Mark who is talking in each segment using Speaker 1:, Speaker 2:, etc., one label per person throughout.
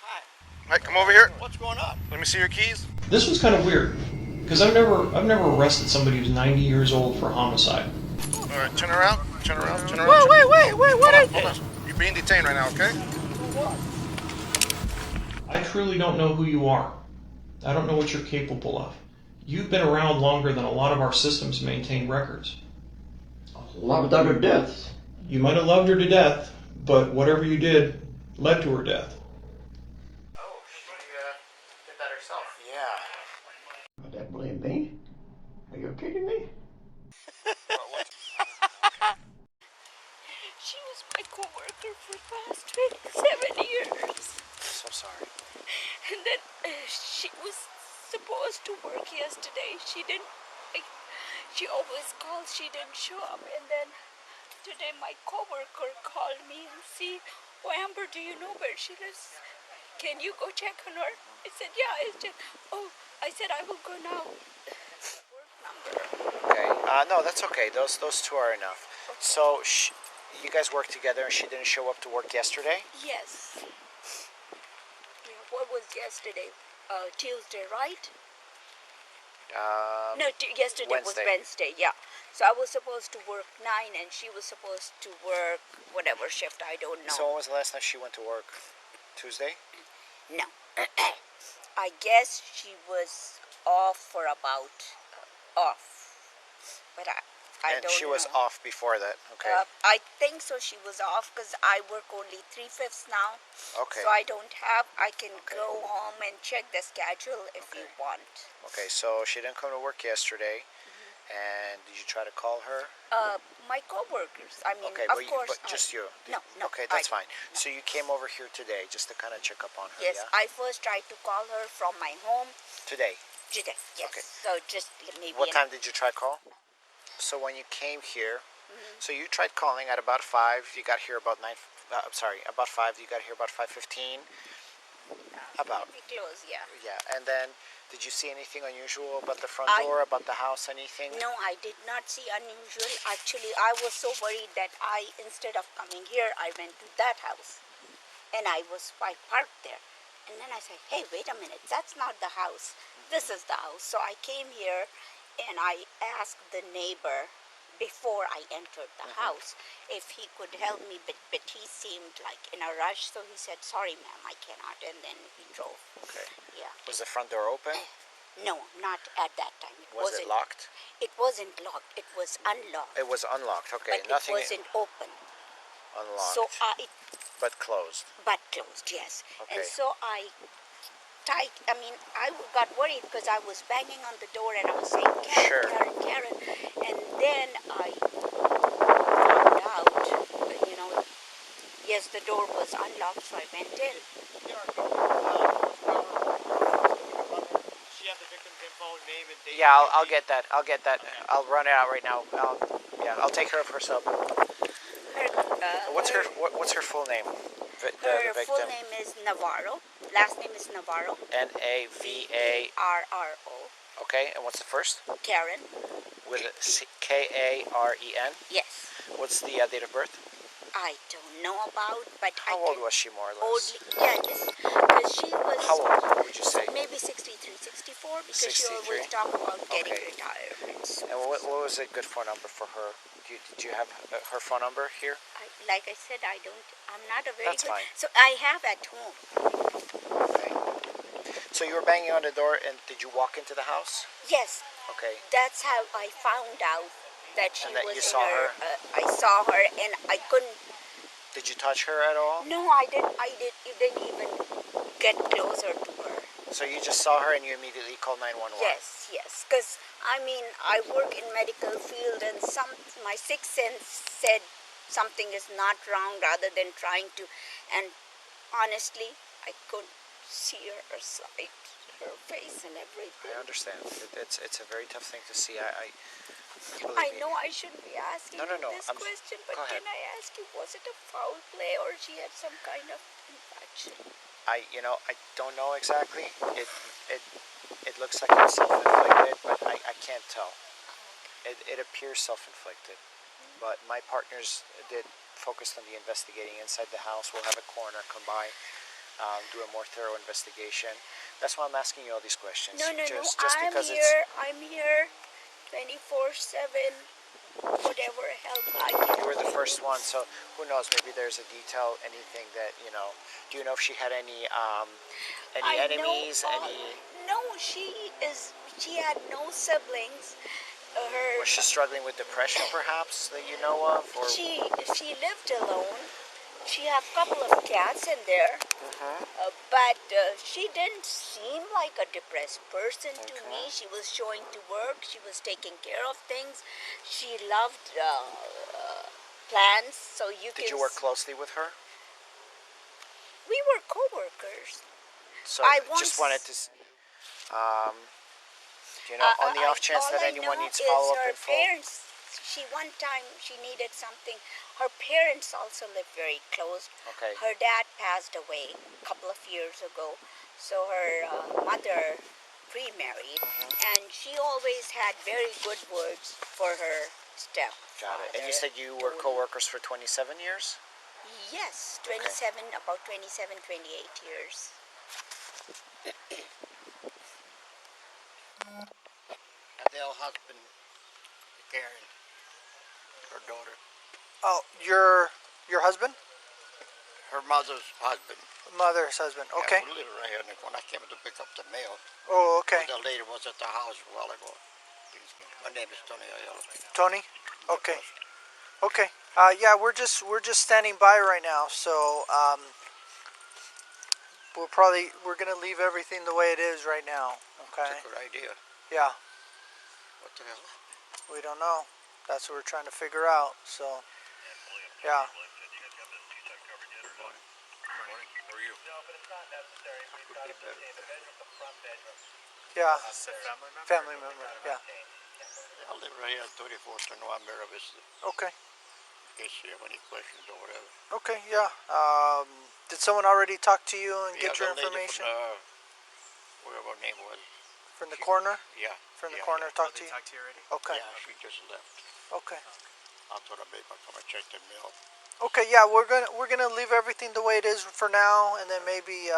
Speaker 1: Hi, come over here.
Speaker 2: What's going on?
Speaker 1: Let me see your keys.
Speaker 3: This was kind of weird, because I've never arrested somebody who's 90 years old for homicide.
Speaker 1: All right, turn around. Turn around. Turn around.
Speaker 2: Wait, what is
Speaker 1: Hold on.
Speaker 2: this?
Speaker 1: You're being detained right now, okay?
Speaker 3: I truly don't know who you are. I don't know what you're capable of. You've been around longer than a lot of our systems maintain records.
Speaker 4: A lot without her deaths.
Speaker 3: You might have loved her to death, but whatever you did led to her death.
Speaker 5: Oh, she did that herself.
Speaker 2: Yeah.
Speaker 4: Would that blame me? Are you kidding me?
Speaker 6: She was my co-worker for the past 27 years.
Speaker 5: So sorry.
Speaker 6: And then she was supposed to work yesterday. She didn't, she always calls, she didn't show up. And then today my co-worker called me and see, oh Amber, do you know where she lives? Can you go check on her? I said, yeah, I said, I will go now. Work number.
Speaker 5: Okay. No, that's okay. Those two are enough.
Speaker 6: Okay.
Speaker 5: So you guys worked together, and she didn't show up to work yesterday.
Speaker 6: Yes. Yeah, what was yesterday? Tuesday, right? No, yesterday
Speaker 5: Wednesday.
Speaker 6: was Wednesday, yeah. So I was supposed to work 9 and she was supposed to work whatever shift, I don't know.
Speaker 5: So when was the last time she went to work? Tuesday?
Speaker 6: No. I guess she was off for about, but I
Speaker 5: And
Speaker 6: don't know.
Speaker 5: she was off before that. Okay.
Speaker 6: I think so, she was off because I work only 3/5 now.
Speaker 5: Okay.
Speaker 6: So I can go home and check the schedule if you want.
Speaker 5: Okay. So she didn't come to work yesterday. And did you try to call her?
Speaker 6: My co-workers, I mean,
Speaker 5: Okay,
Speaker 6: of
Speaker 5: but
Speaker 6: course.
Speaker 5: just you.
Speaker 6: No.
Speaker 5: Okay, that's fine. No. So you came over here today just to kind of check up on her.
Speaker 6: Yes,
Speaker 5: Yeah?
Speaker 6: I first tried to call her from my home
Speaker 5: Today.
Speaker 6: today. Yes.
Speaker 5: Okay.
Speaker 6: So just maybe.
Speaker 5: What time did you try call? So when you came here, so you tried calling at about 5. You got here about 9. I'm sorry, about 5. You got here about 5:15. About.
Speaker 6: Pretty close, yeah.
Speaker 5: Yeah, and then did you see anything unusual about the front door, about the house, anything?
Speaker 6: No, I did not see unusual. Actually, I was so worried that instead of coming here, I went to that house, and I parked there, and then I said, hey, wait a minute, that's not the house. This is the house. So I came here, and I asked the neighbor before I entered the house if he could help me, but he seemed like in a rush, so he said, sorry ma'am, I cannot, and then he drove.
Speaker 5: Okay.
Speaker 6: Yeah.
Speaker 5: Was the front door open?
Speaker 6: No, not at that time.
Speaker 5: Was it locked?
Speaker 6: It wasn't locked, it was unlocked.
Speaker 5: It was unlocked, okay.
Speaker 6: But
Speaker 5: Nothing
Speaker 6: it wasn't open.
Speaker 5: unlocked.
Speaker 6: So
Speaker 5: but closed.
Speaker 6: But closed, yes.
Speaker 5: Okay.
Speaker 6: And so I got worried because I was banging on the door and I was saying, Karen,
Speaker 5: Sure.
Speaker 6: Karen. And then I found out, yes, the door was unlocked, so I went in.
Speaker 2: She had the victim's info, name, and date.
Speaker 5: Yeah, I'll get that. Okay. I'll run it out right now. I'll take care of her sub. What's her full name? The
Speaker 6: Her
Speaker 5: victim.
Speaker 6: full name is Navarro. Last name is Navarro.
Speaker 5: Navaro. Okay, and what's the first?
Speaker 6: Karen.
Speaker 5: With a Karen.
Speaker 6: Yes.
Speaker 5: What's the date of birth?
Speaker 6: I don't know about, but
Speaker 5: How old was she, more or less?
Speaker 6: Because she was.
Speaker 5: How old would you say?
Speaker 6: Maybe 63, 64, because
Speaker 5: 63?
Speaker 6: she always talk about getting
Speaker 5: Okay.
Speaker 6: retired.
Speaker 5: And what was a good phone number for her? Did you have her phone number here?
Speaker 6: Like I said, I'm not a very
Speaker 5: That's
Speaker 6: good.
Speaker 5: fine.
Speaker 6: So I have at home.
Speaker 5: Okay. So you were banging on the door, and did you walk into the house?
Speaker 6: Yes.
Speaker 5: Okay.
Speaker 6: That's how I found out that she
Speaker 5: And that
Speaker 6: was
Speaker 5: you
Speaker 6: in
Speaker 5: saw her?
Speaker 6: I saw her, and I couldn't.
Speaker 5: Did you touch her at all?
Speaker 6: No, I didn't. You didn't even get closer to her.
Speaker 5: So you just saw her and you immediately called 911?
Speaker 6: Yes. Because, I work in medical field, and my sixth sense said something is not wrong rather than trying to. And honestly, I couldn't see her sight, her face and everything.
Speaker 5: I understand. It's a very tough thing to see.
Speaker 6: I
Speaker 5: believe
Speaker 6: know
Speaker 5: me.
Speaker 6: I shouldn't be asking
Speaker 5: No,
Speaker 6: you this
Speaker 5: I'm-
Speaker 6: question, but
Speaker 5: go ahead.
Speaker 6: can I ask you, was it a foul play or she had some kind of infection?
Speaker 5: I don't know exactly. It looks like it's self-inflicted, but I can't tell. It appears self-inflicted. But my partners did focus on the investigating inside the house. We'll have a coroner come by. do a more thorough investigation. That's why I'm asking you all these questions.
Speaker 6: No,
Speaker 5: Just
Speaker 6: I'm
Speaker 5: because
Speaker 6: here. I'm here 24/7. Whatever help I
Speaker 5: you
Speaker 6: can.
Speaker 5: were the first one, so who knows? Maybe there's a detail, anything that you know. Do you know if she had any enemies?
Speaker 6: No, she had no siblings. Her
Speaker 5: Was she struggling with depression, perhaps, that you know of? Or
Speaker 6: she lived alone. She had a couple of cats in there, but she didn't seem like a depressed person to me. She was showing to work. She was taking care of things. She loved plants. So
Speaker 5: did you work closely with her?
Speaker 6: We were co-workers.
Speaker 5: So
Speaker 6: I
Speaker 5: just wanted to. Do you know, on the off chance
Speaker 6: all
Speaker 5: that
Speaker 6: I
Speaker 5: anyone
Speaker 6: know
Speaker 5: needs
Speaker 6: is
Speaker 5: follow-up
Speaker 6: her
Speaker 5: info?
Speaker 6: parents. One time she needed something. Her parents also lived very close.
Speaker 5: Okay.
Speaker 6: Her dad passed away a couple of years ago, so her mother remarried, and she always had very good words for her stepfather.
Speaker 5: Got it. And you said you were co-workers for 27 years?
Speaker 6: Yes, 27, about 27, 28 years.
Speaker 7: Adele husband, Karen, her daughter,
Speaker 8: Oh, your husband?
Speaker 7: her mother's husband.
Speaker 8: Mother's husband. Okay.
Speaker 7: Yeah, we live right here, and when I came to pick up the mail,
Speaker 8: Oh, okay.
Speaker 7: the lady was at the house a while ago. My name is Tony Aiello.
Speaker 8: Tony? Okay. Okay. Yeah, we're just standing by right now, so we're gonna leave everything the way it is right now. Okay.
Speaker 7: That's a good idea.
Speaker 8: Yeah.
Speaker 7: What the hell?
Speaker 8: We don't know. That's what we're trying to figure out. So, yeah. Yeah. Family member. Yeah.
Speaker 7: I live right here on 34th and Navarra Vista.
Speaker 8: Okay.
Speaker 7: In case you have any questions or whatever.
Speaker 8: Okay. Yeah. Did someone already talk to you and get your
Speaker 7: the lady
Speaker 8: information
Speaker 7: from whatever her name was.
Speaker 8: from the coroner?
Speaker 7: Yeah.
Speaker 8: From the
Speaker 7: yeah,
Speaker 8: coroner,
Speaker 7: yeah.
Speaker 8: talk to you?
Speaker 2: Talk to you already?
Speaker 8: Okay.
Speaker 7: Yeah, she just left.
Speaker 8: Okay.
Speaker 7: I thought I made my come and check the mail.
Speaker 8: Okay, yeah, we're gonna leave everything the way it is for now, and then maybe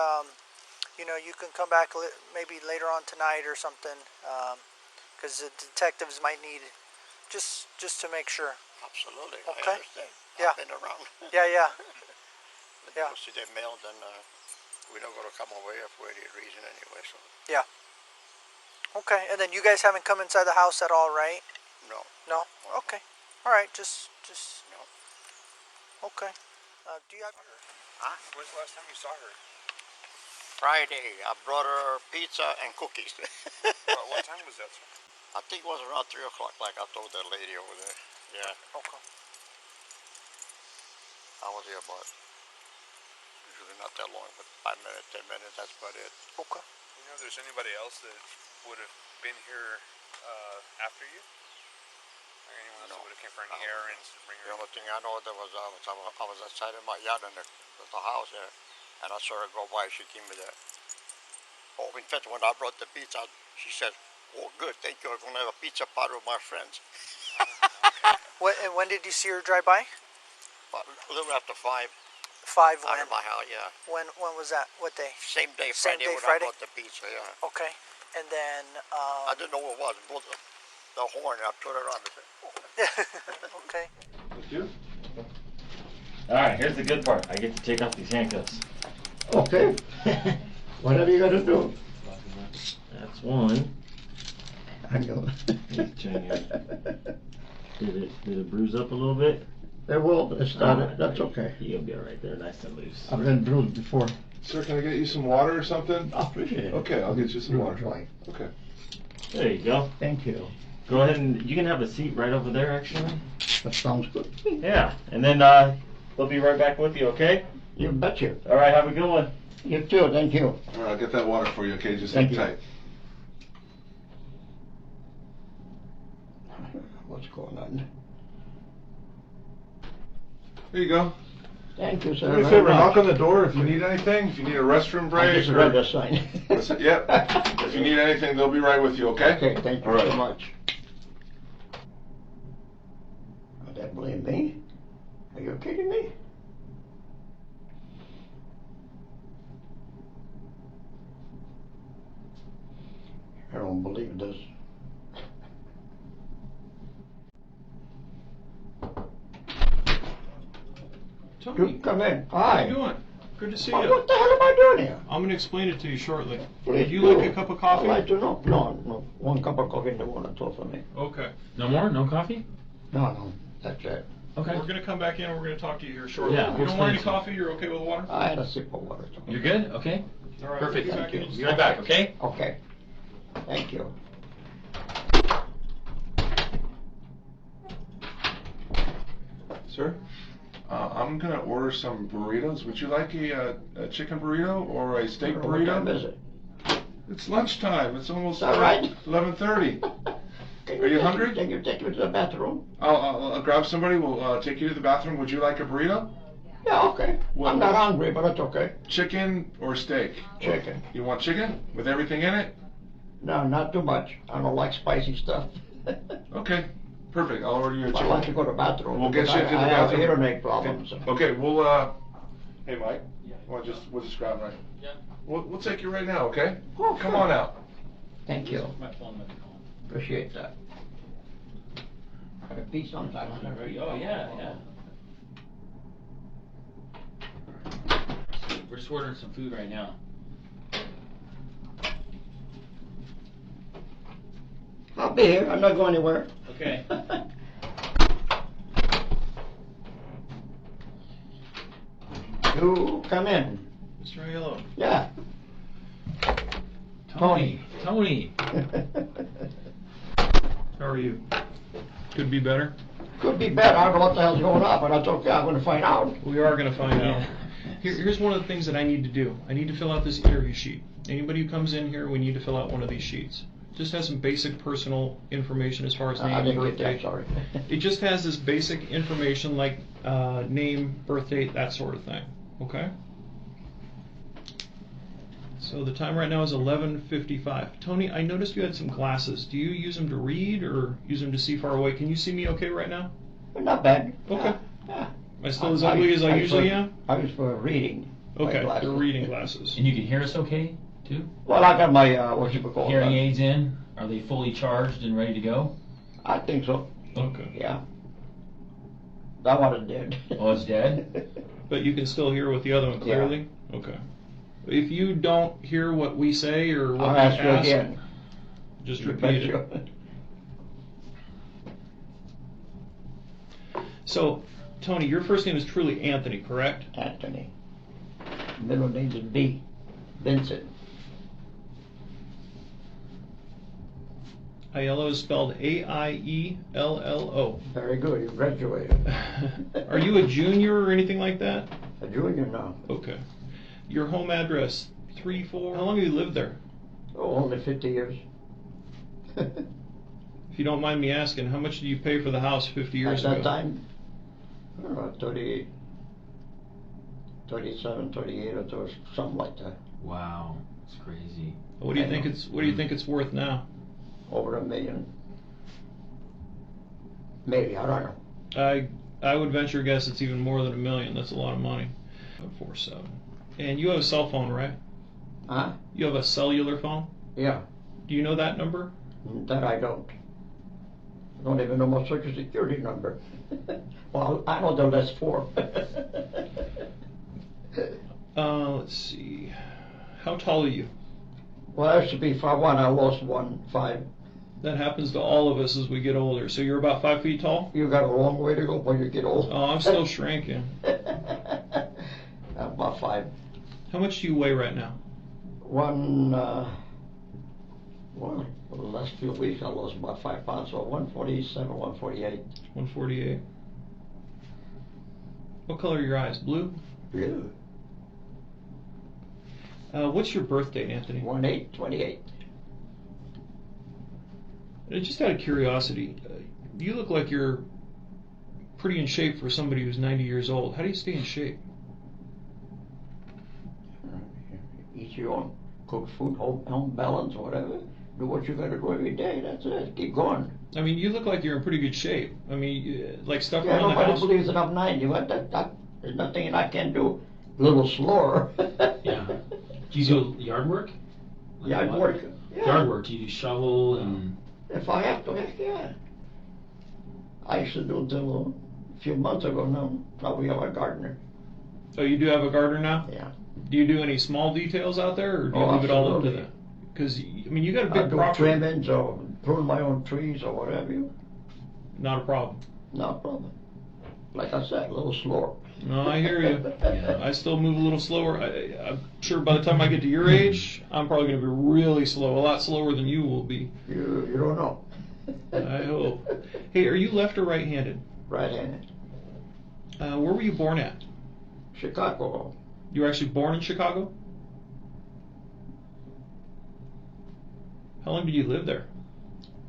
Speaker 8: you can come back maybe later on tonight or something, because the detectives might need just to make sure.
Speaker 7: Absolutely.
Speaker 8: Okay.
Speaker 7: I understand.
Speaker 8: Yeah.
Speaker 7: I've been around.
Speaker 8: Yeah.
Speaker 7: If
Speaker 8: Yeah.
Speaker 7: you see that mail, then we're not going to come over here for any reason anyway. So
Speaker 8: Yeah. Okay, and then you guys haven't come inside the house at all, right?
Speaker 7: no.
Speaker 8: No. Okay. All right. Just.
Speaker 7: No.
Speaker 8: Okay. Do you have?
Speaker 7: Huh?
Speaker 2: When's the last time you saw her?
Speaker 7: Friday, I brought her pizza and cookies.
Speaker 2: What time was that, sir?
Speaker 7: I think it was around 3 o'clock, like I told that lady over there. Yeah,
Speaker 8: Okay.
Speaker 7: I was here about, usually not that long, but 5 minutes, 10 minutes, that's about it.
Speaker 8: Okay.
Speaker 2: You know if there's anybody else that would have been here after you? Or anyone else that would have came for any errands to bring
Speaker 7: The
Speaker 2: her?
Speaker 7: only thing I know that was I was outside of my yard in the house there, and I saw her go by. She gave me the. Oh, in fact, when I brought the pizza, she said, "Oh, good, thank you. I'm gonna have a pizza party with my friends."
Speaker 8: And when did you see her drive by?
Speaker 7: But a little after 5,
Speaker 8: 5
Speaker 7: out
Speaker 8: when?
Speaker 7: of my house, yeah.
Speaker 8: When was that? What day?
Speaker 7: Same day,
Speaker 8: Same
Speaker 7: Friday,
Speaker 8: day,
Speaker 7: when
Speaker 8: Friday?
Speaker 7: I brought the pizza, yeah.
Speaker 8: Okay. And then
Speaker 7: I didn't know what it was. I blew the horn, and I turned it on and said, "Oh."
Speaker 8: okay.
Speaker 9: Alright, here's the good part. I get to take off these handcuffs.
Speaker 4: Okay. Whatever you gotta do.
Speaker 9: That's one.
Speaker 4: I know.
Speaker 9: Did it bruise up a little bit?
Speaker 4: It will, but it started.
Speaker 9: Alright,
Speaker 4: That's okay.
Speaker 9: You'll be alright there, nice and loose.
Speaker 4: I've been bruised before.
Speaker 10: Sir, can I get you some water or something?
Speaker 4: I appreciate it.
Speaker 10: Okay, I'll get you some water.
Speaker 4: Joy.
Speaker 10: Okay.
Speaker 9: There you go.
Speaker 4: Thank you.
Speaker 9: Go ahead and you can have a seat right over there actually.
Speaker 4: That sounds good.
Speaker 9: Yeah, and then we'll be right back with you, okay?
Speaker 4: You betcha.
Speaker 9: Alright, have a good one.
Speaker 4: You too, thank you.
Speaker 10: All right, I'll get that water for you, okay? Just
Speaker 4: Thank
Speaker 10: hang
Speaker 4: you.
Speaker 10: tight.
Speaker 4: What's going on?
Speaker 10: Here you go.
Speaker 4: Thank you,
Speaker 10: Do
Speaker 4: sir.
Speaker 10: me a
Speaker 4: very
Speaker 10: favor,
Speaker 4: much.
Speaker 10: knock on the door if you need anything. If you need a restroom
Speaker 4: I
Speaker 10: break.
Speaker 4: just read the sign.
Speaker 10: Yep. If you need anything, they'll be right with you, okay?
Speaker 4: Okay, thank you
Speaker 10: All right.
Speaker 4: so much. Oh, that blame me? Are you kidding me? don't believe this.
Speaker 3: Tony,
Speaker 4: You come in.
Speaker 3: how
Speaker 4: Hi.
Speaker 3: you doing? Good to see
Speaker 4: Oh,
Speaker 3: you.
Speaker 4: what the hell am I doing here?
Speaker 3: I'm going to explain it to you shortly.
Speaker 4: Please
Speaker 3: Would you
Speaker 4: do.
Speaker 3: like a cup of coffee?
Speaker 4: I'd like to know. No. 1 cup of coffee and 1 or 2 for me.
Speaker 3: Okay.
Speaker 9: No more? No coffee?
Speaker 4: No. That's it.
Speaker 9: Okay.
Speaker 3: We're going to come back in and we're going to talk to you here shortly.
Speaker 9: Yeah,
Speaker 3: You
Speaker 9: we'll
Speaker 3: don't want any
Speaker 9: explain
Speaker 3: coffee? You're okay with water?
Speaker 4: I had a sip of water.
Speaker 9: You're good? Okay.
Speaker 3: All right.
Speaker 9: Perfect.
Speaker 3: we'll be back in.
Speaker 9: Be right back, okay?
Speaker 4: Okay. Thank you.
Speaker 10: Sir? I'm gonna order some burritos. Would you like a chicken burrito or a steak
Speaker 4: What time
Speaker 10: burrito?
Speaker 4: is it?
Speaker 10: It's lunchtime. It's almost
Speaker 4: All right.
Speaker 10: 11:30. Are you hungry?
Speaker 4: Can you take me to the bathroom?
Speaker 10: I'll grab somebody. We'll take you to the bathroom. Would you like a burrito?
Speaker 4: Yeah, okay.
Speaker 10: What-
Speaker 4: I'm not hungry, but it's okay.
Speaker 10: Chicken or steak?
Speaker 4: Chicken.
Speaker 10: You want chicken with everything in it?
Speaker 4: No, not too much. I don't like spicy stuff.
Speaker 10: Okay, perfect. I'll order you a
Speaker 4: I'd
Speaker 10: chicken.
Speaker 4: like to go to the bathroom.
Speaker 10: We'll get
Speaker 4: because
Speaker 10: you into the
Speaker 4: I have
Speaker 10: bathroom.
Speaker 4: hearing aid problems.
Speaker 10: Okay, we'll hey Mike, we'll just grab him right.
Speaker 9: Yeah.
Speaker 10: We'll take you right now, okay?
Speaker 4: Oh,
Speaker 10: Come
Speaker 4: sure.
Speaker 10: on out.
Speaker 4: Thank you.
Speaker 9: My phone might be calling.
Speaker 4: Appreciate that. Gotta pee sometime. I never eat.
Speaker 9: Oh, yeah. We're just ordering some food right now.
Speaker 4: I'll be here. I'm not going anywhere.
Speaker 9: Okay.
Speaker 4: You come in.
Speaker 3: Mr. Aiello.
Speaker 4: Yeah.
Speaker 9: Tony.
Speaker 3: How are you? Could be better.
Speaker 4: Could be better. I don't know what the hell's going on, but that's okay. I'm going to find out.
Speaker 3: We are going to find out.
Speaker 9: Yeah.
Speaker 3: Here's one of the things that I need to do. I need to fill out this interview sheet. Anybody who comes in here, we need to fill out one of these sheets. Just has some basic personal information as far as name
Speaker 4: I
Speaker 3: and
Speaker 4: didn't
Speaker 3: birth
Speaker 4: get that.
Speaker 3: date.
Speaker 4: Sorry.
Speaker 3: It just has this basic information like name, birth date, that sort of thing. Okay? So the time right now is 11:55. Tony, I noticed you had some glasses. Do you use them to read or use them to see far away? Can you see me okay right now?
Speaker 4: Not bad.
Speaker 3: Okay.
Speaker 4: Yeah.
Speaker 3: Am I still as ugly as I usually am?
Speaker 4: I was for reading. my
Speaker 3: Okay,
Speaker 4: glasses.
Speaker 3: they're reading glasses.
Speaker 9: And you can hear us okay, too?
Speaker 4: Well, I got my, what you call
Speaker 9: Hearing aids in? Are they fully charged and ready to go?
Speaker 4: I think so.
Speaker 3: Okay.
Speaker 4: Yeah. That one is dead.
Speaker 9: Oh, it's dead?
Speaker 3: But you can still hear with the other one clearly? Okay. If you don't hear what we say or what
Speaker 4: I'll
Speaker 3: we
Speaker 4: ask you
Speaker 3: ask,
Speaker 4: again.
Speaker 3: just
Speaker 4: You
Speaker 3: repeat it.
Speaker 4: betcha.
Speaker 3: So, Tony, your first name is truly Anthony, correct?
Speaker 4: Anthony. Middle name is B. Vincent.
Speaker 3: Aiello is spelled A-I-E-L-L-O.
Speaker 4: Very good. You graduated.
Speaker 3: Are you a junior or anything like that?
Speaker 4: A junior now.
Speaker 3: Okay. Your home address, 34. How long have you lived there?
Speaker 4: Oh, only 50 years.
Speaker 3: If you don't mind me asking, how much did you pay for the house 50 years
Speaker 4: At
Speaker 3: ago?
Speaker 4: that time, 38, 37, 38, or something like that.
Speaker 9: Wow. It's crazy.
Speaker 3: What do you think it's worth now?
Speaker 4: Over $1 million. Maybe, I don't know.
Speaker 3: I would venture a guess it's even more than $1 million. That's a lot of money. 47. And you have a cell phone, right?
Speaker 4: Huh?
Speaker 3: You have a cellular phone?
Speaker 4: Yeah.
Speaker 3: Do you know that number?
Speaker 4: That I don't. I don't even know my social security number. Well, I know the last 4.
Speaker 3: Let's see. How tall are you?
Speaker 4: Well, I used to be 5'1". I lost 1.5.
Speaker 3: That happens to all of us as we get older. So you're about 5 feet tall?
Speaker 4: You got a long way to go when you get old.
Speaker 3: Oh, I'm still shrinking.
Speaker 4: About 5.
Speaker 3: How much do you weigh right now?
Speaker 4: Well, for the last few weeks I lost about 5 pounds, so 147, 148.
Speaker 3: 148. What color are your eyes? Blue?
Speaker 4: Blue.
Speaker 3: What's your birth date, Anthony?
Speaker 4: 1/8/28.
Speaker 3: Just out of curiosity, you look like you're pretty in shape for somebody who's 90 years old. How do you stay in shape?
Speaker 4: Eat your own, cook food, home balance, whatever. Do what you gotta do every day. That's it. Keep going.
Speaker 3: I mean, you look like you're in pretty good shape. I mean, like stuff
Speaker 4: Yeah,
Speaker 3: around the
Speaker 4: nobody
Speaker 3: house.
Speaker 4: believes that I'm 90. What? There's nothing I can do. A little slower.
Speaker 9: Yeah. Do you do yard work? Like
Speaker 4: Yard
Speaker 9: what?
Speaker 4: work. Yeah.
Speaker 11: Yard work? Do you shovel and?
Speaker 4: If I have to, heck yeah. I used to do until a few months ago now. Now we have a gardener.
Speaker 3: Oh, you do have a gardener now?
Speaker 4: Yeah.
Speaker 3: Do you do any small details out there, or do you
Speaker 4: Oh,
Speaker 3: leave it all up to
Speaker 4: absolutely.
Speaker 3: them? Because I mean, you got a
Speaker 4: I
Speaker 3: big
Speaker 4: do
Speaker 3: property.
Speaker 4: trimmings or prune my own trees or whatever.
Speaker 3: Not a problem.
Speaker 4: No problem. Like I said, a little slower.
Speaker 3: No, I hear you. Yeah, I still move a little slower. I'm sure by the time I get to your age, I'm probably going to be really slow, a lot slower than you will be.
Speaker 4: You don't know.
Speaker 3: I hope. Hey, are you left or right-handed?
Speaker 4: Right-handed.
Speaker 3: Where were you born at?
Speaker 4: Chicago.
Speaker 3: You were actually born in Chicago? How long did you live there?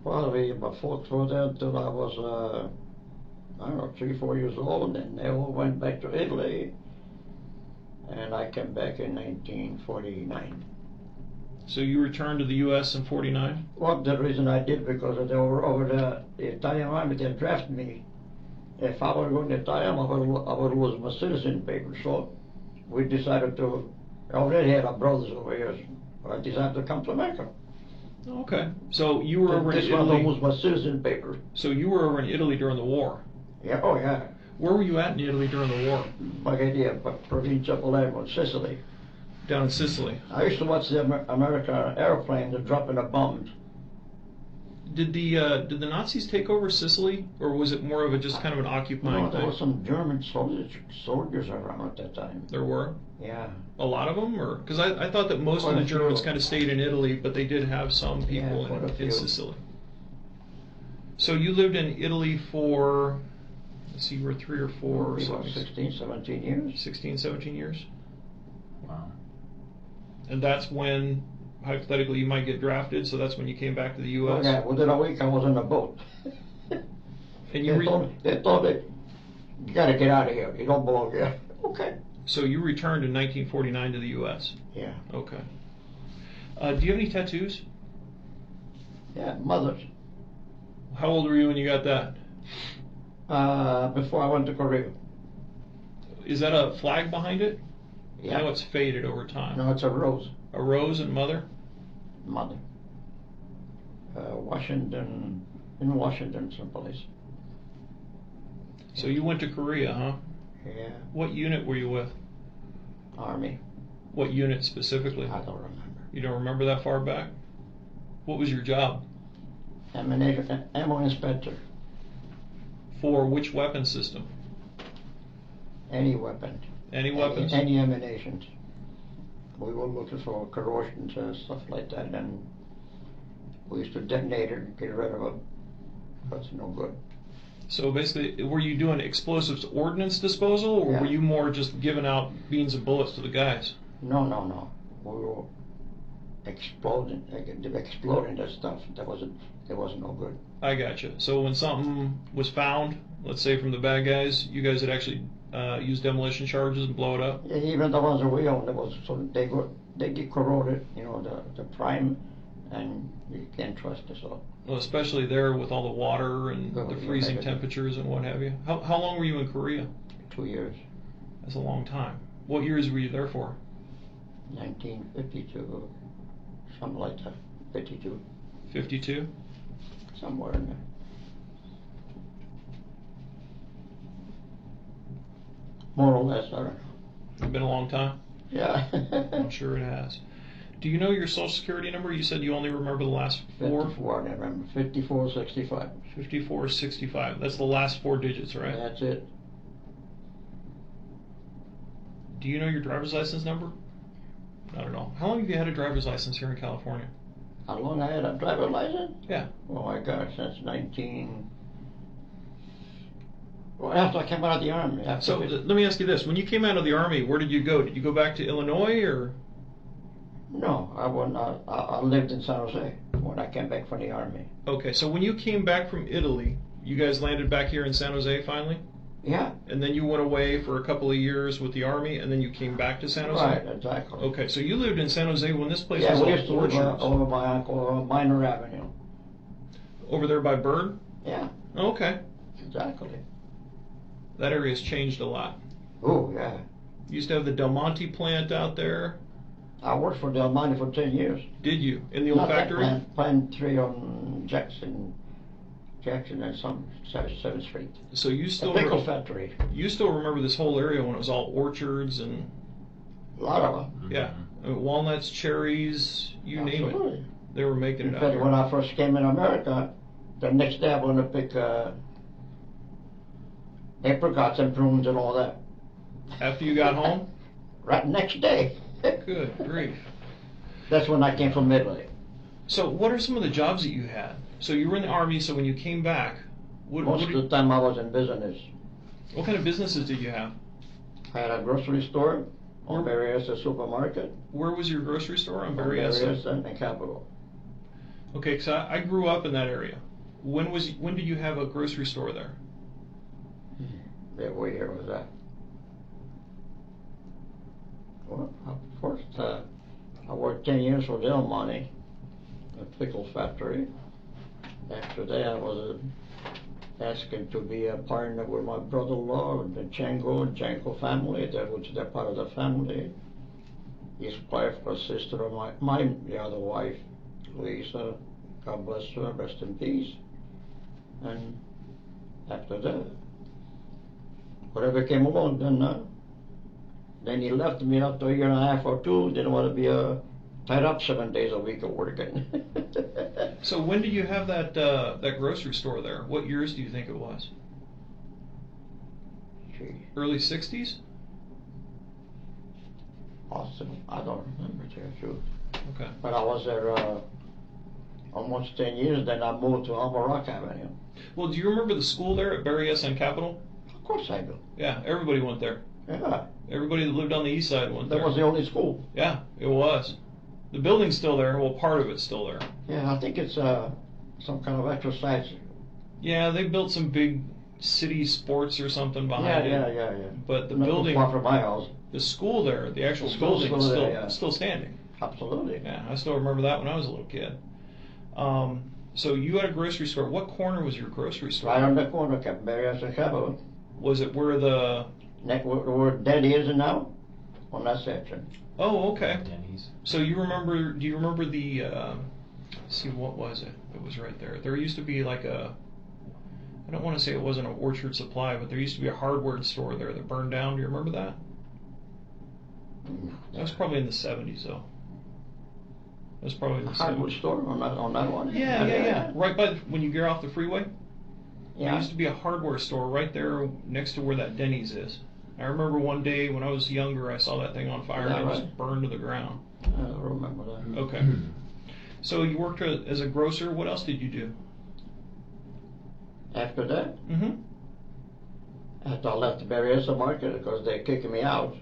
Speaker 4: Well, before that, until I was, I don't know, 3, 4 years old, and they all went back to Italy, and I came back in 1949.
Speaker 3: So you returned to the U.S. in 49?
Speaker 4: Well, the reason I did, because they were over there, the Italian army, they drafted me. If I were going to Italian, I would lose my citizen paper, so we decided to, I already had our brothers over here, so I decided to come to America.
Speaker 3: Okay. So you were over in
Speaker 4: This one
Speaker 3: Italy.
Speaker 4: was my citizen paper.
Speaker 3: So you were over in Italy during the war?
Speaker 4: Yeah, oh yeah.
Speaker 3: Where were you at in Italy during the war?
Speaker 4: Maghedia, Provincia Palermo, Sicily.
Speaker 3: Down in Sicily.
Speaker 4: I used to watch the American airplane dropping the bombs.
Speaker 3: Did the Nazis take over Sicily, or was it more of a just kind of an occupying
Speaker 4: No, there
Speaker 3: thing?
Speaker 4: were some German soldiers around at that time.
Speaker 3: There were?
Speaker 4: Yeah.
Speaker 3: A lot of them, or because I thought that most of
Speaker 4: Quite
Speaker 3: the
Speaker 4: a few.
Speaker 3: Germans kind of stayed in Italy, but they did have some
Speaker 4: Yeah,
Speaker 3: people
Speaker 4: quite a
Speaker 3: in
Speaker 4: few.
Speaker 3: Sicily. So you lived in Italy for, let's see, you were 3 or 4 or
Speaker 4: Maybe
Speaker 3: so.
Speaker 4: about 16, 17 years.
Speaker 3: 16, 17 years?
Speaker 11: Wow.
Speaker 3: And that's when, hypothetically, you might get drafted, so that's when you came back to the U.S.?
Speaker 4: Yeah, within a week I was on a boat.
Speaker 3: And you
Speaker 4: they told me, you gotta get out of here, you don't belong here. Okay.
Speaker 3: So you returned in 1949 to the U.S.?
Speaker 4: Yeah.
Speaker 3: Okay. Do you have any tattoos?
Speaker 4: Yeah, mothers.
Speaker 3: How old were you when you got that?
Speaker 4: Before I went to Korea.
Speaker 3: Is that a flag behind it?
Speaker 4: Yeah.
Speaker 3: I know it's faded over time.
Speaker 4: No, it's a rose.
Speaker 3: A rose and mother?
Speaker 4: Mother. Washington, in Washington someplace.
Speaker 3: So you went to Korea, huh?
Speaker 4: Yeah.
Speaker 3: What unit were you with?
Speaker 4: Army.
Speaker 3: What unit specifically?
Speaker 4: I don't remember.
Speaker 3: You don't remember that far back? What was your job?
Speaker 4: Ammo inspector.
Speaker 3: For which weapon system?
Speaker 4: Any weapon.
Speaker 3: Any weapons?
Speaker 4: Any ammunition. We were looking for corrosion stuff like that, and we used to detonate it and get rid of it. That's no good.
Speaker 3: So basically, were you doing explosives ordnance disposal, or
Speaker 4: Yeah.
Speaker 3: were you more just giving out beans and bullets to the guys?
Speaker 4: No. We were exploding that stuff. That wasn't no good.
Speaker 3: I gotcha. So when something was found, let's say from the bad guys, you guys would actually use demolition charges and blow it up?
Speaker 4: Yeah, even the ones that we owned, they get corroded. You know, the prime, and you can't trust it. So.
Speaker 3: Well, especially there with all the water and
Speaker 4: Oh,
Speaker 3: the
Speaker 4: yeah,
Speaker 3: freezing
Speaker 4: negative.
Speaker 3: temperatures and what have you. How long were you in Korea?
Speaker 4: 2 years.
Speaker 3: That's a long time. What years were you there for?
Speaker 4: 1952, something like that. 52,
Speaker 3: 52?
Speaker 4: somewhere in there. More or less, I don't know.
Speaker 3: It's been a long time?
Speaker 4: Yeah.
Speaker 3: I'm sure it has. Do you know your social security number? You said you only remember the last 4?
Speaker 4: 54, I remember. 5465.
Speaker 3: 5465. That's the last 4 digits, right?
Speaker 4: That's it.
Speaker 3: Do you know your driver's license number? I don't know. How long have you had a driver's license here in California?
Speaker 4: How long I had a driver's license?
Speaker 3: Yeah.
Speaker 4: Oh my God, since well, after I came out of the army.
Speaker 3: So let me ask you this: when you came out of the army, where did you go? Did you go back to Illinois, or?
Speaker 4: No, I went. I lived in San Jose when I came back from the army.
Speaker 3: Okay, so when you came back from Italy, you guys landed back here in San Jose finally?
Speaker 4: Yeah.
Speaker 3: And then you went away for a couple of years with the army, and then you came back to San Jose?
Speaker 4: Right, exactly.
Speaker 3: Okay, so you lived in San Jose when this place
Speaker 4: Yeah,
Speaker 3: was
Speaker 4: we
Speaker 3: all
Speaker 4: used to live
Speaker 3: orchards.
Speaker 4: over my uncle, Minor Avenue.
Speaker 3: Over there by Bird?
Speaker 4: Yeah.
Speaker 3: Okay.
Speaker 4: Exactly.
Speaker 3: That area's changed a lot.
Speaker 4: Oh, yeah.
Speaker 3: You used to have the Del Monte plant out there.
Speaker 4: I worked for Del Monte for 10 years.
Speaker 3: Did you? In the old
Speaker 4: Not that
Speaker 3: factory?
Speaker 4: Plant 3 on Jackson and some 7th Street.
Speaker 3: So you
Speaker 4: The
Speaker 3: still
Speaker 4: pickle factory.
Speaker 3: You still remember this whole area when it was all orchards and
Speaker 4: A lot of them.
Speaker 3: yeah, walnuts, cherries, you name
Speaker 4: Absolutely.
Speaker 3: it. They were making
Speaker 4: In
Speaker 3: it out
Speaker 4: fact,
Speaker 3: here.
Speaker 4: when I first came in America, the next day I went to pick apricots and prunes and all that.
Speaker 3: After you got home?
Speaker 4: Right next day.
Speaker 3: Good grief.
Speaker 4: That's when I came from Italy.
Speaker 3: So what are some of the jobs that you had? So you were in the Army, so when you came back,
Speaker 4: Most of the time I was in business.
Speaker 3: what kind of businesses did you have?
Speaker 4: I had a grocery store on Berryessa supermarket.
Speaker 3: Where was your grocery store? On
Speaker 4: On
Speaker 3: Berryessa?
Speaker 4: Berryessa and Capitol.
Speaker 3: Okay, because I grew up in that area. When did you have a grocery store there?
Speaker 4: What year was that? Well, first I worked 10 years for Del Monte, a pickle factory. After that I was asking to be a partner with my brother-in-law, the Chango family, they're part of the family. His wife was sister of the other wife, Lisa, God bless her, rest in peace. And after that, whatever came along, then he left me after a year and a half or two. Didn't want to be tied up 7 days a week of working.
Speaker 3: So when did you have that grocery store there? What years do you think it was?
Speaker 4: Gee,
Speaker 3: Early 60s?
Speaker 4: awesome. I don't remember to tell you the truth.
Speaker 3: Okay.
Speaker 4: But I was there almost 10 years. Then I moved to Alma Rock Avenue.
Speaker 3: Well, do you remember the school there at Berryessa and Capitol?
Speaker 4: Of course I do.
Speaker 3: Yeah, everybody went there.
Speaker 4: Yeah,
Speaker 3: Everybody that lived on the east side went there.
Speaker 4: that was the only school.
Speaker 3: Yeah, it was. The building's still there. Well, part of it's still there.
Speaker 4: Yeah, I think it's some kind of exercise.
Speaker 3: Yeah, they built some big city sports or something behind it.
Speaker 4: Yeah.
Speaker 3: But the
Speaker 4: Not too
Speaker 3: building,
Speaker 4: far from my house.
Speaker 3: the school there, the actual
Speaker 4: The school's
Speaker 3: building is
Speaker 4: still
Speaker 3: still,
Speaker 4: there, yeah.
Speaker 3: still standing.
Speaker 4: Absolutely.
Speaker 3: Yeah, I still remember that when I was a little kid. So you had a grocery store. What corner was your grocery store?
Speaker 4: Right on the corner, Berryessa and Capitol.
Speaker 3: Was it where the...
Speaker 4: Where Daddy is now? On that section.
Speaker 3: Oh, okay.
Speaker 11: Denny's.
Speaker 3: So do you remember the, let's see, what was it that was right there? There used to be like a, I don't want to say it wasn't an Orchard Supply, but there used to be a hardware store there that burned down. Do you remember that? That was probably in the 70s, though. That was probably in the 70s.
Speaker 4: Hardwood store on that one?
Speaker 3: Yeah. Right by, when you get off the freeway? There
Speaker 4: Yeah.
Speaker 3: used to be a hardware store right there next to where that Denny's is. I remember one day when I was younger, I saw that thing on fire and it
Speaker 4: right?
Speaker 3: just burned to the ground.
Speaker 4: I don't remember that.
Speaker 3: Okay. So you worked as a grocer. What else did you do?
Speaker 4: After that,
Speaker 3: Mm-hmm.
Speaker 4: after I left the Berryessa market because they kicked me out.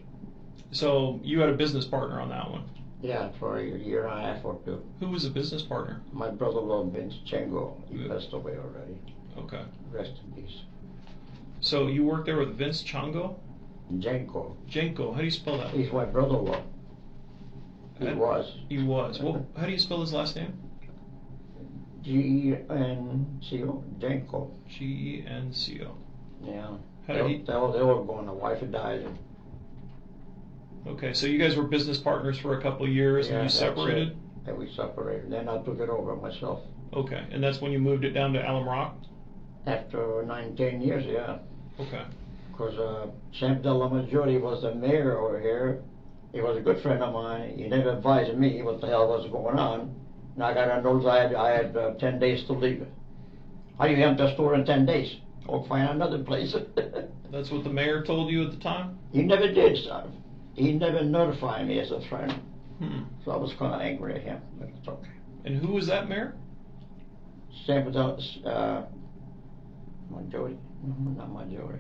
Speaker 3: So you had a business partner on that one.
Speaker 4: Yeah, for a year and a half or two.
Speaker 3: Who was the business partner?
Speaker 4: My brother-in-law, Vince Chango, he passed away already.
Speaker 3: Okay.
Speaker 4: Rest in peace.
Speaker 3: So you worked there with Vince Chango?
Speaker 4: Jenko.
Speaker 3: Jenko. How do you spell that?
Speaker 4: He's my brother-in-law. He was.
Speaker 3: He was. Well, how do you spell his last name?
Speaker 4: Genco. Jenko.
Speaker 3: Genco.
Speaker 4: Yeah.
Speaker 3: How did he?
Speaker 4: They were going. The wife had died.
Speaker 3: Okay, so you guys were business partners for a couple of years and you
Speaker 4: that's
Speaker 3: separated?
Speaker 4: it. And we separated. Then I took it over myself.
Speaker 3: Okay, and that's when you moved it down to Alum Rock?
Speaker 4: After 10 years, yeah.
Speaker 3: Okay.
Speaker 4: Because Sam Della Maggiore was the mayor over here. He was a good friend of mine. He never advised me what the hell was going on. And I got a notice I had 10 days to leave. How do you empty a store in 10 days? Or find another place.
Speaker 3: That's what the mayor told you at the time?
Speaker 4: He never did, son. He never notified me as a friend. So I was kind of angry at him, but it's okay.
Speaker 3: And who was that mayor?
Speaker 4: Sam Della Maggiore. Not Maggiore.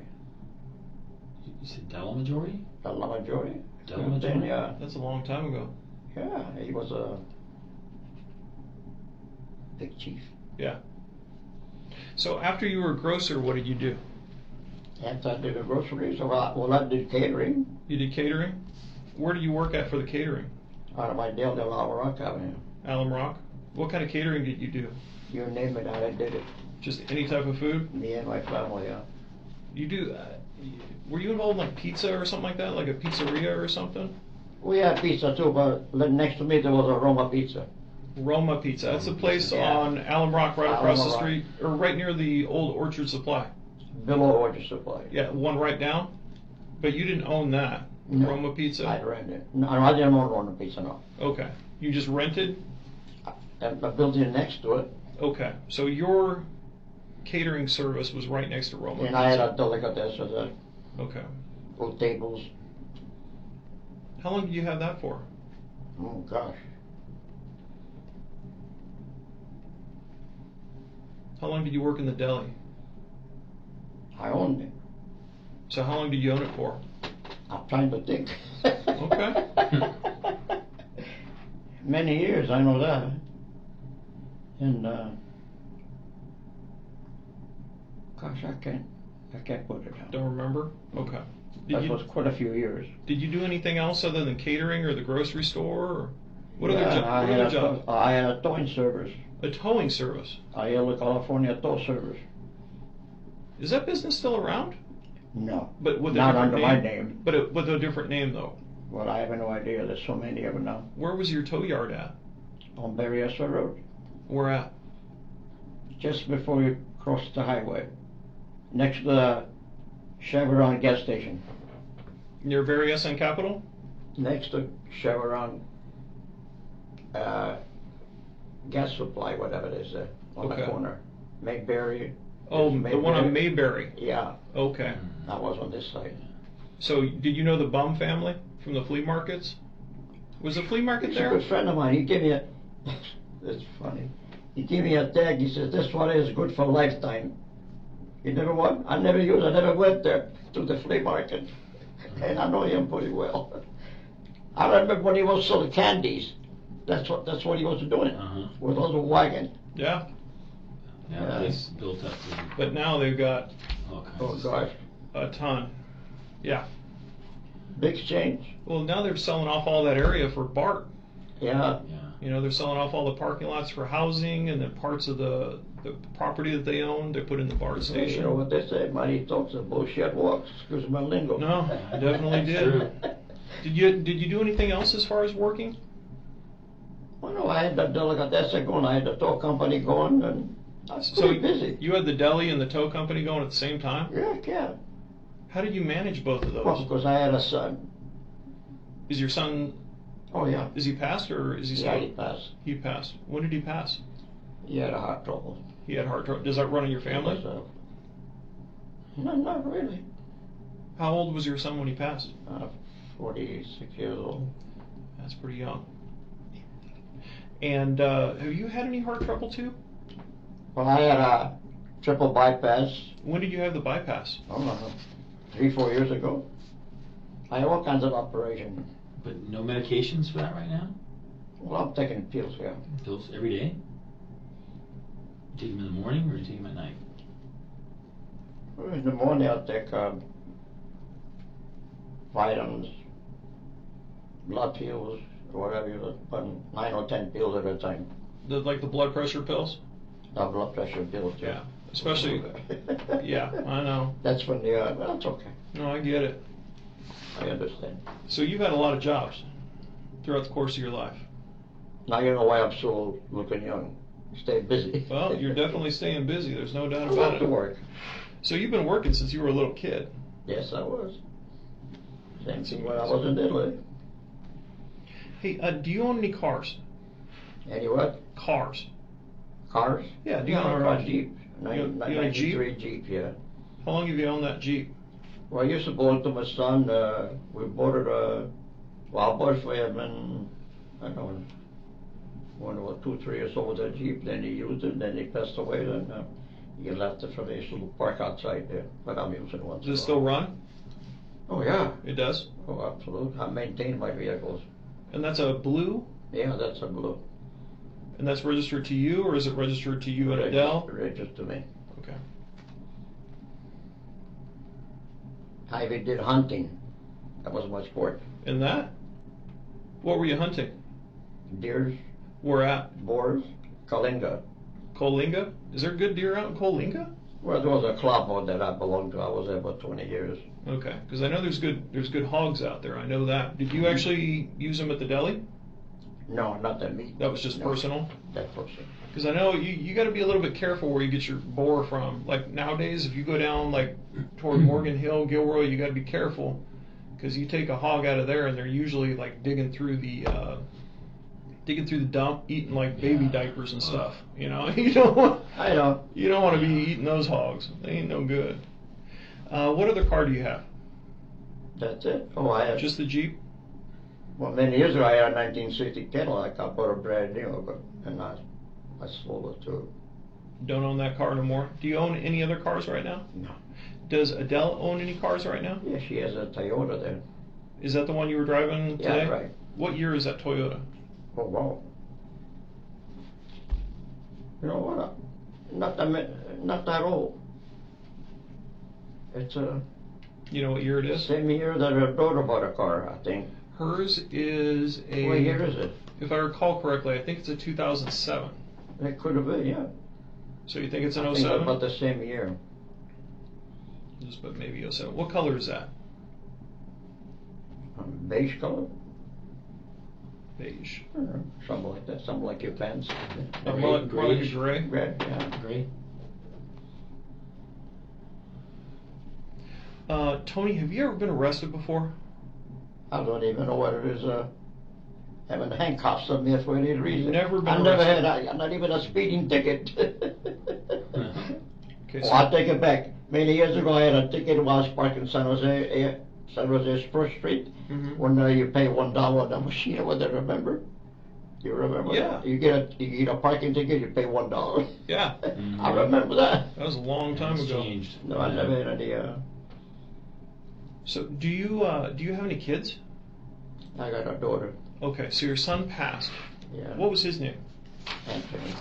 Speaker 11: You said Della Majority?
Speaker 4: Della Maggiore.
Speaker 11: Della Maggiore?
Speaker 4: Yeah.
Speaker 3: That's a long time ago.
Speaker 4: Yeah, he was a big chief.
Speaker 3: Yeah. So after you were a grocer, what did you do?
Speaker 4: After I did the groceries, I did catering.
Speaker 3: You did catering? Where did you work at for the catering?
Speaker 4: Out of my Del Rock Avenue.
Speaker 3: Alum Rock? What kind of catering did you do?
Speaker 4: You name it, I did it.
Speaker 3: Just any type of food?
Speaker 4: Me and my family, yeah.
Speaker 3: You do, were you involved in like pizza or something like that? Like a pizzeria or something?
Speaker 4: We had pizza too, but next to me there was a Roma Pizza.
Speaker 3: Roma Pizza. That's a place
Speaker 4: Yeah.
Speaker 3: on Allen Rock, right
Speaker 4: Allen
Speaker 3: across the
Speaker 4: Rock.
Speaker 3: street, or right near the old Orchard Supply.
Speaker 4: Below Orchard Supply.
Speaker 3: Yeah, one right down. But you didn't own that.
Speaker 4: No.
Speaker 3: Roma Pizza.
Speaker 4: I rented it. No, I didn't own Roma Pizza, no.
Speaker 3: Okay. You just rented.
Speaker 4: And the building next to it,
Speaker 3: Okay. So your catering service was right next to Roma
Speaker 4: and
Speaker 3: Pizza.
Speaker 4: I had a delicatessen,
Speaker 3: Okay.
Speaker 4: little tables.
Speaker 3: How long did you have that for?
Speaker 4: Oh gosh,
Speaker 3: How long did you work in the deli?
Speaker 4: I owned it.
Speaker 3: So how long did you own it for?
Speaker 4: I'm trying to think.
Speaker 3: Okay.
Speaker 4: Many years, I know that. And gosh, I can't put it down.
Speaker 3: Don't remember? Okay.
Speaker 4: That was quite a few years.
Speaker 3: Did you do anything else other than catering or the grocery store? Or what
Speaker 4: Yeah,
Speaker 3: other job?
Speaker 4: I had a towing service.
Speaker 3: A towing service.
Speaker 4: Aiello, California tow service.
Speaker 3: Is that business still around?
Speaker 4: No,
Speaker 3: But with a
Speaker 4: not
Speaker 3: different
Speaker 4: under my name.
Speaker 3: But with a different name though.
Speaker 4: Well, I have no idea. There's so many of them now.
Speaker 3: Where was your tow yard at?
Speaker 4: On Berryessa Road,
Speaker 3: Where at?
Speaker 4: just before you cross the highway, next to the Chevron gas station.
Speaker 3: Near Various and Capitol?
Speaker 4: Next to Chevron gas supply, whatever it is, on
Speaker 3: Okay.
Speaker 4: the corner. Mayberry.
Speaker 3: Oh,
Speaker 4: Is
Speaker 3: the one on
Speaker 4: Mayberry?
Speaker 3: Mayberry.
Speaker 4: Yeah,
Speaker 3: Okay.
Speaker 4: that was on this side.
Speaker 3: So did you know the Bum family from the flea markets? Was the flea market
Speaker 4: He's a
Speaker 3: there?
Speaker 4: good friend of mine. He gave me a. It's funny. He gave me a tag. He says this one is good for lifetime. You never what? I never used. I never went there to the flea market, and I know him pretty well. I remember when he was selling candies. That's what he was doing with all the wagon.
Speaker 3: Yeah.
Speaker 11: Yeah, the place built up to
Speaker 3: But now they've got
Speaker 11: all kinds
Speaker 4: Oh
Speaker 11: of
Speaker 4: gosh,
Speaker 3: a ton. Yeah.
Speaker 4: big change.
Speaker 3: Well, now they're selling off all that area for BART.
Speaker 4: Yeah,
Speaker 11: Yeah.
Speaker 3: You know, they're selling off all the parking lots for housing, and then parts of the property that they own, they put in the BART
Speaker 4: you know
Speaker 3: station.
Speaker 4: what they say? Money talks and bullshit walks. Excuse my lingo.
Speaker 3: No, I definitely did. Did you do anything else as far as working?
Speaker 4: Well, no, I had the delicatessen going. I had the tow company going, and I was
Speaker 3: So
Speaker 4: pretty busy.
Speaker 3: you had the deli and the tow company going at the same time?
Speaker 4: Yeah.
Speaker 3: How did you manage both of
Speaker 4: Well,
Speaker 3: those?
Speaker 4: because I had a son.
Speaker 3: Is your son,
Speaker 4: Oh yeah.
Speaker 3: is he passed or is he
Speaker 4: Yeah,
Speaker 3: still?
Speaker 4: he passed.
Speaker 3: He passed. When did he pass?
Speaker 4: He had a heart trouble.
Speaker 3: He had heart trouble. Does that run in your family?
Speaker 4: So, no, not really.
Speaker 3: How old was your son when he passed?
Speaker 4: 46 years old.
Speaker 3: That's pretty young. And have you had any heart trouble too?
Speaker 4: Well, I had a triple bypass.
Speaker 3: When did you have the bypass?
Speaker 4: I don't know, 3-4 years ago. I had all kinds of operations.
Speaker 11: But no medications for that right now?
Speaker 4: Well, I'm taking pills, yeah.
Speaker 11: Pills every day? You take them in the morning or you take them at night?
Speaker 4: Well, in the morning I'll take vitamins, blood pills, or whatever you but 9 or 10 pills at a time.
Speaker 3: Like the blood pressure pills?
Speaker 4: Blood pressure pills, too.
Speaker 3: Yeah. Especially, yeah, I know.
Speaker 4: That's when well, it's okay.
Speaker 3: No, I get it.
Speaker 4: I understand.
Speaker 3: So you've had a lot of jobs throughout the course of your life.
Speaker 4: Now you know why I'm so looking young. Stay busy.
Speaker 3: Well, you're definitely staying busy. There's no doubt
Speaker 4: I
Speaker 3: about
Speaker 4: love to
Speaker 3: it.
Speaker 4: work.
Speaker 3: So you've been working since you were a little kid.
Speaker 4: Yes, I was. Same thing when I was in Italy.
Speaker 3: Hey, do you own any cars?
Speaker 4: Any what?
Speaker 3: Cars.
Speaker 4: Cars?
Speaker 3: Yeah, do you own a
Speaker 4: a
Speaker 3: car?
Speaker 4: Jeep.
Speaker 3: You own a Jeep?
Speaker 4: 93 Jeep, yeah.
Speaker 3: How long have you owned that Jeep?
Speaker 4: Well, I used to bought it to my son. We bought it, well, I bought it for him and, I don't know, when he was 2-3 years old, that Jeep. Then he used it, then he passed away. Then he left it for this little park outside there. But I'm using it once in a
Speaker 3: Does it still
Speaker 4: while.
Speaker 3: run?
Speaker 4: Oh, yeah.
Speaker 3: It does?
Speaker 4: Oh, absolutely. I maintain my vehicles.
Speaker 3: And that's a blue?
Speaker 4: Yeah, that's a blue.
Speaker 3: And that's registered to you, or is it registered to you and Adele?
Speaker 4: Registered to me.
Speaker 3: Okay.
Speaker 4: I even did hunting. That was my sport.
Speaker 3: And that? What were you hunting?
Speaker 4: Deers,
Speaker 3: Where at?
Speaker 4: boars, Kalinga.
Speaker 3: Coalinga? Is there good deer out in Coalinga?
Speaker 4: Well, there was a club out that I belonged to. I was there about 20 years.
Speaker 3: Okay, because I know there's good hogs out there. I know that. Did you actually use them at the deli?
Speaker 4: No, not that meat.
Speaker 3: That was just personal?
Speaker 4: That person.
Speaker 3: Because I know you got to be a little bit careful where you get your boar from. Like nowadays, if you go down like toward Morgan Hill, Gilroy, you got to be careful because you take a hog out of there and they're usually like digging through the dump, eating like baby diapers and stuff. You know, you don't want to be eating those hogs. They ain't no good. What other car do you have?
Speaker 4: That's it. Oh, I have
Speaker 3: just the Jeep.
Speaker 4: Well, many years ago, I had a 1960 Cadillac. I bought a brand new, and I sold it too.
Speaker 3: Don't own that car no more. Do you own any other cars right now?
Speaker 4: No.
Speaker 3: Does Adele own any cars right now?
Speaker 4: Yeah, she has a Toyota there.
Speaker 3: Is that the one you were driving today?
Speaker 4: Yeah, right.
Speaker 3: What year is that Toyota?
Speaker 4: Oh, wow. You know what? Not that old. It's a...
Speaker 3: You know what year it is?
Speaker 4: Same year that her daughter bought a car, I think.
Speaker 3: Hers is a...
Speaker 4: What year is it?
Speaker 3: If I recall correctly, I think it's a 2007.
Speaker 4: It could have been, yeah.
Speaker 3: So you think it's an
Speaker 4: I
Speaker 3: 07?
Speaker 4: think about the same year.
Speaker 3: Just put maybe 07. What color is that?
Speaker 4: Beige color?
Speaker 3: Beige.
Speaker 4: Something like that. Something like your pants.
Speaker 3: More like a gray?
Speaker 4: Red, yeah.
Speaker 11: Gray.
Speaker 3: Tony, have you ever been arrested before?
Speaker 4: I don't even know what it is. Having handcuffs on me for any reason.
Speaker 3: Never been
Speaker 4: I never
Speaker 3: arrested?
Speaker 4: had, not even a speeding ticket.
Speaker 3: Okay,
Speaker 4: Oh, I'll take it back. Many years ago, I had a ticket while I was parking San Jose First Street. When you pay $1 on the machine, whether remember? You remember
Speaker 3: Yeah.
Speaker 4: that? You get a parking ticket, you pay $1.
Speaker 3: Yeah.
Speaker 4: I remember that.
Speaker 3: That was a long time
Speaker 11: It's
Speaker 3: ago.
Speaker 11: changed.
Speaker 4: No, I never had any.
Speaker 3: So do you have any kids?
Speaker 4: I got a daughter.
Speaker 3: Okay, so your son passed.
Speaker 4: Yeah.
Speaker 3: What was his name?
Speaker 4: Anthony.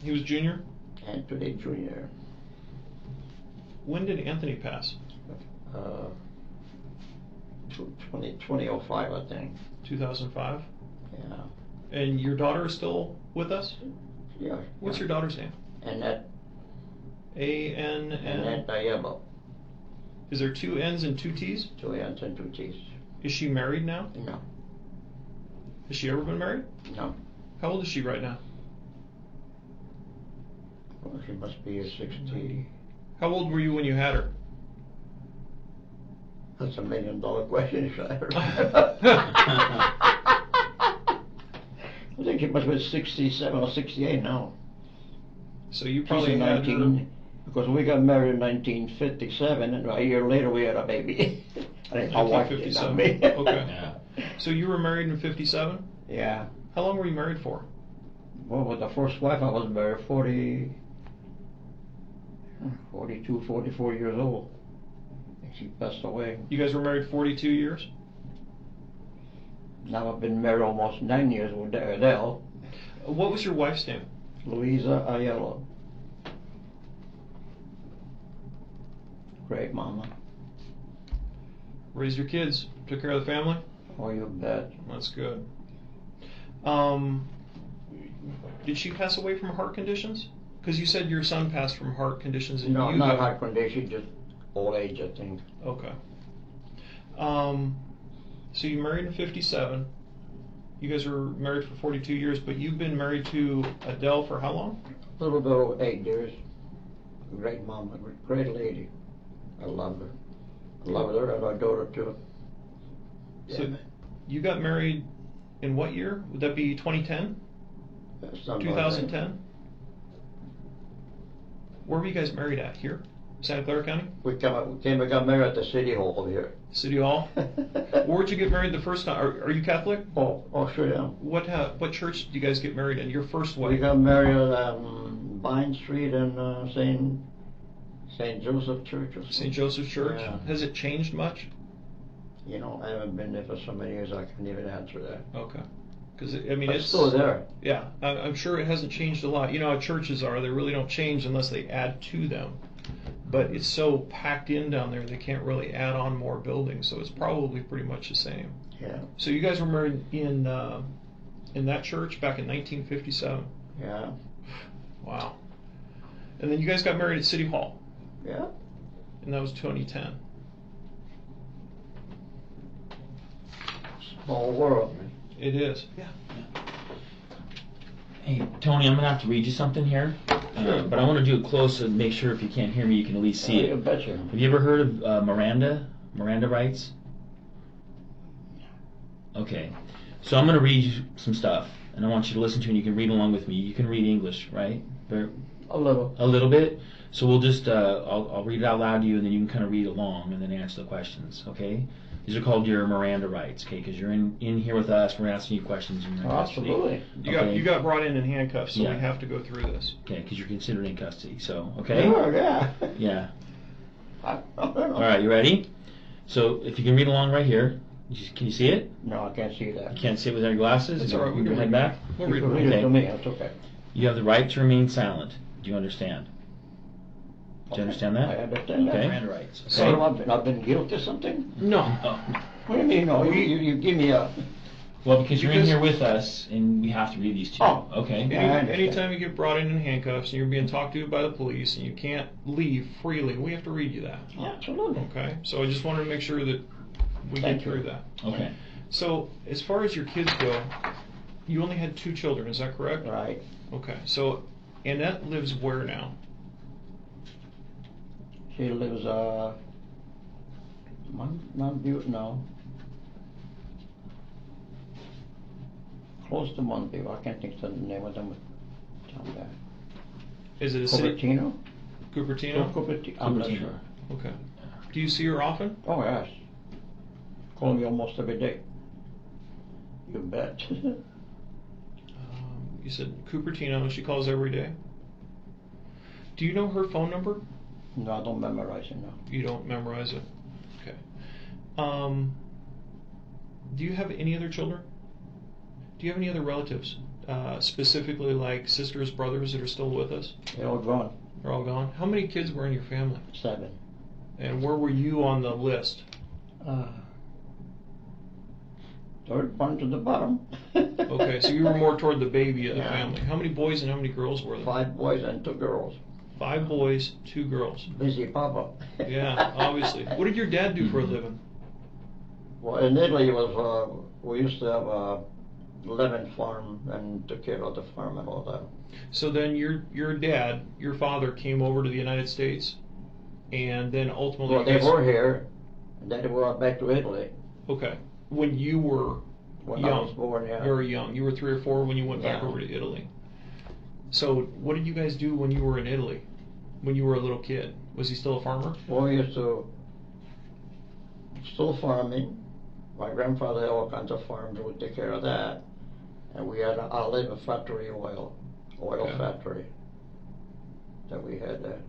Speaker 3: He was junior?
Speaker 4: Anthony Jr.
Speaker 3: When did Anthony pass?
Speaker 4: 2005, I think.
Speaker 3: 2005?
Speaker 4: Yeah.
Speaker 3: And your daughter is still with us?
Speaker 4: Yeah.
Speaker 3: What's your daughter's name?
Speaker 4: Annette.
Speaker 3: A-N-N?
Speaker 4: Annette Aiello.
Speaker 3: Is there 2 N's and 2 T's?
Speaker 4: 2 N's and 2 T's.
Speaker 3: Is she married now?
Speaker 4: No.
Speaker 3: Has she ever been married?
Speaker 4: No.
Speaker 3: How old is she right now?
Speaker 4: Well, she must be 60.
Speaker 3: How old were you when you had her?
Speaker 4: That's $1 million question. I think she must be 67 or 68 now.
Speaker 3: So you
Speaker 4: She's
Speaker 3: probably
Speaker 4: in
Speaker 3: had
Speaker 4: 19,
Speaker 3: her...
Speaker 4: because we got married in 1957, and a year later we had a baby. I think my wife did, not
Speaker 3: 1957.
Speaker 4: me.
Speaker 3: Okay.
Speaker 11: Yeah.
Speaker 3: So you were married in 57?
Speaker 4: Yeah.
Speaker 3: How long were you married for?
Speaker 4: Well, with the first wife, I was married 42, 44 years old. And she passed away.
Speaker 3: You guys were married 42 years?
Speaker 4: Now I've been married almost 9 years with Adele.
Speaker 3: What was your wife's name?
Speaker 4: Louisa Aiello. Great mama.
Speaker 3: Raised your kids? Took care of the family?
Speaker 4: Oh, you bet.
Speaker 3: That's good. Did she pass away from heart conditions? Because you said your son passed from heart conditions and
Speaker 4: No,
Speaker 3: you
Speaker 4: not
Speaker 3: got...
Speaker 4: heart condition, just old age, I think.
Speaker 3: Okay. So you married in 57. You guys were married for 42 years, but you've been married to Adele for how long?
Speaker 4: A little bit over 8 years. Great mama, great lady. I love her. I love her and our daughter too.
Speaker 3: So
Speaker 4: Yeah.
Speaker 3: you got married in what year? Would that be 2010? 2010? Where were you guys married at? Here? Santa Clara County?
Speaker 4: We came and got married at the city hall here.
Speaker 3: City Hall? Where'd you get married the first time? Are you Catholic?
Speaker 4: Oh, sure am.
Speaker 3: What church did you guys get married in? Your first
Speaker 4: We
Speaker 3: wife?
Speaker 4: got married at Vine Street and St. Joseph Church or something.
Speaker 3: St. Joseph's Church?
Speaker 4: Yeah.
Speaker 3: Has it changed much?
Speaker 4: You know, I haven't been there for so many years I can't even answer that.
Speaker 3: Okay. Because, I mean,
Speaker 4: But
Speaker 3: it's
Speaker 4: still there.
Speaker 3: Yeah, I'm sure it hasn't changed a lot. You know how churches are, they really don't change unless they add to them. But it's so packed in down there, they can't really add on more buildings, so it's probably pretty much the same.
Speaker 4: Yeah.
Speaker 3: So you guys were married in that church back in 1957?
Speaker 4: Yeah.
Speaker 3: Wow. And then you guys got married at City Hall?
Speaker 4: Yeah.
Speaker 3: And that was 2010.
Speaker 4: Small world.
Speaker 3: It is.
Speaker 11: Yeah. Hey, Tony, I'm gonna have to read you something here,
Speaker 4: Sure.
Speaker 11: but I want to do it close and make sure if you can't hear me, you can at least see
Speaker 4: You
Speaker 11: it.
Speaker 4: betcha.
Speaker 11: Have you ever heard of Miranda rights? Okay, so I'm gonna read you some stuff, and I want you to listen to it, and you can read along with me. You can read English, right?
Speaker 4: A little.
Speaker 11: A little bit. So we'll just I'll read it out loud to you, and then you can kind of read along and then answer the questions. Okay? These are called your Miranda rights. Okay? Because you're in here with us, we're asking you questions, and you're in custody.
Speaker 4: Absolutely.
Speaker 3: You got brought in handcuffs, so
Speaker 11: Yeah.
Speaker 3: we have to go through this.
Speaker 11: Okay? Because you're considered in custody. So okay?
Speaker 4: Sure, yeah.
Speaker 11: Yeah.
Speaker 4: I
Speaker 11: All right. You ready? So if you can read along right here, can you see it?
Speaker 4: No, I can't see that.
Speaker 11: You can't see it without your glasses.
Speaker 3: It's all right. We can
Speaker 11: Your head
Speaker 3: read
Speaker 11: back.
Speaker 3: We'll
Speaker 4: You
Speaker 3: read
Speaker 4: can
Speaker 3: it.
Speaker 4: read it
Speaker 11: Okay.
Speaker 4: to me. That's okay.
Speaker 11: You have the right to remain silent. Do you understand? Do you understand that?
Speaker 4: I understand that.
Speaker 11: Okay.
Speaker 9: Miranda rights.
Speaker 4: So I've been guilty of something?
Speaker 3: No.
Speaker 4: What do you mean? No, you give me a.
Speaker 11: Well, because you're in
Speaker 3: Because-
Speaker 11: here with us, and we have to read these to you.
Speaker 4: Oh.
Speaker 11: Okay.
Speaker 4: Yeah, I understand.
Speaker 3: Anytime you get brought in handcuffs and you're being talked to by the police and you can't leave freely, we have to read you that.
Speaker 4: Absolutely.
Speaker 3: Okay? So I just wanted to make sure that we
Speaker 4: Thank
Speaker 3: get
Speaker 4: you.
Speaker 3: through that.
Speaker 11: Okay.
Speaker 3: So as far as your kids go, you only had 2 children, is that correct?
Speaker 4: Right.
Speaker 3: Okay. So Annette lives where now?
Speaker 4: She lives Mountview now. Close to Mountview. I can't think of the name of them down there.
Speaker 3: Is it a city?
Speaker 4: Cupertino?
Speaker 3: Cupertino?
Speaker 4: Cupertino. I'm not
Speaker 11: Cupertino.
Speaker 4: sure.
Speaker 3: Okay. Do you see her often?
Speaker 4: Oh yes. Call me almost every day. You bet.
Speaker 3: You said Cupertino. She calls every day. Do you know her phone number?
Speaker 4: No, I don't memorize it now.
Speaker 3: You don't memorize it. Okay. Do you have any other children? Do you have any other relatives, specifically like sisters, brothers that are still with us?
Speaker 4: They're all gone.
Speaker 3: They're all gone. How many kids were in your family?
Speaker 4: 7.
Speaker 3: And where were you on the list?
Speaker 4: Third one to the bottom.
Speaker 3: Okay, so you were more toward the baby of the
Speaker 4: Yeah.
Speaker 3: family. How many boys and how many girls were there?
Speaker 4: 5 boys and 2 girls.
Speaker 3: 5 boys, 2 girls.
Speaker 4: Busy papa.
Speaker 3: Yeah, obviously. What did your dad do for a living?
Speaker 4: Well, in Italy, it was we used to have a lemon farm and took care of the farm and all that.
Speaker 3: So then your dad, your father, came over to the United States, and then ultimately.
Speaker 4: Well, they were here, and then they were back to Italy.
Speaker 3: Okay. When you were
Speaker 4: When
Speaker 3: young,
Speaker 4: I was born, yeah.
Speaker 3: very young. You were 3 or 4 when you went back
Speaker 4: Yeah.
Speaker 3: over to Italy. So what did you guys do when you were in Italy? When you were a little kid? Was he still a farmer?
Speaker 4: Well, we used to still farming. My grandfather had all kinds of farms. We would take care of that. And we had an olive factory, oil
Speaker 3: Okay.
Speaker 4: factory that we had there.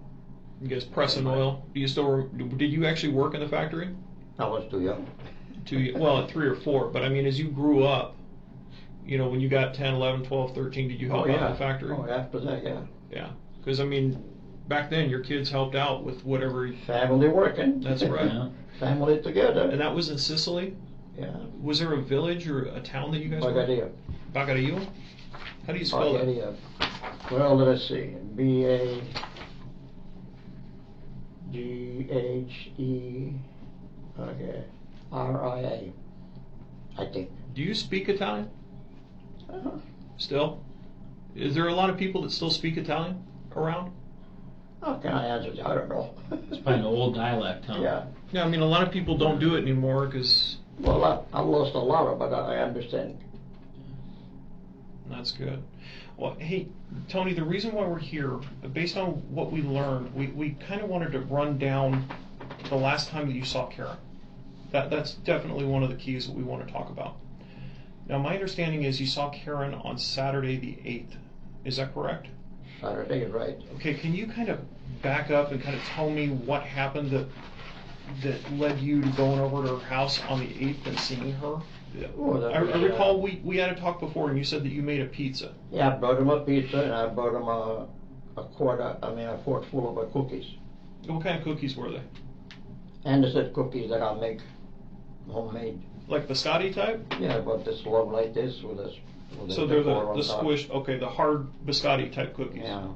Speaker 3: You guys pressing oil? Do you still? Did you actually work in the factory?
Speaker 4: I was too young.
Speaker 3: Well, at 3 or 4. But I mean, as you grew up, you know, when you got 10, 11, 12, 13, did you help out in the factory?
Speaker 4: Oh, after that, yeah.
Speaker 3: Yeah. Because I mean, back then your kids helped out with whatever.
Speaker 4: Family working.
Speaker 3: That's right.
Speaker 11: Yeah.
Speaker 4: Family together.
Speaker 3: And that was in Sicily?
Speaker 4: Yeah.
Speaker 3: Was there a village or a town that you guys were?
Speaker 4: Bagadia.
Speaker 3: Bagadio? How do you spell that?
Speaker 4: Bagadia. Well, let's see. B-A-G-H-E. Okay. R-I-A. I think.
Speaker 3: Do you speak Italian
Speaker 4: Uh-huh.
Speaker 3: still? Is there a lot of people that still speak Italian around?
Speaker 4: How can I answer that? I don't know.
Speaker 11: It's probably an old dialect, huh?
Speaker 4: Yeah.
Speaker 3: Yeah, I mean, a lot of people don't do it anymore because
Speaker 4: Well, I lost a lot of it, I understand.
Speaker 3: that's good. Well, hey, Tony, the reason why we're here, based on what we learned, we kind of wanted to run down the last time that you saw Karen. That's definitely one of the keys that we want to talk about. Now, my understanding is you saw Karen on Saturday the 8th. Is that correct?
Speaker 4: Saturday, right.
Speaker 3: Okay, can you kind of back up and kind of tell me what happened that led you to going over to her house on the 8th and seeing her?
Speaker 4: Oh, that
Speaker 3: I
Speaker 4: was,
Speaker 3: recall we had a talk before and you said that you made a pizza.
Speaker 4: Yeah, I brought him a pizza and I brought him a quart full of cookies.
Speaker 3: What kind of cookies were they?
Speaker 4: Anderson cookies that I make homemade.
Speaker 3: Like biscotti type?
Speaker 4: Yeah, about this long like this with this.
Speaker 3: So they're
Speaker 4: decor on
Speaker 3: the
Speaker 4: top.
Speaker 3: squished, okay, the hard biscotti type cookies.
Speaker 4: Yeah.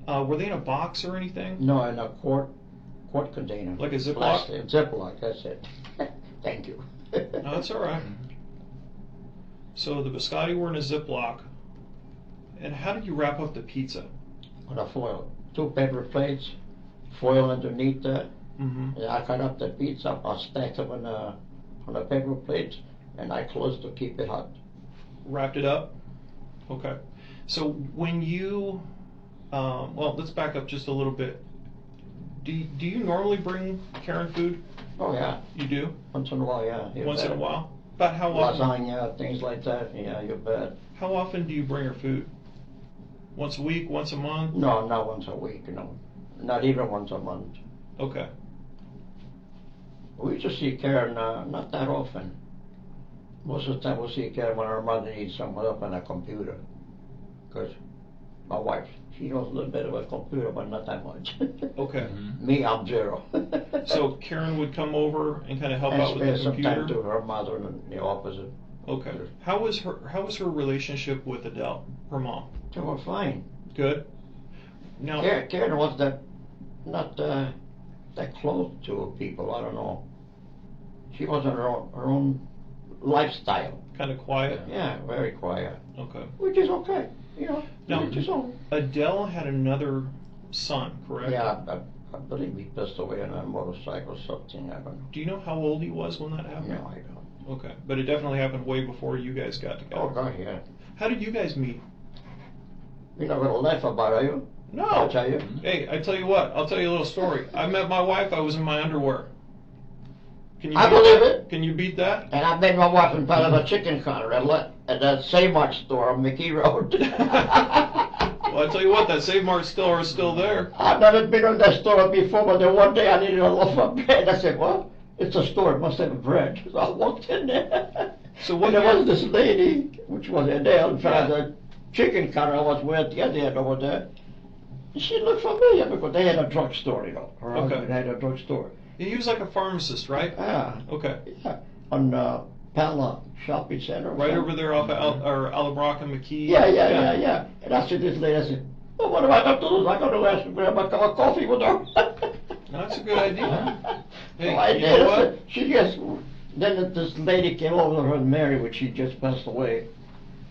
Speaker 3: Were they in a box or anything?
Speaker 4: No, in a quart container.
Speaker 3: Like a Ziploc?
Speaker 4: Plastic, Ziploc, that's it. Thank you.
Speaker 3: No, that's all right. So the biscotti were in a Ziploc. And how did you wrap up the pizza?
Speaker 4: On a foil. 2 paper plates, foil underneath that.
Speaker 3: Mm-hmm.
Speaker 4: And I cut up the pizza, I stacked them on a paper plate, and I closed to keep it hot.
Speaker 3: Wrapped it up? Okay. So when you, well, let's back up just a little bit. Do you normally bring Karen food?
Speaker 4: Oh yeah.
Speaker 3: You do?
Speaker 4: Once in a while, yeah. You
Speaker 3: Once
Speaker 4: bet.
Speaker 3: in a while? About how often?
Speaker 4: Lasagna, things like that, yeah, you bet.
Speaker 3: How often do you bring her food? Once a week, once a month?
Speaker 4: No, not once a week, no. Not even once a month.
Speaker 3: Okay.
Speaker 4: We used to see Karen not that often. Most of the time we'll see Karen when her mother needs someone up on a computer. Because my wife, she knows a little bit about a computer, but not that much.
Speaker 3: Okay.
Speaker 4: Me, I'm zero.
Speaker 3: So Karen would come over and kind of help out with the
Speaker 4: spend some
Speaker 3: computer?
Speaker 4: time to her mother and the opposite.
Speaker 3: Okay. How was her relationship with Adele, her mom?
Speaker 4: They were fine.
Speaker 3: Good. Now
Speaker 4: Karen was not that close to people. I don't know. She was on her own lifestyle.
Speaker 3: kind of quiet?
Speaker 4: Yeah, very quiet.
Speaker 3: Okay.
Speaker 4: Which is okay. You know,
Speaker 3: Now,
Speaker 4: which is all.
Speaker 3: Adele had another son, correct?
Speaker 4: Yeah, I believe he passed away on a motorcycle or something. I don't know.
Speaker 3: Do you know how old he was when that happened?
Speaker 4: No, I don't.
Speaker 3: Okay, but it definitely happened way before you guys got together.
Speaker 4: Oh, God, yeah.
Speaker 3: How did you guys meet?
Speaker 4: You're not going to laugh about it, are you?
Speaker 3: No.
Speaker 4: I'll tell you.
Speaker 3: Hey, I tell you what. I'll tell you a little story. I met my wife. I was in my underwear. Can you
Speaker 4: I
Speaker 3: beat
Speaker 4: believe
Speaker 3: that?
Speaker 4: it.
Speaker 3: Can you beat that?
Speaker 4: And I met my wife in front of a chicken counter at that Save Mart store on McKee Road.
Speaker 3: Well, I tell you what. That Save Mart store is still there.
Speaker 4: I've never been on that store before, but then one day I needed a loaf of bread. I said, well, it's a store. It must have bread. So I walked in there.
Speaker 3: So what?
Speaker 4: And there was this lady, which was Adele, in front of the chicken counter I was with the other end over there. She looked familiar because they had a drugstore, you know. Her husband had a drugstore.
Speaker 3: He was like a pharmacist, right?
Speaker 4: Yeah.
Speaker 3: Okay.
Speaker 4: Yeah. On Pala Shopping Center.
Speaker 3: Right over there off of Alabraca and McKee.
Speaker 4: Yeah. And I said, this lady, I said, well, what am I going to do? I'm going to ask her to grab a cup of coffee with her.
Speaker 3: That's a good idea. Hey,
Speaker 4: I
Speaker 3: you
Speaker 4: did.
Speaker 3: know
Speaker 4: I
Speaker 3: what?
Speaker 4: said, she just, then this lady came over to her and Mary, which she just passed away.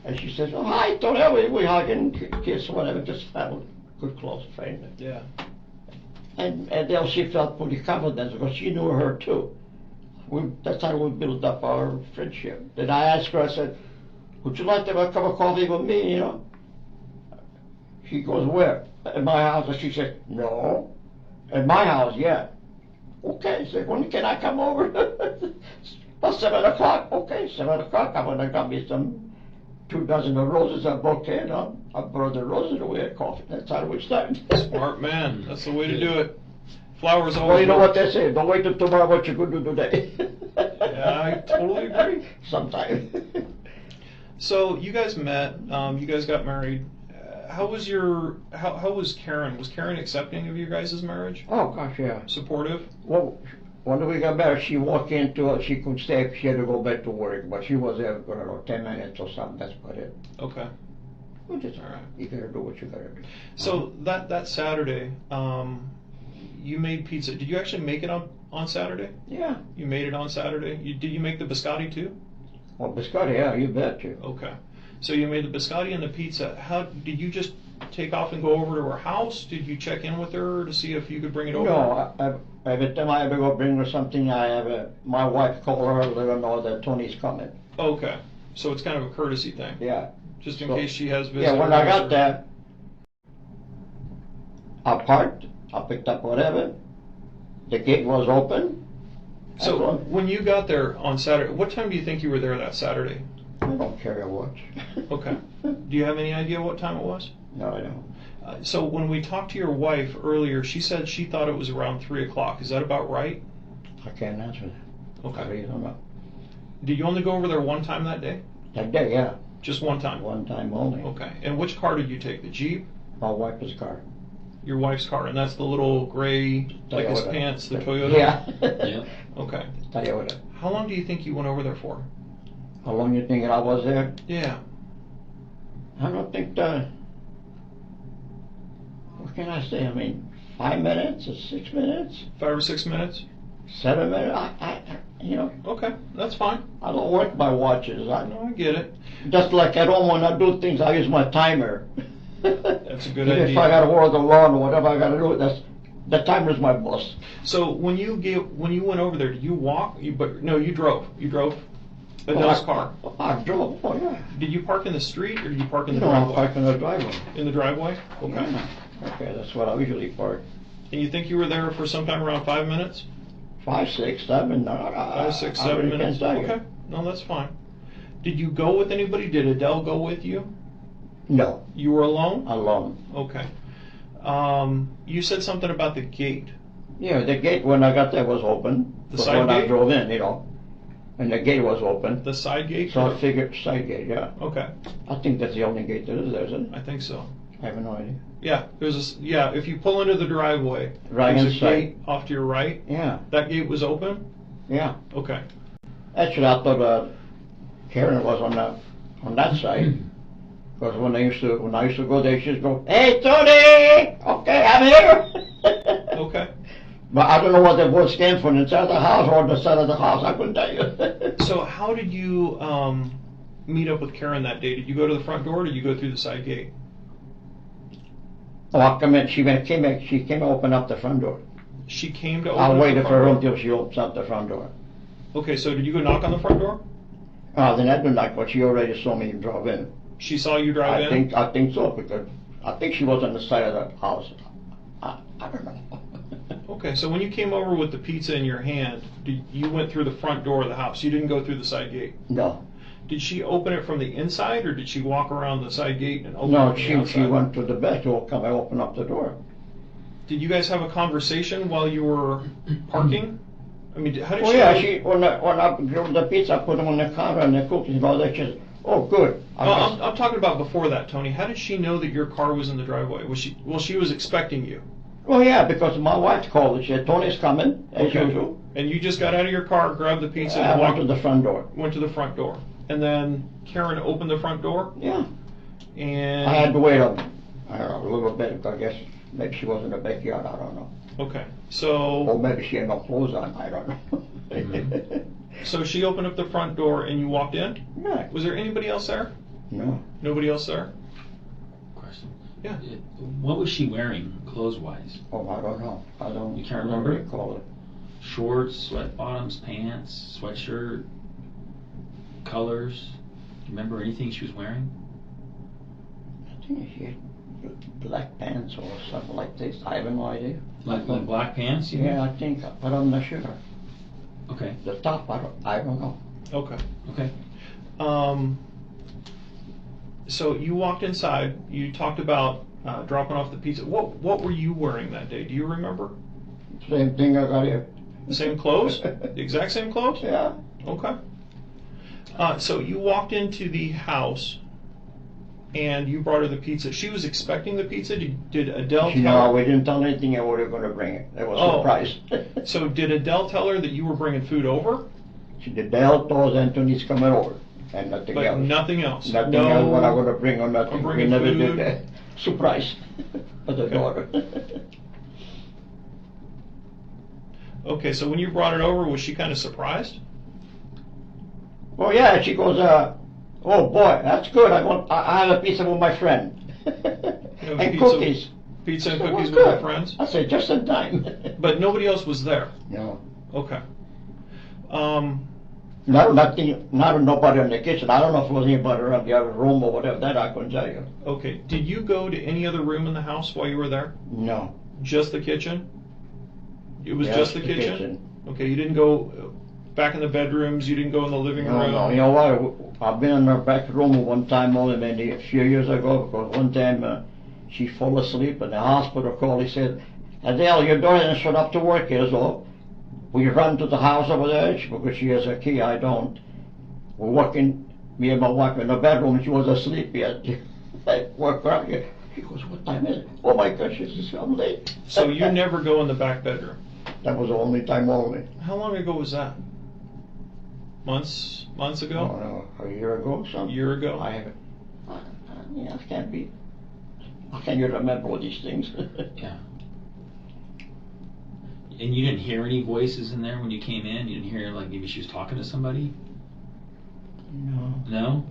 Speaker 4: And she says, oh, hi, don't ever, we hug and kiss, whatever, just family, good close friend.
Speaker 3: Yeah.
Speaker 4: And then she felt pretty confident because she knew her too. That's how we built up our friendship. Then I asked her, I said, would you like to have a cup of coffee with me, you know? She goes, where? At my house. And she said, no. At my house, yeah. Okay, so when can I come over? About 7 o'clock. Okay, 7 o'clock. I'm going to got me some 2 dozen of roses, a bouquet, and I brought the roses away at coffee. That's how we started.
Speaker 3: Smart man. That's the way to do it. Flowers always
Speaker 4: Well, you know
Speaker 3: work.
Speaker 4: what they say. Don't wait till tomorrow what you could do today.
Speaker 3: Yeah, I totally agree.
Speaker 4: Sometimes.
Speaker 3: So you guys met. You guys got married. How was Karen? Was Karen accepting of your guys' marriage?
Speaker 4: Oh, gosh, yeah.
Speaker 3: Supportive?
Speaker 4: Well, when we got married, she walked into, she could stay, she had to go back to work, but she was there, I don't know, 10 minutes or something, that's about it.
Speaker 3: Okay.
Speaker 4: Which is,
Speaker 3: All right.
Speaker 4: you gotta do what you gotta do.
Speaker 3: So that Saturday, you made pizza. Did you actually make it on Saturday?
Speaker 4: Yeah.
Speaker 3: You made it on Saturday? Did you make the biscotti too?
Speaker 4: Well, biscotti, yeah, you bet you.
Speaker 3: Okay. So you made the biscotti and the pizza. How did you just take off and go over to her house? Did you check in with her to see if you could bring it over?
Speaker 4: No, every time I ever go bring her something, my wife call her, let her know that Tony's coming.
Speaker 3: Okay. So it's kind of a courtesy thing.
Speaker 4: Yeah.
Speaker 3: Just in case she has visitors.
Speaker 4: Yeah, when I got there, I parked, I picked up whatever, the gate was open.
Speaker 3: So when you got there on Saturday, what time do you think you were there that Saturday?
Speaker 4: I don't carry a watch.
Speaker 3: Okay. Do you have any idea what time it was?
Speaker 4: No, I don't.
Speaker 3: So when we talked to your wife earlier, she said she thought it was around 3 o'clock. Is that about right?
Speaker 4: I can't answer that.
Speaker 3: Okay.
Speaker 4: I really don't know.
Speaker 3: Did you only go over there one time that day?
Speaker 4: That day, yeah.
Speaker 3: Just one time?
Speaker 4: One time only.
Speaker 3: Okay. And which car did you take? The Jeep?
Speaker 4: My wife's car.
Speaker 3: Your wife's car, and that's the little gray, like his
Speaker 4: Toyota.
Speaker 3: pants, the Toyota?
Speaker 4: Yeah.
Speaker 11: Yeah.
Speaker 3: Okay.
Speaker 4: Toyota.
Speaker 3: How long do you think you went over there for?
Speaker 4: How long you think I was there?
Speaker 3: Yeah.
Speaker 4: I don't think can I say? I mean, 5 minutes or 6 minutes,
Speaker 3: 5 or 6 minutes?
Speaker 4: 7 minutes.
Speaker 3: Okay, that's fine.
Speaker 4: I don't work by watches.
Speaker 3: No, I get it.
Speaker 4: Just like at home when I do things, I use my timer.
Speaker 3: That's a good
Speaker 4: Even
Speaker 3: idea.
Speaker 4: if I got to work the lawn or whatever I got to do, the timer's my boss.
Speaker 3: So when you went over there, did you walk? You drove. You drove Adele's car.
Speaker 4: I drove. Oh yeah.
Speaker 3: Did you park in the street or did you park in the
Speaker 4: No, I
Speaker 3: driveway?
Speaker 4: park in the driveway.
Speaker 3: In the driveway? Okay.
Speaker 4: Yeah. Okay, that's what I usually park.
Speaker 3: And you think you were there for sometime around 5 minutes?
Speaker 4: 5, 6, 7.
Speaker 3: 5, 6,
Speaker 4: I
Speaker 3: 7
Speaker 4: really
Speaker 3: minutes.
Speaker 4: can't tell you.
Speaker 3: Okay. No, that's fine. Did you go with anybody? Did Adele go with you?
Speaker 4: No.
Speaker 3: You were alone?
Speaker 4: Alone.
Speaker 3: Okay. You said something about the gate.
Speaker 4: Yeah, the gate when I got there was open.
Speaker 3: The
Speaker 4: But
Speaker 3: side
Speaker 4: when
Speaker 3: gate?
Speaker 4: I drove in, and the gate was open.
Speaker 3: The side gate?
Speaker 4: So I figured side gate, yeah.
Speaker 3: Okay.
Speaker 4: I think that's the only gate there is, isn't it?
Speaker 3: I think so.
Speaker 4: I have no idea.
Speaker 3: Yeah, if you pull into the driveway,
Speaker 4: Right
Speaker 3: there's a
Speaker 4: inside.
Speaker 3: gate off to your right.
Speaker 4: Yeah,
Speaker 3: That gate was open?
Speaker 4: yeah.
Speaker 3: Okay.
Speaker 4: Actually, I thought Karen was on that side. Because when I used to go there, she'd go, "Hey, Tony! Okay, I'm here."
Speaker 3: Okay.
Speaker 4: But I don't know what the word stands for, inside the house or the side of the house. I couldn't tell you.
Speaker 3: So how did you meet up with Karen that day? Did you go to the front door or did you go through the side gate?
Speaker 4: Oh, I come in. She came and opened up the front door.
Speaker 3: She came to open
Speaker 4: I
Speaker 3: up
Speaker 4: waited
Speaker 3: the
Speaker 4: for her
Speaker 3: front door?
Speaker 4: until she opens up the front door.
Speaker 3: Okay, so did you go knock on the front door?
Speaker 4: Then I didn't like what she already saw me drive in.
Speaker 3: She saw you drive in?
Speaker 4: I think so, because I think she was on the side of the house. I don't know.
Speaker 3: Okay, so when you came over with the pizza in your hand, you went through the front door of the house. You didn't go through the side gate.
Speaker 4: No.
Speaker 3: Did she open it from the inside, or did she walk around the side gate and open it
Speaker 4: No,
Speaker 3: from the
Speaker 4: she
Speaker 3: outside?
Speaker 4: went to the back to come and open up the door.
Speaker 3: Did you guys have a conversation while you were parking? I mean, how did
Speaker 4: Oh
Speaker 3: she?
Speaker 4: yeah, when I grilled the pizza, I put them on the counter and the cookies and all that. She said, "Oh, good."
Speaker 3: I'm talking about before that, Tony. How did she know that your car was in the driveway? She was expecting you.
Speaker 4: Oh yeah, because my wife called and she said, "Tony's coming," as usual.
Speaker 3: And you just got out of your car, grabbed the pizza,
Speaker 4: I
Speaker 3: and
Speaker 4: went to the front door.
Speaker 3: Went to the front door, and then Karen opened the front door.
Speaker 4: Yeah.
Speaker 3: And
Speaker 4: I had to wait a little bit, because I guess maybe she was in the backyard. I don't know.
Speaker 3: Okay, so.
Speaker 4: Or maybe she had no clothes on. I don't know.
Speaker 3: So she opened up the front door and you walked in?
Speaker 4: Yeah.
Speaker 3: Was there anybody else there?
Speaker 4: No.
Speaker 3: Nobody else there?
Speaker 11: Question.
Speaker 3: Yeah.
Speaker 11: What was she wearing, clothes-wise?
Speaker 4: Oh, I don't know. I don't.
Speaker 11: You can't remember?
Speaker 4: Recall it.
Speaker 11: Shorts, sweat bottoms, pants, sweatshirt, colors. Do you remember anything she was wearing?
Speaker 4: I think she had black pants or something like this. I have no idea.
Speaker 11: Like black pants? You
Speaker 4: Yeah, I think, but I'm not sure.
Speaker 11: Okay.
Speaker 4: The top, I don't know.
Speaker 3: Okay.
Speaker 11: Okay.
Speaker 3: So you walked inside. You talked about dropping off the pizza. What were you wearing that day? Do you remember?
Speaker 4: Same thing I got here.
Speaker 3: The same clothes? The exact same clothes?
Speaker 4: Yeah.
Speaker 3: Okay. So you walked into the house and you brought her the pizza. She was expecting the pizza. Did Adele tell
Speaker 4: No,
Speaker 3: her?
Speaker 4: we didn't tell anything that we were going to bring it. It was a surprise.
Speaker 3: So did Adele tell her that you were bringing food over?
Speaker 4: She did. Adele told Anthony's coming over, and nothing
Speaker 3: But
Speaker 4: else.
Speaker 3: nothing else.
Speaker 4: Nothing
Speaker 3: No.
Speaker 4: else. What I'm going to bring or nothing.
Speaker 3: I'm
Speaker 4: We
Speaker 3: bringing
Speaker 4: never
Speaker 3: food.
Speaker 4: did that. Surprise for the
Speaker 3: Okay.
Speaker 4: daughter.
Speaker 3: Okay, so when you brought it over, was she kind of surprised?
Speaker 4: Oh yeah, she goes, "Oh boy, that's good. I have a pizza with my friend and
Speaker 3: pizza-
Speaker 4: cookies."
Speaker 3: Pizza and
Speaker 4: I said,
Speaker 3: cookies
Speaker 4: "Well,
Speaker 3: with my
Speaker 4: good."
Speaker 3: friends?
Speaker 4: I said, "Just in time."
Speaker 3: But nobody else was there?
Speaker 4: No.
Speaker 3: Okay.
Speaker 4: Not nobody in the kitchen. I don't know if it was anybody around the other room or whatever. That I couldn't tell you.
Speaker 3: Okay. Did you go to any other room in the house while you were there?
Speaker 4: No.
Speaker 3: Just the kitchen? It was
Speaker 4: Yes,
Speaker 3: just the kitchen? Okay, you didn't go back in the bedrooms, you didn't go in the living room?
Speaker 4: No. You know what? I've been in her back room one time only maybe a few years ago, because one time she fell asleep and the hospital called. He said, "Adele, your daughter didn't shut up to work here, so we run to the house over there because she has a key. I don't. We're working, me and my wife in the bedroom, and she was asleep yet. I work around here. She goes, "What time is it?" "Oh my gosh," she says, "I'm late."
Speaker 3: So you never go in the back bedroom?
Speaker 4: That was the only time only.
Speaker 3: How long ago was that? Months ago?
Speaker 4: Oh, no, a year ago or something.
Speaker 3: A year ago?
Speaker 4: I haven't. Yeah, it can't be. I can't even remember all these things.
Speaker 11: Yeah. And you didn't hear any voices in there when you came in? You didn't hear, like, maybe she was talking to somebody?
Speaker 4: No.
Speaker 11: No?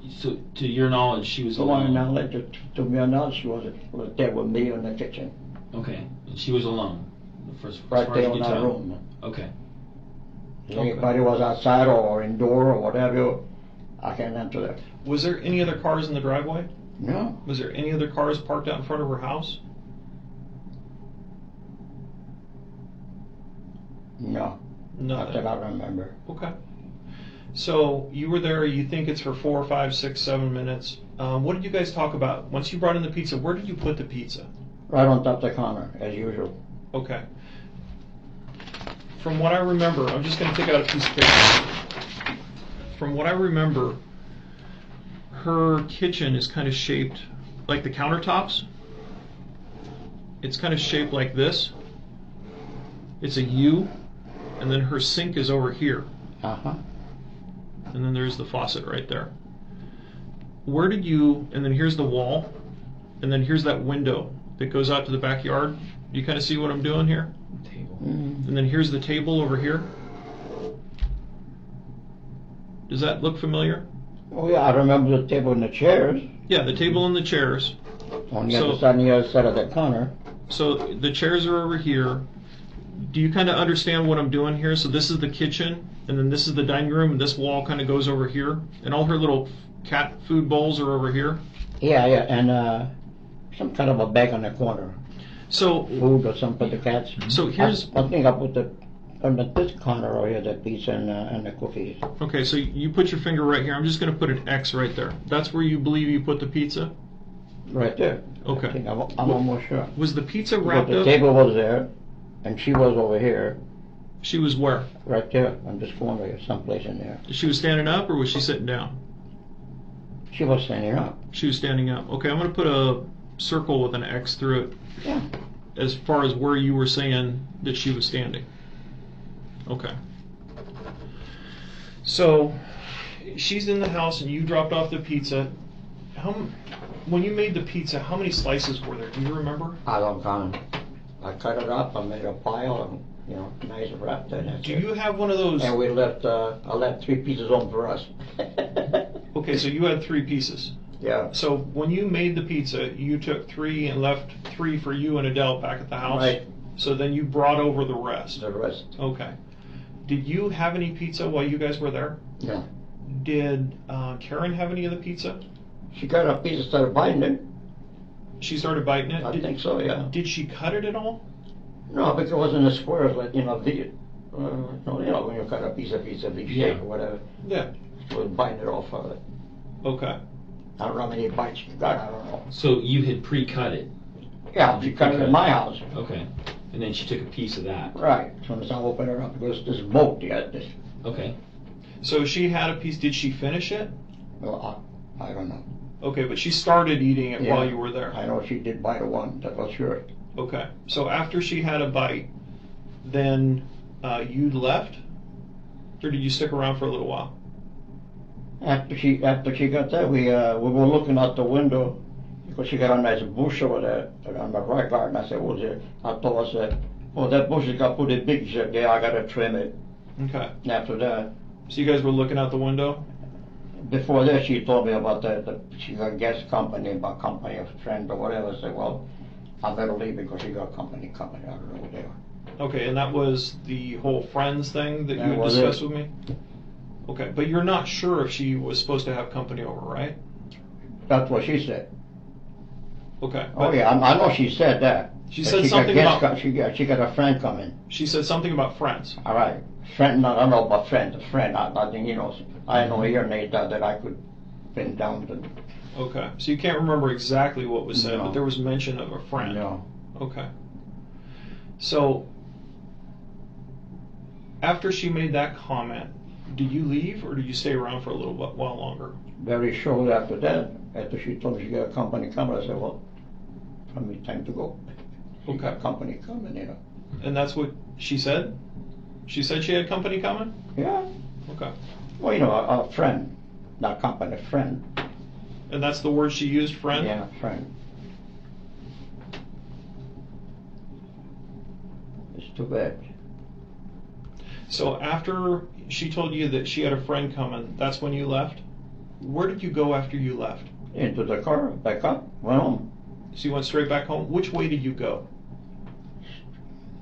Speaker 11: So, to your knowledge, she was
Speaker 4: To
Speaker 11: alone?
Speaker 4: my knowledge, to my knowledge, she was there with me in the kitchen.
Speaker 11: Okay. And she was alone? As
Speaker 4: Right
Speaker 11: far
Speaker 4: there
Speaker 11: as you
Speaker 4: in
Speaker 11: can
Speaker 4: that
Speaker 11: tell?
Speaker 4: room.
Speaker 11: Okay.
Speaker 4: If anybody was outside or indoor or whatever, I can't answer that.
Speaker 3: Was there any other cars in the driveway?
Speaker 4: No.
Speaker 3: Was there any other cars parked out in front of her house?
Speaker 4: No.
Speaker 3: Nothing.
Speaker 4: Not that I remember.
Speaker 3: Okay. So you were there, you think it's for 4, 5, 6, 7 minutes. What did you guys talk about? Once you brought in the pizza, where did you put the pizza?
Speaker 4: Right on top of the counter, as usual.
Speaker 3: Okay. From what I remember, I'm just going to take out a piece of paper. From what I remember, her kitchen is kind of shaped like the countertops. It's kind of shaped like this. It's a U, and then her sink is over here.
Speaker 4: Uh-huh.
Speaker 3: And then there's the faucet right there. Where did you, and then here's the wall, and then here's that window that goes out to the backyard. You kind of see what I'm doing here?
Speaker 11: Table.
Speaker 4: Mm.
Speaker 3: And then here's the table over here. Does that look familiar?
Speaker 4: Oh yeah, I remember the table and the chairs
Speaker 3: Yeah, the table and the chairs.
Speaker 4: on the
Speaker 3: So-
Speaker 4: other side of the counter.
Speaker 3: So the chairs are over here. Do you kind of understand what I'm doing here? So this is the kitchen, and then this is the dining room, and this wall kind of goes over here, and all her little cat food bowls are over here.
Speaker 4: Yeah, and some kind of a bag on the corner.
Speaker 3: So
Speaker 4: Food or something for the cats.
Speaker 3: So here's
Speaker 4: I think I put the on this corner over here, the pizza and the cookies.
Speaker 3: okay. So you put your finger right here. I'm just going to put an X right there. That's where you believe you put the pizza.
Speaker 4: Right there.
Speaker 3: Okay.
Speaker 4: I think I'm almost sure.
Speaker 3: Was the pizza
Speaker 4: But
Speaker 3: wrapped
Speaker 4: the
Speaker 3: up?
Speaker 4: table was there, and she was over here,
Speaker 3: She was where?
Speaker 4: right there, on this corner here, someplace in there.
Speaker 3: She was standing up, or was she sitting down?
Speaker 4: She was standing up.
Speaker 3: She was standing up. Okay, I'm going to put a circle with an X through it.
Speaker 4: Yeah.
Speaker 3: As far as where you were saying that she was standing. Okay. So she's in the house and you dropped off the pizza. When you made the pizza, how many slices were there? Do you remember?
Speaker 4: I don't count them. I cut it up, I made a pile, and nice wrapped in it.
Speaker 3: Do you have one of those?
Speaker 4: And we left. I left 3 pieces home for us.
Speaker 3: Okay, so you had 3 pieces.
Speaker 4: Yeah.
Speaker 3: So when you made the pizza, you took 3 and left 3 for you and Adele back at the house.
Speaker 4: Right.
Speaker 3: So then you brought over the rest.
Speaker 4: The rest.
Speaker 3: Okay. Did you have any pizza while you guys were there?
Speaker 4: No.
Speaker 3: Did Karen have any of the pizza?
Speaker 4: She got a piece and started biting it.
Speaker 3: She started biting it?
Speaker 4: I think so, yeah.
Speaker 3: Did she cut it at all?
Speaker 4: No, because it wasn't a square, like, when you cut a piece of big shape or whatever.
Speaker 3: Yeah.
Speaker 4: She was biting it off of it.
Speaker 3: Okay.
Speaker 4: I don't know how many bites she got, I don't know.
Speaker 11: So you had pre-cut it?
Speaker 4: Yeah, she cut it in my house.
Speaker 11: Okay. And then she took a piece of that?
Speaker 4: Right. As soon as I opened it up, because this smoked yet.
Speaker 11: Okay.
Speaker 3: So she had a piece. Did she finish it?
Speaker 4: Well, I don't know.
Speaker 3: Okay, but she started eating it
Speaker 4: Yeah.
Speaker 3: while you were there.
Speaker 4: I know she did bite one, that was sure.
Speaker 3: Okay. So after she had a bite, then you left? Or did you stick around for a little while?
Speaker 4: After she got there, we were looking out the window because she got a nice bush over there on the right garden. I said, "What's it?" I told her, I said, "Oh, that bush has got pretty big." She said, "Yeah, I gotta trim it."
Speaker 3: Okay.
Speaker 4: And after that,
Speaker 3: So you guys were looking out the window?
Speaker 4: before that, she told me about she got a gas company, about company, a friend or whatever. I said, "Well, I better leave because she got company. I don't know what they are."
Speaker 3: Okay, and that was the whole friends thing that you
Speaker 4: That
Speaker 3: had
Speaker 4: was
Speaker 3: discussed
Speaker 4: it.
Speaker 3: with me? Okay, but you're not sure if she was supposed to have company over, right?
Speaker 4: That's what she said.
Speaker 3: Okay.
Speaker 4: Oh
Speaker 3: but
Speaker 4: yeah, I know she said that.
Speaker 3: She
Speaker 4: But
Speaker 3: said
Speaker 4: got
Speaker 3: something
Speaker 4: gas
Speaker 3: about-
Speaker 4: she got a friend coming.
Speaker 3: She said something about friends.
Speaker 4: All right, friend. No, I don't know about friend. A friend. I think I know here Nate that I could pin down to.
Speaker 3: Okay, so you can't remember exactly what was said,
Speaker 4: No.
Speaker 3: but there was mention of a friend.
Speaker 4: No.
Speaker 3: Okay. So, after she made that comment, did you leave or did you stay around for a little while longer?
Speaker 4: Very shortly after that, after she told me she got a company coming, I said, "Well, for me, time to go." She
Speaker 3: Okay.
Speaker 4: got company coming,
Speaker 3: And that's what she said? She said she had company coming?
Speaker 4: Yeah.
Speaker 3: Okay.
Speaker 4: Well, a friend, not company, friend.
Speaker 3: And that's the word she used, friend?
Speaker 4: Yeah, friend. too bad.
Speaker 3: So after she told you that she had a friend coming, that's when you left? Where did you go after you left?
Speaker 4: Into the car, back up, went home.
Speaker 3: So you went straight back home? Which way did you go?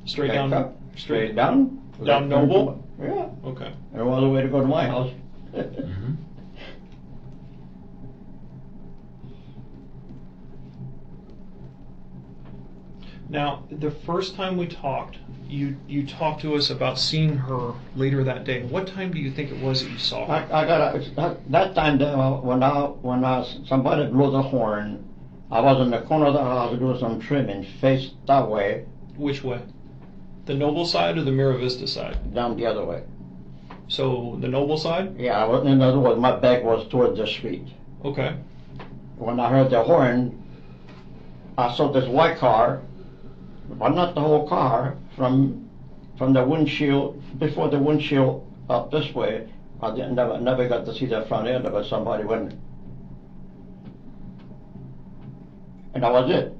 Speaker 3: Straight
Speaker 4: Back
Speaker 3: down?
Speaker 4: up, straight down.
Speaker 3: Down Noble?
Speaker 4: Yeah.
Speaker 3: Okay.
Speaker 4: And all the way to go to my house.
Speaker 11: Mm-hmm.
Speaker 3: Now, the first time we talked, you talked to us about seeing her later that day. What time do you think it was that you saw her?
Speaker 4: I got that time there, when somebody blew the horn. I was in the corner of the house doing some trimming, faced that way.
Speaker 3: Which way? The Noble side or the Mira Vista side?
Speaker 4: Down the other way.
Speaker 3: So the Noble side?
Speaker 4: Yeah, in other words, my back was towards the street.
Speaker 3: Okay.
Speaker 4: When I heard the horn, I saw this white car, but not the whole car, from the windshield, before the windshield up this way. I never got to see the front end of it. Somebody went, and that was it.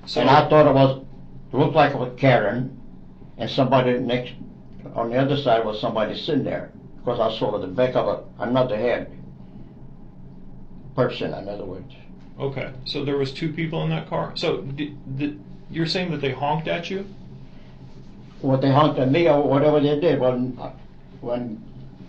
Speaker 3: So,
Speaker 4: and I thought it looked like it was Karen, and somebody next, on the other side was somebody sitting there, because I saw the back of another head person, in other words.
Speaker 3: okay. So there was two people in that car. So you're saying that they honked at you?
Speaker 4: What they honked at me or whatever they did when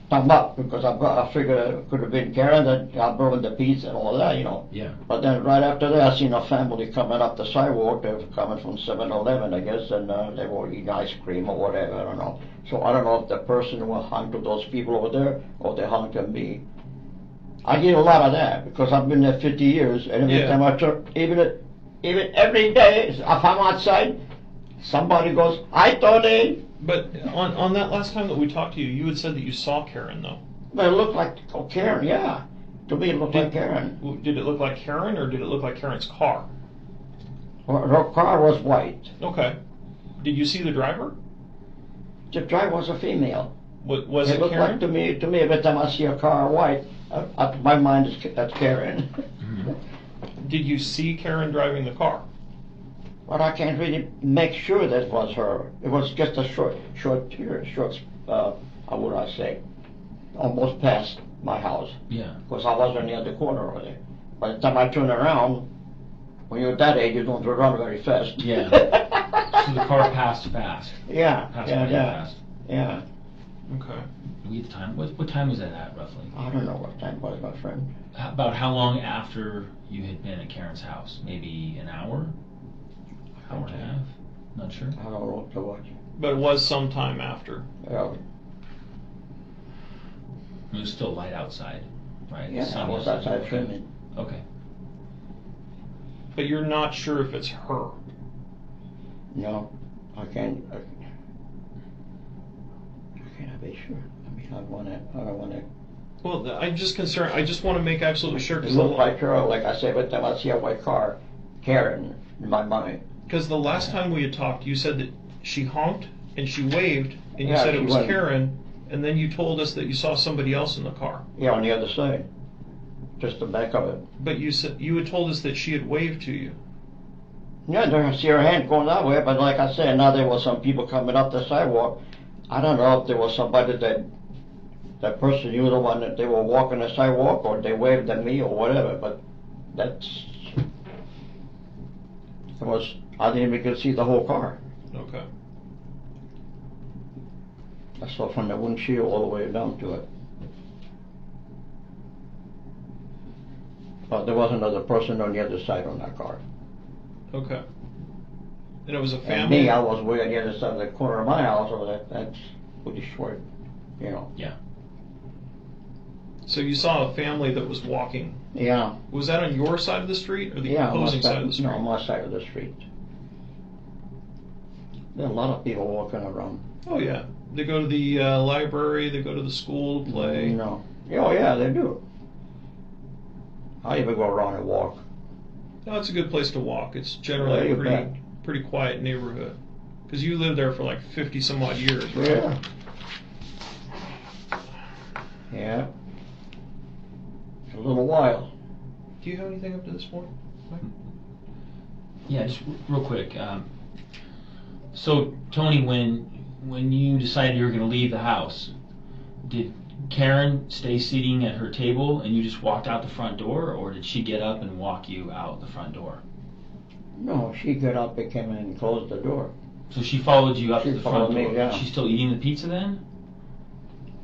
Speaker 4: come up, because I figured it could have been Karen that I brought the pizza and all that, you know.
Speaker 11: Yeah.
Speaker 4: But then right after that, I seen a family coming up the sidewalk. They were coming from 7-Eleven, I guess, and they were eating ice cream or whatever. I don't know. So I don't know if the person who honked at those people over there or they honked at me. I get a lot of that because I've been there 50 years, and every time I turn, even every day, if I'm outside, somebody goes, "I thought they."
Speaker 3: But on that last time that we talked to you, you had said that you saw Karen, though.
Speaker 4: But it looked like Karen, yeah. To me, it looked like Karen.
Speaker 3: Did it look like Karen, or did it look like Karen's car?
Speaker 4: Well, her car was white.
Speaker 3: Okay. Did you see the driver?
Speaker 4: The driver was a female.
Speaker 3: Was it
Speaker 4: looked
Speaker 3: Karen?
Speaker 4: like to me, every time I see a car white, my mind is that's Karen.
Speaker 3: Did you see Karen driving the car?
Speaker 4: But I can't really make sure that was her. It was just a short, how would I say, almost past my house.
Speaker 11: Yeah.
Speaker 4: Because I wasn't near the corner over there. By the time I turned around, when you're that age, you don't run very fast.
Speaker 11: Yeah. So the car passed fast.
Speaker 4: Yeah.
Speaker 11: Passed
Speaker 4: Yeah.
Speaker 11: pretty
Speaker 4: Yeah.
Speaker 11: fast.
Speaker 4: Yeah.
Speaker 3: Okay.
Speaker 11: We the time. What time was that at roughly?
Speaker 4: I don't know what time it was, my friend.
Speaker 11: About how long after you had been at Karen's house? Maybe an hour? Hour and a half? Not sure.
Speaker 4: I don't know what to watch.
Speaker 3: But it was some time after.
Speaker 4: Yeah.
Speaker 11: It was still light outside, right?
Speaker 4: Yeah, I was outside trimming.
Speaker 11: Okay.
Speaker 3: But you're not sure if it's her.
Speaker 4: No, I can't be sure. I mean, I don't want to.
Speaker 3: Well, I'm just concerned. I just want to make absolutely sure.
Speaker 4: It looked like her, like I said, every time I see a white car, Karen, in my mind.
Speaker 3: Because the last time we had talked, you said that she honked and she waved, and you
Speaker 4: Yeah,
Speaker 3: said it
Speaker 4: she
Speaker 3: was
Speaker 4: went.
Speaker 3: Karen, and then you told us that you saw somebody else in the car.
Speaker 4: Yeah, on the other side, just the back of it.
Speaker 3: But you said you had told us that she had waved to you.
Speaker 4: Yeah, I see her hand going that way, but like I said, now there was some people coming up the sidewalk. I don't know if there was somebody that person knew the one that they were walking the sidewalk, or they waved at me or whatever. But I didn't even see the whole car.
Speaker 3: Okay.
Speaker 4: I saw from the windshield all the way down to it. But there was another person on the other side on that car.
Speaker 3: Okay. And it was a
Speaker 4: And
Speaker 3: family?
Speaker 4: me, I was way on the other side of the corner of my house, so that's pretty short, you know.
Speaker 11: Yeah.
Speaker 3: So you saw a family that was walking.
Speaker 4: Yeah.
Speaker 3: Was that on your side of the street or the
Speaker 4: Yeah,
Speaker 3: opposing side of the street?
Speaker 4: No, on my side of the street. There are a lot of people walking around.
Speaker 3: Oh yeah. They go to the library, they go to the school to play.
Speaker 4: No. Oh yeah, they do. I even go around and walk.
Speaker 3: No, it's a good place to walk. It's generally
Speaker 4: Yeah,
Speaker 3: a
Speaker 4: you bet.
Speaker 3: pretty quiet neighborhood. Because you lived there for like 50 some odd years, right?
Speaker 4: Yeah. Yeah. A little while.
Speaker 3: Do you have anything up to this point, Mike?
Speaker 11: Yeah, just real quick. So, Tony, when you decided you were going to leave the house, did Karen stay sitting at her table and you just walked out the front door, or did she get up and walk you out the front door?
Speaker 4: No, she got up and came in and closed the door.
Speaker 11: So she followed you up
Speaker 4: She
Speaker 11: to the front
Speaker 4: followed me,
Speaker 11: door.
Speaker 4: yeah.
Speaker 11: She's still eating the pizza then?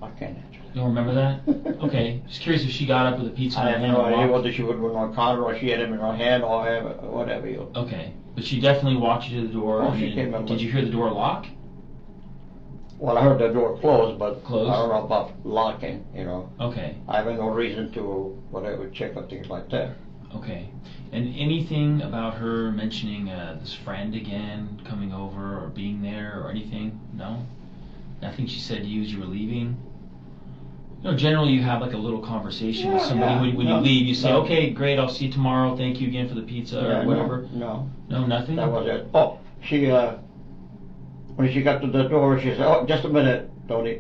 Speaker 4: I can't answer
Speaker 11: You don't remember that? Okay. Just curious if she got up with a pizza in
Speaker 4: I
Speaker 11: her
Speaker 4: have
Speaker 11: hand
Speaker 4: no
Speaker 11: and
Speaker 4: idea
Speaker 11: walked.
Speaker 4: whether she would with my car or she had him in her hand or whatever. You.
Speaker 11: Okay. But she definitely walked you to the door.
Speaker 4: Oh,
Speaker 11: and
Speaker 4: she
Speaker 11: then-
Speaker 4: came in
Speaker 11: did
Speaker 4: with-
Speaker 11: you hear the door lock?
Speaker 4: Well, I heard the door close, but
Speaker 11: Close?
Speaker 4: I don't know about locking, you know.
Speaker 11: Okay.
Speaker 4: I have no reason to, whatever, check on things like that.
Speaker 11: Okay. And anything about her mentioning this friend again coming over or being there or anything? No? Nothing she said to you as you were leaving? You know, generally you have like a little conversation with
Speaker 4: Yeah,
Speaker 11: somebody
Speaker 4: yeah.
Speaker 11: when
Speaker 4: No,
Speaker 11: you leave. You say,
Speaker 4: no.
Speaker 11: okay, great, I'll see you tomorrow. Thank you again for the pizza
Speaker 4: Yeah,
Speaker 11: or whatever.
Speaker 4: No,
Speaker 11: No, nothing?
Speaker 4: that was it. Oh, she, when she got to the door, she said, "Oh, just a minute, Tony."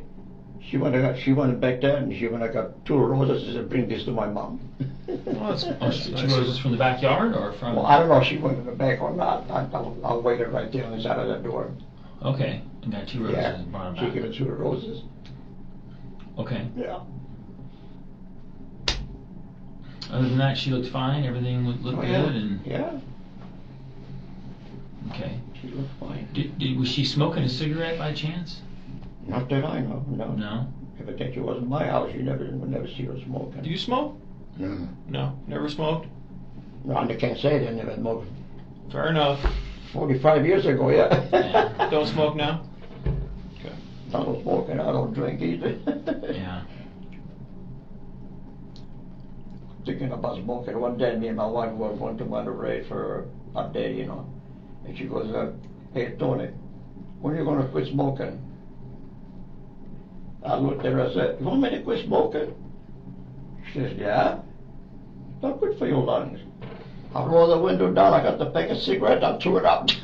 Speaker 4: She went back there and she went and got 2 roses and said, "Bring this to my mom."
Speaker 3: Well, that's,
Speaker 11: Oh,
Speaker 3: that's
Speaker 11: two
Speaker 3: nice.
Speaker 11: roses from the backyard or from...
Speaker 4: Well, I don't know if she went in the back or not. I waited right there on the side of the door.
Speaker 11: Okay, and got 2 roses
Speaker 4: Yeah,
Speaker 11: and brought
Speaker 4: she
Speaker 11: them
Speaker 4: gave
Speaker 11: back.
Speaker 4: it 2 roses.
Speaker 11: Okay.
Speaker 4: Yeah.
Speaker 11: Other than that, she looked fine. Everything looked
Speaker 4: Oh,
Speaker 11: good,
Speaker 4: yeah.
Speaker 11: and
Speaker 4: Yeah,
Speaker 11: okay.
Speaker 4: she looked fine.
Speaker 11: Was she smoking a cigarette by chance?
Speaker 4: Not that I know, no.
Speaker 11: No.
Speaker 4: If I think she was in my house, you would never see her smoking.
Speaker 3: Do you smoke?
Speaker 4: No.
Speaker 3: No, never smoked.
Speaker 4: No, I can't say they never smoked.
Speaker 3: Fair enough.
Speaker 4: 45 years ago, yeah.
Speaker 11: Yeah.
Speaker 3: Don't smoke now.
Speaker 4: I don't smoke and I don't drink either.
Speaker 11: Yeah.
Speaker 4: Thinking about smoking. One day, me and my wife were going to Monterey for a day, you know. And she goes, "Hey, Tony, when are you going to quit smoking?" I looked at her and said, "You want me to quit smoking?" She says, "Yeah." "Don't quit for your lungs." I rolled the window down, I got the pack of cigarettes, I threw it out.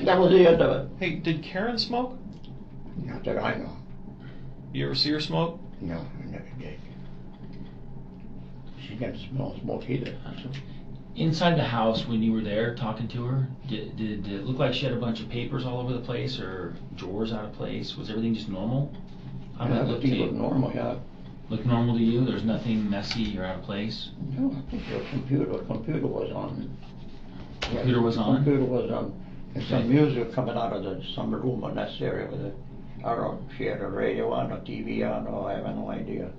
Speaker 4: That was the end of it.
Speaker 3: Hey, did Karen smoke?
Speaker 4: Not that I know.
Speaker 3: You ever see her smoke?
Speaker 4: No, I never did. She never smelled smoke either.
Speaker 11: Inside the house, when you were there talking to her, did it look like she had a bunch of papers all over the place or drawers out of place? Was everything just normal? How did
Speaker 4: Yeah,
Speaker 11: it look to
Speaker 4: everything was
Speaker 11: you?
Speaker 4: normal, yeah.
Speaker 11: Look normal to you? There's nothing messy or out of place?
Speaker 4: No, I think your computer was on.
Speaker 11: Computer was on?
Speaker 4: Computer was on. And some
Speaker 11: Okay.
Speaker 4: music coming out of some room in that area with it. I don't know, she had a radio on, a TV on, or I have no idea.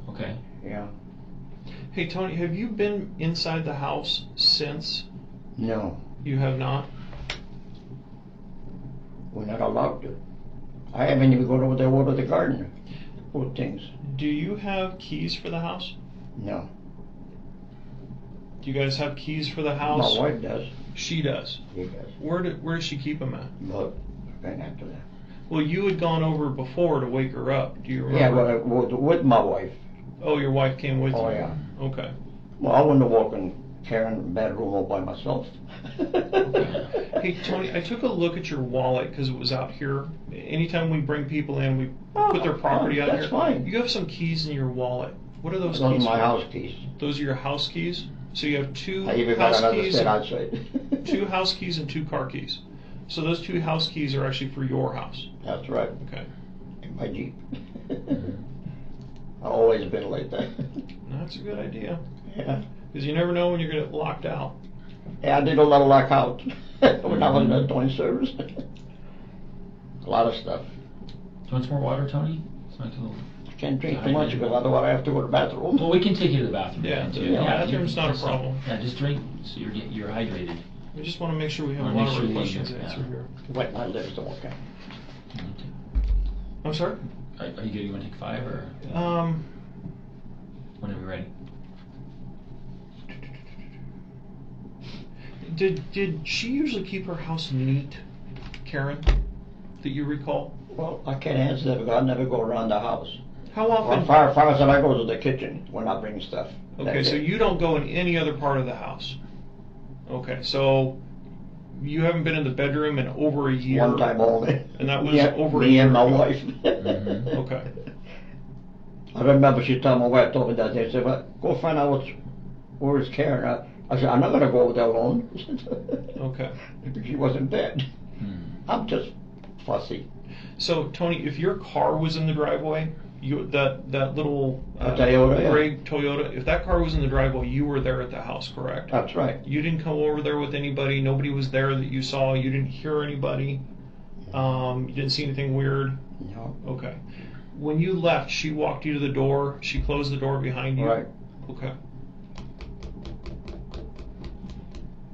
Speaker 11: Okay.
Speaker 4: Yeah.
Speaker 3: Hey, Tony, have you been inside the house since?
Speaker 4: No,
Speaker 3: You have not?
Speaker 4: we're not allowed to. I haven't even gone over there to water the garden. Put things.
Speaker 3: Do you have keys for the house?
Speaker 4: No.
Speaker 3: Do you guys have keys for the house?
Speaker 4: My wife does.
Speaker 3: She does.
Speaker 4: He does.
Speaker 3: Where does she keep them at?
Speaker 4: But right after that.
Speaker 3: Well, you had gone over before to wake her up. Do you remember?
Speaker 4: Yeah, but I was with my wife.
Speaker 3: Oh, your wife came with
Speaker 4: Oh,
Speaker 3: you?
Speaker 4: yeah.
Speaker 3: Okay.
Speaker 4: Well, I wouldn't have walked in Karen's bedroom all by myself.
Speaker 3: Hey, Tony, I took a look at your wallet because it was out here. Anytime we bring people in, we put their property out
Speaker 4: that's
Speaker 3: here.
Speaker 4: fine.
Speaker 3: You have some keys in your wallet. What are those
Speaker 4: Those are
Speaker 3: keys
Speaker 4: my
Speaker 3: for?
Speaker 4: house keys.
Speaker 3: Those are your house keys? So you have 2
Speaker 4: I even got
Speaker 3: house
Speaker 4: another
Speaker 3: keys,
Speaker 4: set outside.
Speaker 3: 2 house keys and 2 car keys. So those 2 house keys are actually for your house.
Speaker 4: That's right.
Speaker 3: Okay.
Speaker 4: In my Jeep. I've always been like that.
Speaker 3: That's a good idea.
Speaker 4: Yeah.
Speaker 3: Because you never know when you're going to get locked out.
Speaker 4: Yeah, I did a lot of lock out when I was doing service. A lot of stuff.
Speaker 11: Do you want some more water, Tony? It's not too...
Speaker 4: I can't drink too much because otherwise I have to go to the bathroom.
Speaker 11: Well, we can take you to the bathroom.
Speaker 3: Yeah,
Speaker 11: too.
Speaker 3: the bathroom's not a
Speaker 11: just-
Speaker 3: problem.
Speaker 11: Yeah, just drink so you're hydrated.
Speaker 3: We just want to make sure we have a
Speaker 11: Wanna
Speaker 3: lot
Speaker 11: make
Speaker 3: of
Speaker 11: sure
Speaker 3: our
Speaker 11: you
Speaker 3: questions
Speaker 11: get-
Speaker 3: answered here.
Speaker 4: Wet my lips, okay.
Speaker 3: I'm sorry?
Speaker 11: Are you good? You want to take 5 or whenever you're ready?
Speaker 3: Did she usually keep her house neat, Karen, that you recall?
Speaker 4: Well, I can't answer that because I never go around the house.
Speaker 3: How
Speaker 4: Well,
Speaker 3: often?
Speaker 4: far as I go to the kitchen when I bring stuff.
Speaker 3: Okay,
Speaker 4: That's
Speaker 3: so
Speaker 4: it.
Speaker 3: you don't go in any other part of the house. Okay, so you haven't been in the bedroom in over a year.
Speaker 4: One time only.
Speaker 3: And that was
Speaker 4: Yeah,
Speaker 3: over a
Speaker 4: me
Speaker 3: year
Speaker 4: and my
Speaker 3: ago.
Speaker 4: wife.
Speaker 11: Mhm.
Speaker 3: Okay.
Speaker 4: I remember she told my wife, told me that day, she said, "Well, go find out where is Karen." I said, I'm not going to go over there alone.
Speaker 3: Okay.
Speaker 4: She wasn't dead. I'm just fussy.
Speaker 3: So, Tony, if your car was in the driveway, that little
Speaker 4: Toyota,
Speaker 3: gray Toyota, if that car was in the driveway, you were there at the house, correct?
Speaker 4: That's right.
Speaker 3: You didn't come over there with anybody. Nobody was there that you saw. You didn't hear anybody. You didn't see anything weird.
Speaker 4: No.
Speaker 3: Okay. When you left, she walked you to the door. She closed the door behind you.
Speaker 4: Right.
Speaker 3: Okay.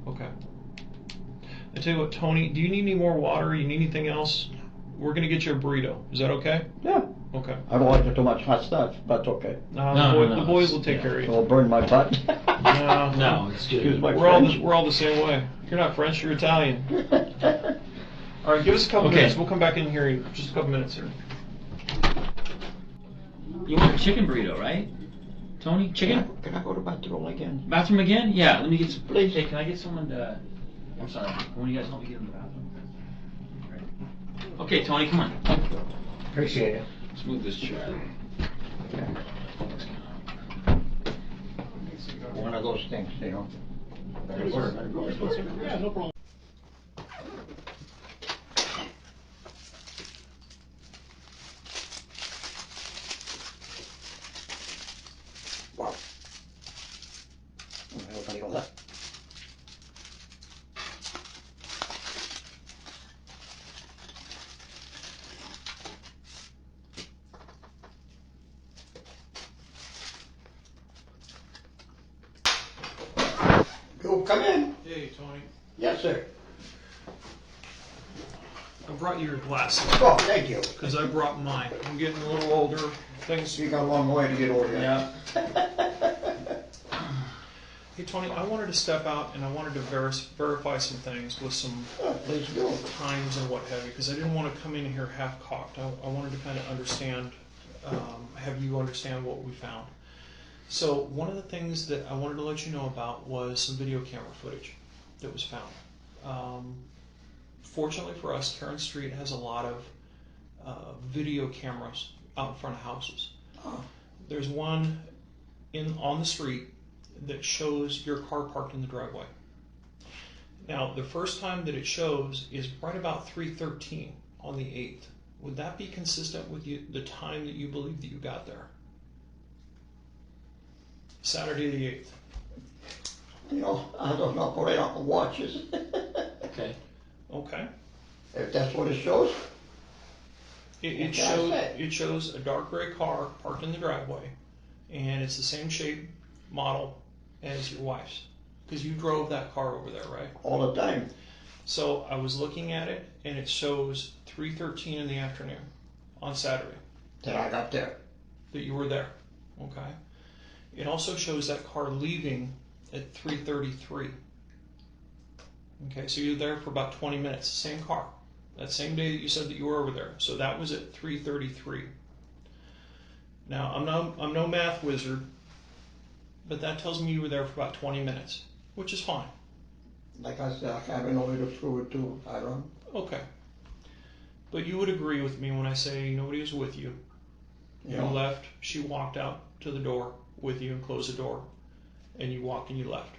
Speaker 3: Okay. I tell you what, Tony, do you need any more water? You need anything else? We're gonna get you a burrito. Is that okay?
Speaker 4: Yeah.
Speaker 3: Okay.
Speaker 4: I don't like too much hot stuff, but okay.
Speaker 3: The boys will take care of you.
Speaker 4: It'll burn my butt.
Speaker 3: No,
Speaker 11: it's good.
Speaker 4: Excuse my
Speaker 3: we're
Speaker 4: French.
Speaker 3: all the same way. You're not French, you're Italian. All right, give us a couple minutes. We'll come back in here in just a couple minutes here.
Speaker 11: You want a chicken burrito, right? Tony, chicken?
Speaker 4: Can I go to the bathroom again?
Speaker 11: Bathroom again? Yeah, let me get some.
Speaker 4: Please.
Speaker 11: Hey, can I get someone to. I'm sorry. When you guys help me get in the bathroom? Right. Okay, Tony, come on.
Speaker 4: Appreciate it.
Speaker 11: Let's move this chair.
Speaker 4: One of those things, you know. Very good.
Speaker 3: Yeah, no problem.
Speaker 4: Wow. What do you got? You come in.
Speaker 3: Hey, Tony.
Speaker 4: Yes, sir.
Speaker 3: I brought you your glasses.
Speaker 4: Oh, thank you.
Speaker 3: Because I brought mine. I'm getting a little older. Things.
Speaker 4: You got a long way to get over here.
Speaker 3: Yeah. Hey, Tony, I wanted to step out and I wanted to verify some things with some
Speaker 4: Please do.
Speaker 3: times and what have you, because I didn't want to come in here half-cocked. I wanted to kind of understand, have you understand what we found. So one of the things that I wanted to let you know about was some video camera footage that was found. Fortunately for us, Karen Street has a lot of video cameras out in front of houses. There's one on the street that shows your car parked in the driveway. Now, the first time that it shows is right about 3:13 on the 8th. Would that be consistent with the time that you believe that you got there? Saturday the 8th.
Speaker 4: You know, I don't operate on watches.
Speaker 11: Okay.
Speaker 3: Okay.
Speaker 4: If that's what it shows.
Speaker 3: It shows a dark gray car parked in the driveway, and it's the same shape, model as your wife's, because you drove that car over there, right?
Speaker 4: All the time.
Speaker 3: So I was looking at it, and it shows 3:13 in the afternoon on Saturday.
Speaker 4: That I got there.
Speaker 3: That you were there. Okay. It also shows that car leaving at 3:33. Okay, so you're there for about 20 minutes. Same car. That same day that you said that you were over there. So that was at 3:33. Now, I'm no math wizard, but that tells me you were there for about 20 minutes, which is fine.
Speaker 4: Like I said, I have no way to prove it too. I don't.
Speaker 3: Okay. But you would agree with me when I say nobody was with you. You left, she walked out to the door with you and closed the door, and you walked and you left.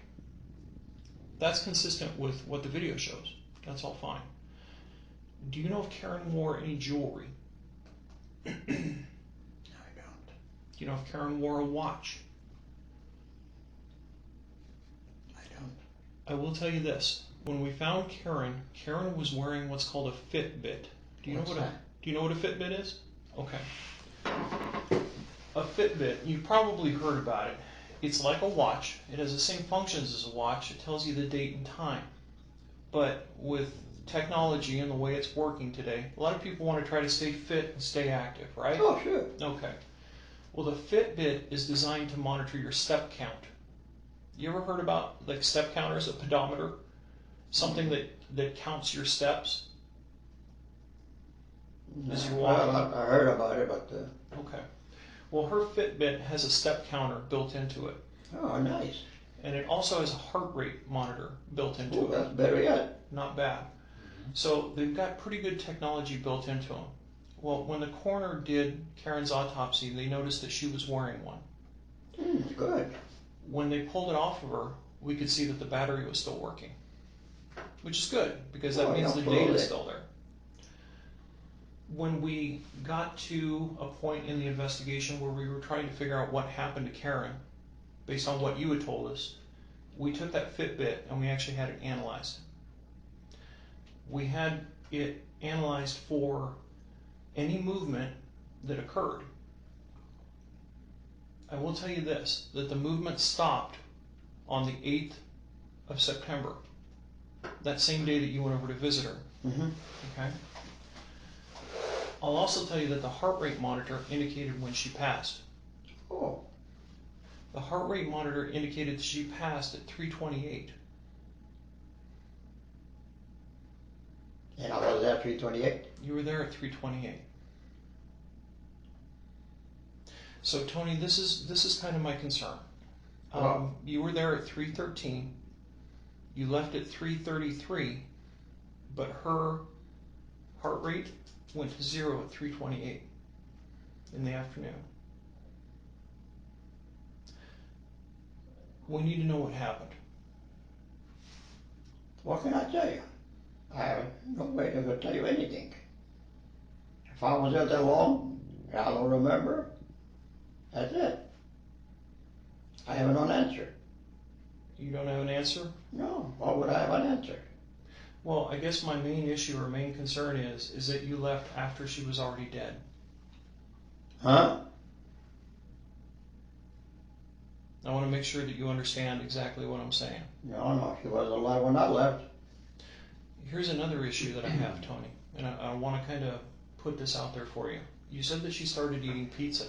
Speaker 3: That's consistent with what the video shows. That's all fine. Do you know if Karen wore any jewelry?
Speaker 4: I don't.
Speaker 3: Do you know if Karen wore a watch?
Speaker 4: I don't.
Speaker 3: I will tell you this. When we found Karen, Karen was wearing what's called a Fitbit. Do you know what a Fitbit is? Okay. A Fitbit, you've probably heard about it. It's like a watch. It has the same functions as a watch. It tells you the date and time. But with technology and the way it's working today, a lot of people want to try to stay fit and stay active, right?
Speaker 4: Oh, sure.
Speaker 3: Okay. Well, the Fitbit is designed to monitor your step count. You ever heard about like step counters, a pedometer? Something that counts your steps? As you're walking?
Speaker 4: I heard about it, but...
Speaker 3: Okay. Well, her Fitbit has a step counter built into it.
Speaker 4: Oh, nice.
Speaker 3: And it also has a heart rate monitor built into it.
Speaker 4: That's better yet.
Speaker 3: Not bad. So they've got pretty good technology built into them. Well, when the coroner did Karen's autopsy, they noticed that she was wearing one.
Speaker 4: Good.
Speaker 3: When they pulled it off of her, we could see that the battery was still working, which is good because that
Speaker 4: Oh,
Speaker 3: means
Speaker 4: yeah,
Speaker 3: the data is
Speaker 4: absolutely.
Speaker 3: still there. When we got to a point in the investigation where we were trying to figure out what happened to Karen, based on what you had told us, we took that Fitbit and we actually had it analyzed. We had it analyzed for any movement that occurred. I will tell you this, that the movement stopped on the 8th of September, that same day that you went over to visit her.
Speaker 4: Mm-hmm.
Speaker 3: Okay? I'll also tell you that the heart rate monitor indicated when she passed.
Speaker 4: Oh,
Speaker 3: The heart rate monitor indicated that she passed at 328.
Speaker 4: and I was there 328.
Speaker 3: You were there at 328. So Tony, this is kind of my concern.
Speaker 4: Wow.
Speaker 3: You were there at 313. You left at 333, but her heart rate went to 0 at 328 in the afternoon. We need to know what happened.
Speaker 4: What can I tell you? I have no way to tell you anything. If I was there that long, I don't remember. That's it. I have no answer.
Speaker 3: You don't have an answer?
Speaker 4: No, why would I have an answer?
Speaker 3: Well, I guess my main issue or main concern is that you left after she was already dead.
Speaker 4: Huh?
Speaker 3: I want to make sure that you understand exactly what I'm saying.
Speaker 4: No, she was alive when I left.
Speaker 3: Here's another issue that I have, Tony, and I want to kind of put this out there for you. You said that she started eating pizza.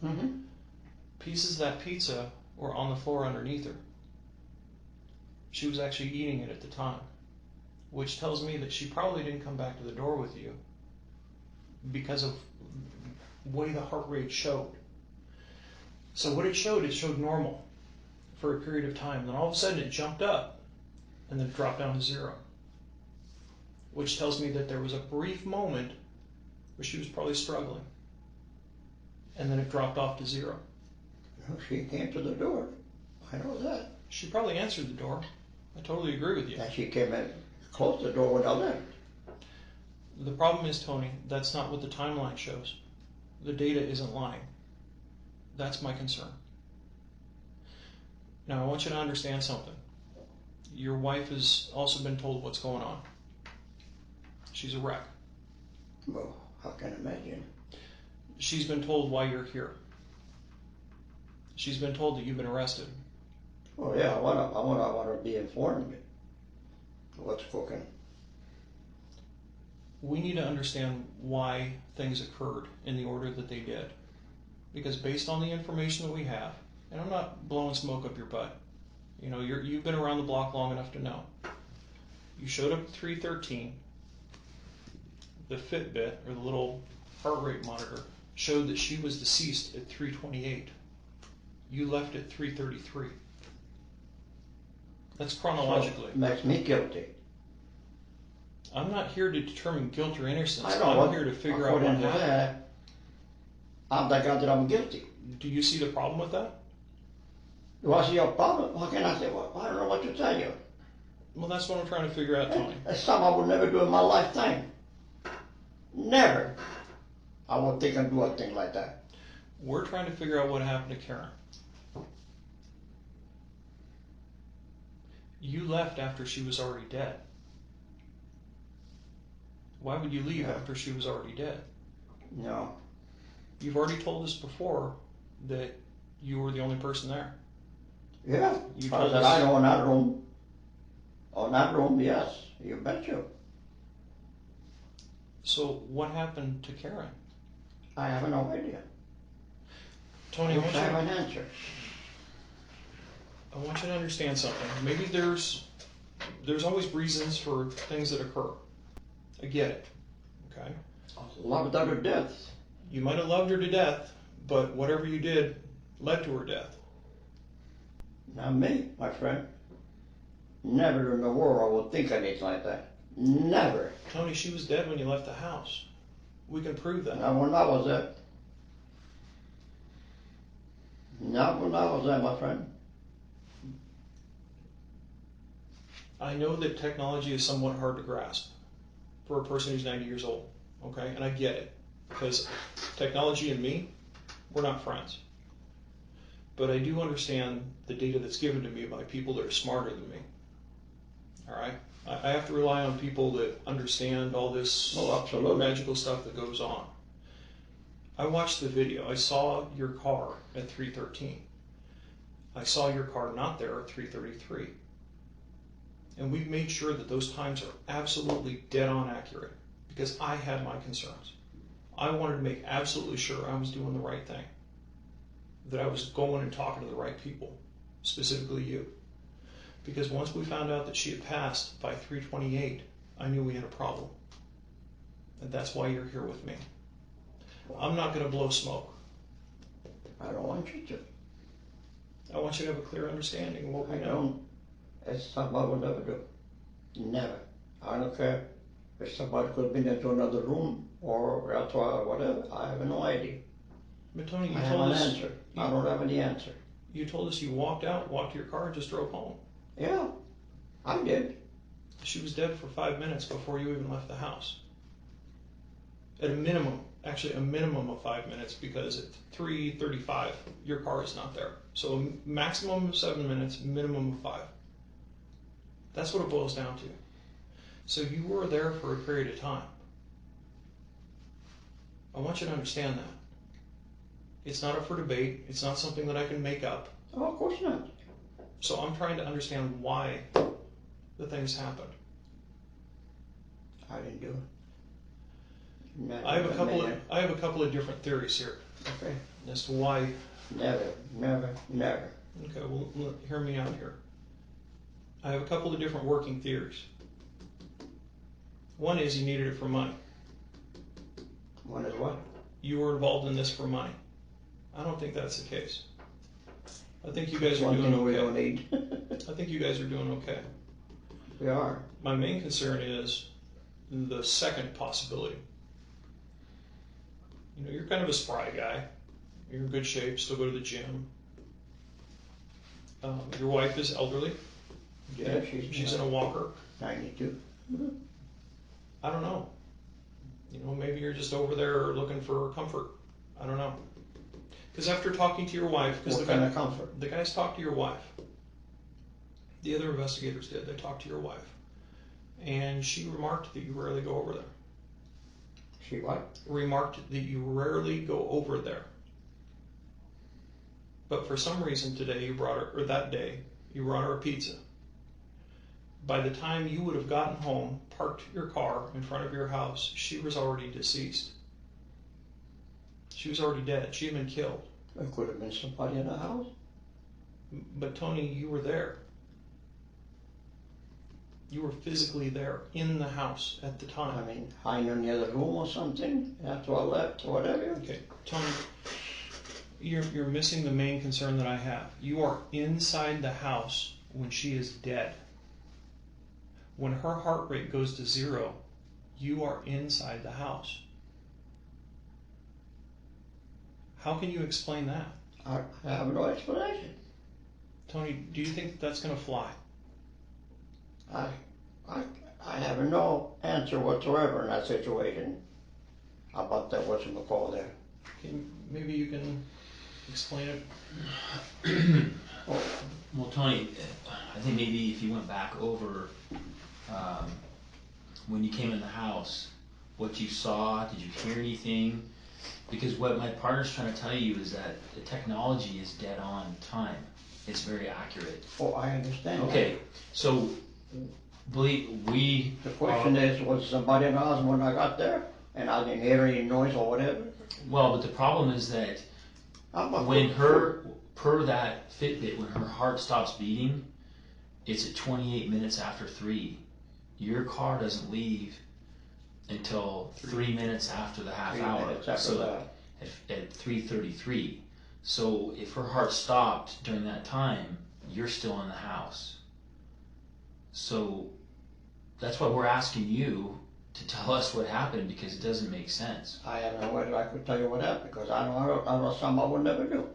Speaker 4: Mm-hmm.
Speaker 3: Pieces of that pizza were on the floor underneath her. She was actually eating it at the time, which tells me that she probably didn't come back to the door with you because of the way the heart rate showed. So what it showed normal for a period of time. Then all of a sudden it jumped up and then dropped down to 0, which tells me that there was a brief moment where she was probably struggling, and then it dropped off to 0.
Speaker 4: She came to the door. I know that.
Speaker 3: She probably answered the door. I totally agree with you.
Speaker 4: And she came in, closed the door when I left.
Speaker 3: The problem is, Tony, that's not what the timeline shows. The data isn't lying. That's my concern. Now, I want you to understand something. Your wife has also been told what's going on. She's a wreck.
Speaker 4: Well, I can imagine.
Speaker 3: She's been told why you're here. She's been told that you've been arrested.
Speaker 4: Oh yeah, I want to be informed of what's cooking.
Speaker 3: We need to understand why things occurred in the order that they did. Because based on the information that we have, and I'm not blowing smoke up your butt, you know, you've been around the block long enough to know. You showed up at 313. The Fitbit, or the little heart rate monitor, showed that she was deceased at 328. You left at 333. That's chronologically.
Speaker 4: So it makes me guilty.
Speaker 3: I'm not here to determine guilt or innocence.
Speaker 4: I know
Speaker 3: I'm here to figure out what
Speaker 4: according to
Speaker 3: happened.
Speaker 4: that, I'm the guy that I'm guilty.
Speaker 3: Do you see the problem with that?
Speaker 4: Do I see a problem? What can I say? Well, I don't know what to tell you.
Speaker 3: Well, that's what I'm trying to figure out, Tony.
Speaker 4: That's something I would never do in my lifetime. Never. I would think and do a thing like that.
Speaker 3: We're trying to figure out what happened to Karen. You left after she was already dead. Why would you leave after she was already dead?
Speaker 4: No.
Speaker 3: You've already told us before that you were the only person there.
Speaker 4: Yeah.
Speaker 3: You
Speaker 4: I
Speaker 3: told
Speaker 4: said,
Speaker 3: us.
Speaker 4: I know in that room. On that room, yes. You bet you.
Speaker 3: So what happened to Karen?
Speaker 4: I have no idea.
Speaker 3: Tony,
Speaker 4: I wish I have an answer.
Speaker 3: I want you to understand something. Maybe there's always reasons for things that occur. I get it. Okay?
Speaker 4: I loved her to death.
Speaker 3: You might have loved her to death, but whatever you did led to her death.
Speaker 4: Not me, my friend. Never in the world I would think anything like that. Never.
Speaker 3: Tony, she was dead when you left the house. We can prove that.
Speaker 4: Not when I was there. Not when I was there, my friend.
Speaker 3: I know that technology is somewhat hard to grasp for a person who's 90 years old, okay? And I get it, because technology and me, we're not friends. But I do understand the data that's given to me by people that are smarter than me, all right? I have to rely on people that understand all this magical stuff that goes on. I watched the video. I saw your car at 3:13. I saw your car not there at 3:33. And we've made sure that those times are absolutely dead on accurate because I had my concerns. I wanted to make absolutely sure I was doing the right thing, that I was going and talking to the right people, specifically you. Because once we found out that she had passed by 3:28, I knew we had a problem. And that's why you're here with me. I'm not going to blow smoke.
Speaker 4: I don't want you to.
Speaker 3: I want you to have a clear understanding of what we
Speaker 4: I
Speaker 3: know.
Speaker 4: don't. It's something I would never do. Never. I don't care if somebody could have been into another room or elsewhere or whatever. I have no idea.
Speaker 3: But Tony, you
Speaker 4: I have
Speaker 3: told
Speaker 4: an
Speaker 3: us.
Speaker 4: answer. I don't have any answer.
Speaker 3: You told us you walked out, walked to your car, and just drove home.
Speaker 4: Yeah, I did.
Speaker 3: She was dead for 5 minutes before you even left the house. At a minimum, actually a minimum of 5 minutes, because at 3:35, your car is not there. So a maximum of 7 minutes, minimum of 5. That's what it boils down to. So you were there for a period of time. I want you to understand that. It's not up for debate. It's not something that I can make up.
Speaker 4: Oh, of course not.
Speaker 3: So I'm trying to understand why the things happened.
Speaker 4: I didn't do it.
Speaker 3: I have a couple of different theories here.
Speaker 4: Okay.
Speaker 3: As to why.
Speaker 4: Never.
Speaker 3: Okay, well, hear me out here. I have a couple of different working theories. One is you needed it for money.
Speaker 4: One is what?
Speaker 3: You were involved in this for money. I don't think that's the case. I think you guys are
Speaker 4: One
Speaker 3: doing
Speaker 4: thing we
Speaker 3: okay.
Speaker 4: don't need.
Speaker 3: I think you guys are doing okay.
Speaker 4: We are.
Speaker 3: My main concern is the second possibility. You know, you're kind of a spry guy. You're in good shape, still go to the gym. Your wife is elderly.
Speaker 4: Yeah,
Speaker 3: she's in a walker.
Speaker 4: 92.
Speaker 3: I don't know. You know, maybe you're just over there looking for comfort. I don't know. Because after talking to your wife, because
Speaker 4: What kind of comfort?
Speaker 3: The guys talked to your wife. The other investigators did. They talked to your wife, and she remarked that you rarely go over there.
Speaker 4: She what?
Speaker 3: Remarked that you rarely go over there. But for some reason today you brought her, or that day, you brought her a pizza. By the time you would have gotten home, parked your car in front of your house, she was already deceased. She was already dead. She had been killed.
Speaker 4: There could have been somebody in the house.
Speaker 3: But Tony, you were there. You were physically there in the house at the time.
Speaker 4: I mean, hiding in the other room or something after I left or whatever.
Speaker 3: Okay, Tony, you're missing the main concern that I have. You are inside the house when she is dead. When her heart rate goes to 0, you are inside the house. How can you explain that?
Speaker 4: I have no explanation.
Speaker 3: Tony, do you think that's going to fly?
Speaker 4: I have no answer whatsoever in that situation about that whatchamacallit there.
Speaker 3: Maybe you can explain it.
Speaker 11: Well, Tony, I think maybe if you went back over when you came in the house, what you saw, did you hear anything? Because what my partner's trying to tell you is that the technology is dead on time. It's very accurate.
Speaker 4: Oh, I understand.
Speaker 11: Okay, so believe we.
Speaker 4: The question is, was somebody in the house when I got there, and I didn't hear any noise or whatever?
Speaker 11: Well, but the problem is that when per that Fitbit, when her heart stops beating, it's at 28 minutes after 3. Your car doesn't leave until 3 minutes after the half hour. So at 3:33. So if her heart stopped during that time, you're still in the house. So that's why we're asking you to tell us what happened, because it doesn't make sense.
Speaker 4: I have no way that I could tell you what happened, because I know something I would never do.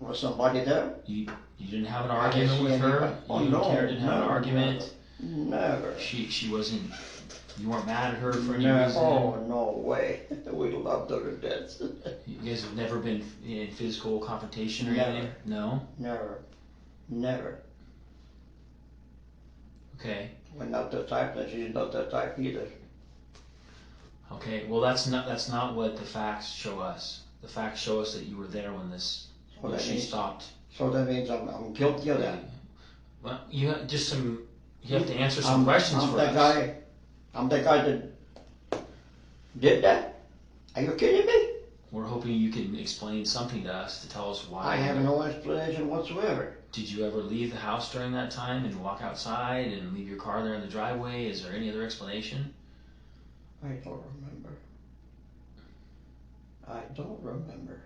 Speaker 4: Was somebody there?
Speaker 11: You didn't have an
Speaker 4: I didn't
Speaker 11: argument
Speaker 4: see
Speaker 11: with her?
Speaker 4: anybody. Oh,
Speaker 11: You
Speaker 4: no,
Speaker 11: and Karen didn't have an
Speaker 4: never,
Speaker 11: argument?
Speaker 4: Never.
Speaker 11: She wasn't, you weren't mad at her for any
Speaker 4: No,
Speaker 11: reason?
Speaker 4: oh, no way. We loved her to death.
Speaker 11: You guys have never been in physical confrontation or
Speaker 4: Never.
Speaker 11: anything? No?
Speaker 4: Never. Never.
Speaker 11: Okay.
Speaker 4: We're not the type, and she's not the type either.
Speaker 11: Okay, well that's not what the facts show us. The facts show us that you were there when
Speaker 4: that
Speaker 11: she
Speaker 4: means-
Speaker 11: stopped.
Speaker 4: So that means I'm guilty of that.
Speaker 11: Well, you have to answer some questions for us.
Speaker 4: I'm the guy that did that? Are you kidding me?
Speaker 11: We're hoping you can explain something to us to tell us why.
Speaker 4: I have no explanation whatsoever.
Speaker 11: Did you ever leave the house during that time and walk outside and leave your car there in the driveway? Is there any other explanation?
Speaker 4: I don't remember. I don't remember.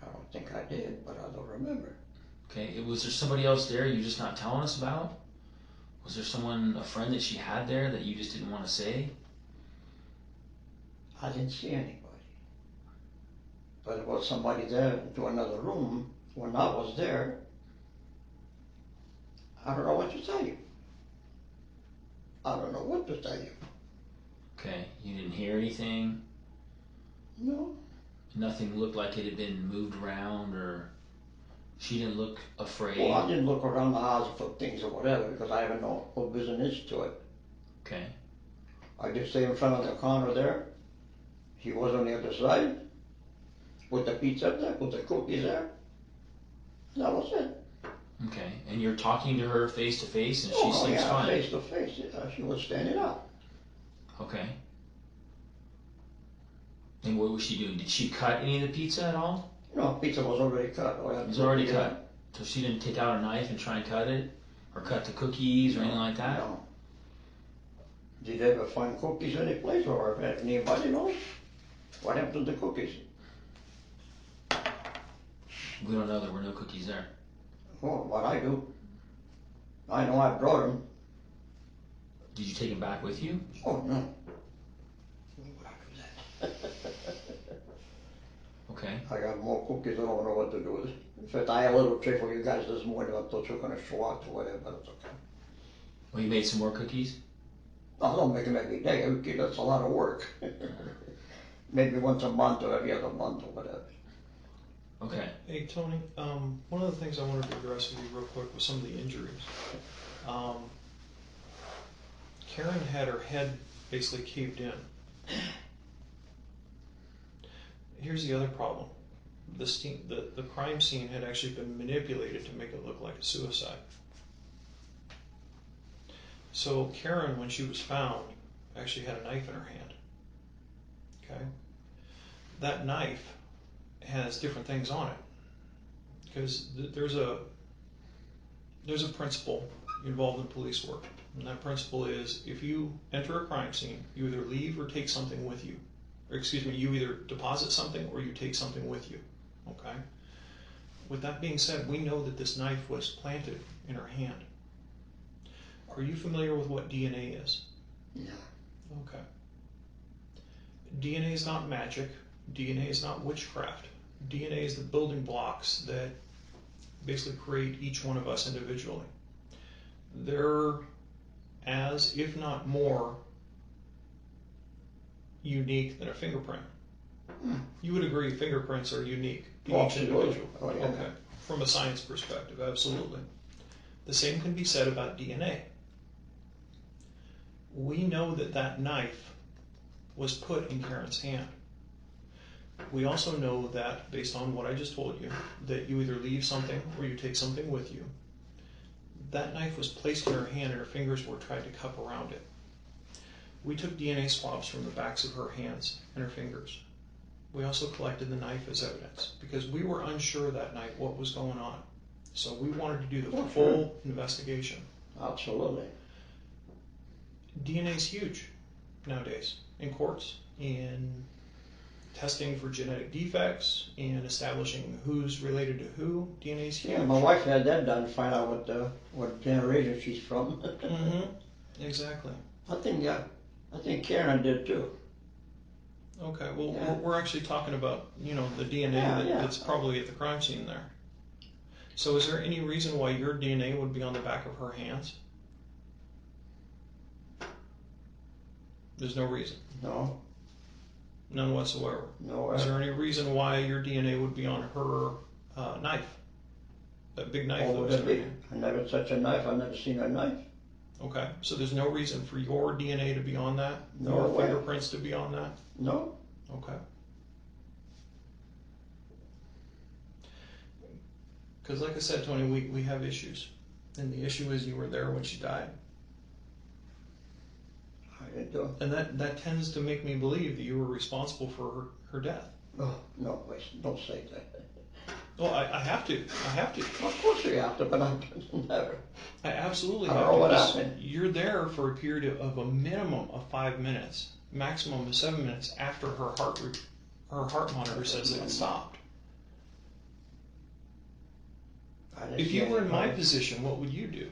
Speaker 4: I don't think I did, but I don't remember.
Speaker 11: Okay, was there somebody else there you're just not telling us about? Was there someone, a friend that she had there that you just didn't want to say?
Speaker 4: I didn't see anybody. But there was somebody there to another room when I was there. I don't know what to tell you. I don't know what to tell you.
Speaker 11: Okay, you didn't hear anything?
Speaker 4: No.
Speaker 11: Nothing looked like it had been moved around, or she didn't look afraid?
Speaker 4: Well, I didn't look around the house for things or whatever because I have no business to it.
Speaker 11: Okay.
Speaker 4: I just stayed in front of the counter there. He was on the other side. Put the pizza there, put the cookies there. That was it.
Speaker 11: Okay, and you're talking to her face to face, and she
Speaker 4: Oh,
Speaker 11: seems
Speaker 4: yeah,
Speaker 11: fine.
Speaker 4: face to face. Yeah, she was standing up.
Speaker 11: Okay. And what was she doing? Did she cut any of the pizza at all?
Speaker 4: No, pizza was already cut.
Speaker 11: It was already cut. So she didn't take out a knife and try and cut it? Or cut the cookies or anything like that?
Speaker 4: No. Did they ever find cookies any place, or if anybody knows? What happened to the cookies?
Speaker 11: We don't know. There were no cookies there.
Speaker 4: Oh, what I do. I know I brought them.
Speaker 11: Did you take them back with you?
Speaker 4: Oh, no.
Speaker 11: Okay.
Speaker 4: I got more cookies, I don't know what to do with it. In fact, I had a little trick for you guys this morning. I thought you were going to show out or whatever, but it's okay.
Speaker 11: Well, you made some more cookies?
Speaker 4: No, I don't make them every day. That's a lot of work. Maybe once a month or every other month or whatever.
Speaker 11: Okay.
Speaker 3: Hey, Tony, one of the things I wanted to address with you real quick was some of the injuries. Karen had her head basically caved in. Here's the other problem. The crime scene had actually been manipulated to make it look like a suicide. So Karen, when she was found, actually had a knife in her hand. Okay? That knife has different things on it. Because there's a principle involved in police work. And that principle is, if you enter a crime scene, you either leave or take something with you. Or excuse me, you either deposit something or you take something with you. Okay? With that being said, we know that this knife was planted in her hand. Are you familiar with what DNA is?
Speaker 4: No.
Speaker 3: Okay. DNA is not magic. DNA is not witchcraft. DNA is the building blocks that basically create each one of us individually. They're as, if not more, unique than a fingerprint. You would agree fingerprints are unique in each individual.
Speaker 4: Oh, yeah.
Speaker 3: Okay. From a science perspective, absolutely. The same can be said about DNA. We know that that knife was put in Karen's hand. We also know that, based on what I just told you, that you either leave something or you take something with you. That knife was placed in her hand and her fingers were tried to cup around it. We took DNA swabs from the backs of her hands and her fingers. We also collected the knife as evidence because we were unsure that night what was going on. So we wanted to do the full investigation.
Speaker 4: Absolutely.
Speaker 3: DNA is huge nowadays in courts, in testing for genetic defects, in establishing who's related to who. DNA is huge.
Speaker 4: Yeah, my wife had that done to find out what generation she's from.
Speaker 3: Mm-hmm. Exactly.
Speaker 4: I think Karen did too.
Speaker 3: Okay, well,
Speaker 4: Yeah.
Speaker 3: we're actually talking about, the DNA that's probably at the crime scene there. So is there any reason why your DNA would be on the back of her hands? There's no reason.
Speaker 4: No.
Speaker 3: None whatsoever.
Speaker 4: No.
Speaker 3: Is there any reason why your DNA would be on her knife? That big knife that was in her hand?
Speaker 4: I never touched a knife. I've never seen a knife.
Speaker 3: Okay, so there's no reason for your DNA to be on that?
Speaker 4: No
Speaker 3: your
Speaker 4: way.
Speaker 3: fingerprints to be on that?
Speaker 4: No.
Speaker 3: Okay. Because like I said, Tony, we have issues. And the issue is you were there when she died.
Speaker 4: I didn't do it.
Speaker 3: And that tends to make me believe that you were responsible for her death.
Speaker 4: Oh, no, wait, don't say that.
Speaker 3: Well, I have to. I have to.
Speaker 4: Of course you have to, but I never.
Speaker 3: I absolutely
Speaker 4: I
Speaker 3: have
Speaker 4: don't
Speaker 3: to.
Speaker 4: know what
Speaker 3: because
Speaker 4: happened.
Speaker 3: You're there for a period of a minimum of 5 minutes, maximum of 7 minutes after her heart monitor says that it stopped. If you were in my position, what would you do?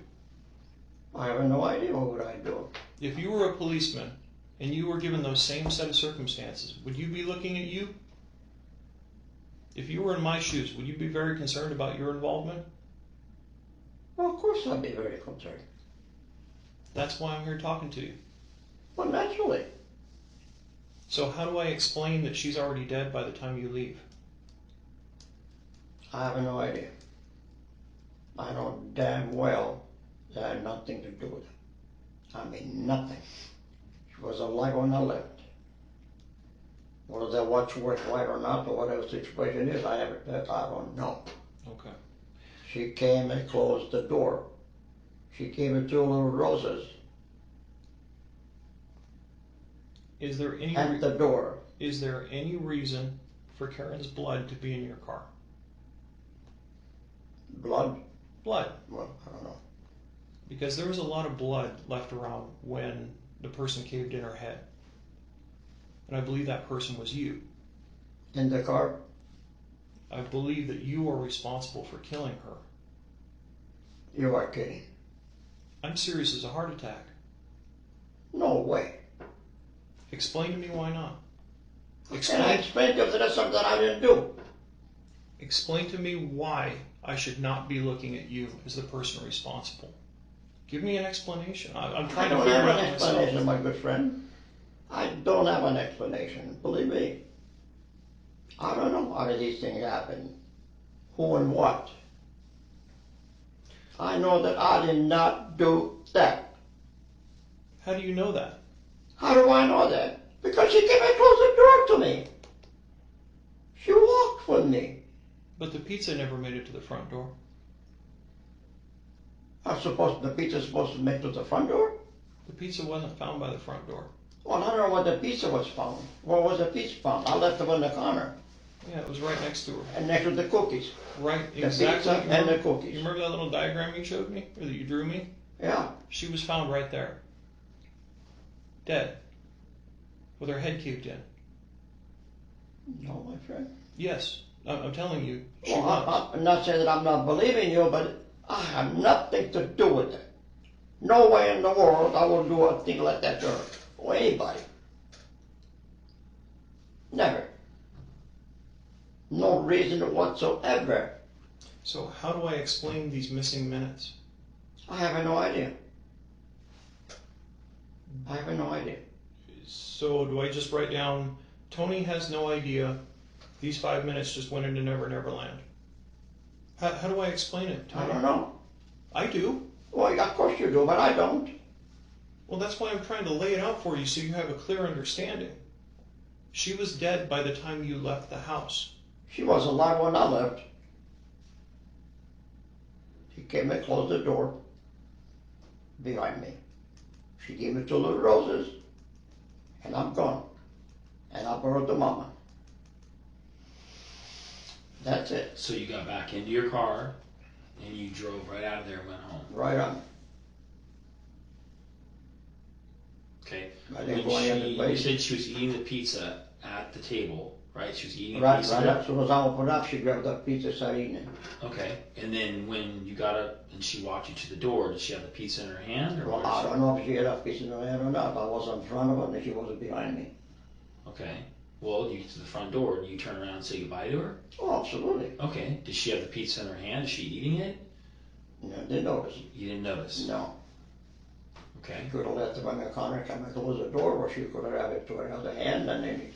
Speaker 4: I have no idea what would I do.
Speaker 3: If you were a policeman and you were given those same set of circumstances, would you be looking at you? If you were in my shoes, would you be very concerned about your involvement?
Speaker 4: Well, of course I'd be very concerned.
Speaker 3: That's why I'm here talking to you.
Speaker 4: Well, naturally.
Speaker 3: So how do I explain that she's already dead by the time you leave?
Speaker 4: I have no idea. I know damn well that had nothing to do with it. I mean, nothing. She was alive when I left. Whether that watch worked right or not, or whatever the situation is, I don't know.
Speaker 3: Okay.
Speaker 4: She came and closed the door. She came with 2 little roses
Speaker 3: Is there any
Speaker 4: at the door.
Speaker 3: Is there any reason for Karen's blood to be in your car?
Speaker 4: Blood?
Speaker 3: Blood.
Speaker 4: Well, I don't know.
Speaker 3: Because there was a lot of blood left around when the person caved in her head. And I believe that person was you.
Speaker 4: In the car?
Speaker 3: I believe that you are responsible for killing her.
Speaker 4: You are kidding.
Speaker 3: I'm serious as a heart attack.
Speaker 4: No way.
Speaker 3: Explain to me why not.
Speaker 4: Can I explain to you if there's something I didn't do?
Speaker 3: Explain to me why I should not be looking at you as the person responsible. Give me an explanation. I'm trying to figure it out myself.
Speaker 4: I don't have an explanation, my good friend. I don't have an explanation. Believe me. I don't know how these things happen. Who and what. I know that I did not do that.
Speaker 3: How do you know that?
Speaker 4: How do I know that? Because she came and closed the door to me. She walked with me.
Speaker 3: But the pizza never made it to the front door.
Speaker 4: The pizza's supposed to make it to the front door?
Speaker 3: The pizza wasn't found by the front door.
Speaker 4: Well, I don't know where the pizza was found. Where was the pizza found? I left it in the corner.
Speaker 3: Yeah, it was right next to her.
Speaker 4: And next to the cookies.
Speaker 3: Right,
Speaker 4: The
Speaker 3: exactly.
Speaker 4: pizza and the cookies.
Speaker 3: You remember that little diagram you showed me? Or that you drew me?
Speaker 4: Yeah.
Speaker 3: She was found right there. Dead. With her head caved in.
Speaker 4: No, my friend.
Speaker 3: Yes, I'm telling you, she
Speaker 4: Well,
Speaker 3: was.
Speaker 4: I'm not saying that I'm not believing you, but I have nothing to do with it. No way in the world I will do a thing like that to her or anybody. Never. No reason whatsoever.
Speaker 3: So how do I explain these missing minutes?
Speaker 4: I have no idea. I have no idea.
Speaker 3: So do I just write down, Tony has no idea, these 5 minutes just went into Never Never Land? How do I explain it, Tony?
Speaker 4: I don't know.
Speaker 3: I do.
Speaker 4: Well, of course you do, but I don't.
Speaker 3: Well, that's why I'm trying to lay it out for you so you have a clear understanding. She was dead by the time you left the house.
Speaker 4: She was alive when I left. She came and closed the door behind me. She gave me 2 little roses, and I'm gone. And I brought her to Mama. That's it.
Speaker 11: So you got back into your car, and you drove right out of there and went home.
Speaker 4: Right on.
Speaker 11: Okay.
Speaker 4: I didn't go any other
Speaker 11: You
Speaker 4: place.
Speaker 11: said she was eating the pizza at the table, right? She was eating
Speaker 4: Right
Speaker 11: pizza.
Speaker 4: as soon as I opened up, she grabbed that pizza, started eating it.
Speaker 11: Okay. And then when you got up and she walked you to the door, did she have the pizza in her hand? Or
Speaker 4: Well,
Speaker 11: what
Speaker 4: I don't know if she had that pizza in her hand or not. I was in front of her and she was behind me.
Speaker 11: Okay. Well, you get to the front door and you turn around and say goodbye to her?
Speaker 4: Oh, absolutely.
Speaker 11: Okay. Does she have the pizza in her hand? Is she eating it?
Speaker 4: No, didn't notice.
Speaker 11: You didn't notice?
Speaker 4: No.
Speaker 11: Okay.
Speaker 4: She could have left it on the counter, come and close the door, or she could have had it to her other hand, and then.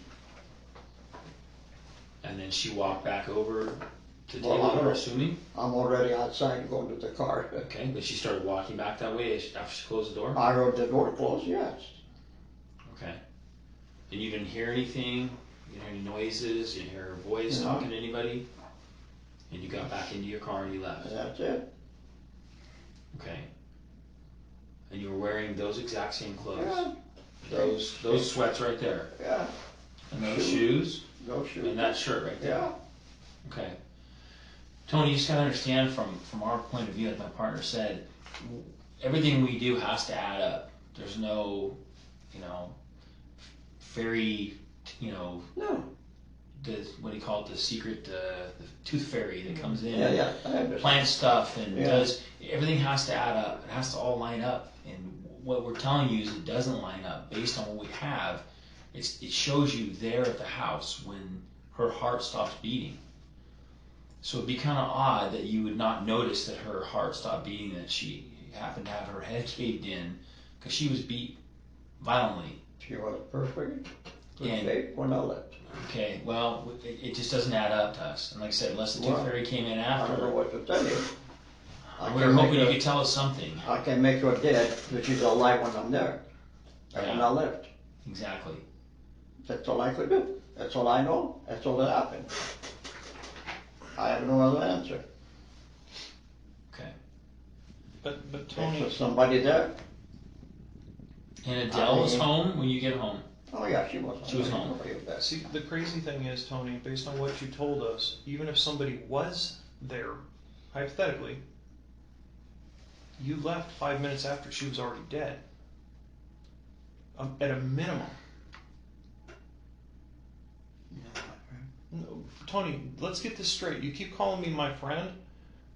Speaker 11: And then she walked back over to the
Speaker 4: Well,
Speaker 11: table,
Speaker 4: I don't
Speaker 11: we're
Speaker 4: know.
Speaker 11: assuming?
Speaker 4: I'm already outside going to the car.
Speaker 11: Okay, but she started walking back that way after she closed the door?
Speaker 4: I heard the door close, yes.
Speaker 11: Okay. And you didn't hear anything? You didn't hear any noises? You didn't hear her voice talking to anybody? And you got back into your car and you left?
Speaker 4: And that's it.
Speaker 11: Okay. And you were wearing those exact same clothes?
Speaker 4: Yeah.
Speaker 11: Those sweats right there?
Speaker 4: Yeah.
Speaker 11: And those shoes?
Speaker 4: Those shoes.
Speaker 11: And that shirt right there?
Speaker 4: Yeah.
Speaker 11: Okay. Tony, you just gotta understand from our point of view, like my partner said, everything we do has to add up. There's no, fairy,
Speaker 4: No.
Speaker 11: what do you call it, the secret, the tooth fairy that comes in
Speaker 4: Yeah, I
Speaker 11: and
Speaker 4: understand.
Speaker 11: plants stuff and does, everything has to add up. It has to all line up. And what we're telling you is it doesn't line up based on what we have. It shows you there at the house when her heart stops beating. So it'd be kind of odd that you would not notice that her heart stopped beating, that she happened to have her head caved in, because she was beat violently.
Speaker 4: She was perfect. Good
Speaker 11: And-
Speaker 4: shape when I left.
Speaker 11: Okay, well, it just doesn't add up to us. And like I said, unless the tooth
Speaker 4: Well,
Speaker 11: fairy came in
Speaker 4: I don't know
Speaker 11: after,
Speaker 4: what to tell you.
Speaker 11: we were hoping you could tell us something.
Speaker 4: I can make her dead, but she's alive when I'm there. And when I left.
Speaker 11: Exactly.
Speaker 4: That's all I could do. That's all I know. That's all that happened. I have no other answer.
Speaker 11: Okay.
Speaker 3: But Tony,
Speaker 4: Was somebody there?
Speaker 11: And Adele was home when you get home.
Speaker 4: Oh yeah, she was.
Speaker 11: She was home.
Speaker 4: Nobody was there.
Speaker 3: see, the crazy thing is, Tony, based on what you told us, even if somebody was there, hypothetically, you left 5 minutes after she was already dead. At a minimum. No, Tony, let's get this straight. You keep calling me my friend.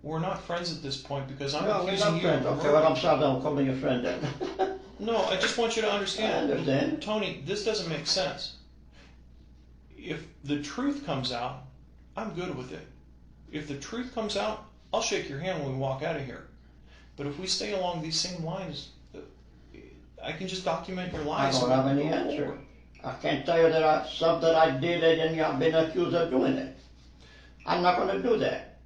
Speaker 3: We're not friends at this point because I'm
Speaker 4: No, we're
Speaker 3: accusing
Speaker 4: not
Speaker 3: you of
Speaker 4: friends. Okay,
Speaker 3: murder.
Speaker 4: well, I'm sorry, I'm calling you friend then.
Speaker 3: No, I just want you to understand.
Speaker 4: I understand.
Speaker 3: Tony, this doesn't make sense. If the truth comes out, I'm good with it. If the truth comes out, I'll shake your hand when we walk out of here. But if we stay along these same lines, I can just document your
Speaker 4: I
Speaker 3: lies.
Speaker 4: don't have any answer. I can't tell you that something I did and I've been accused of doing it. I'm not going to do that.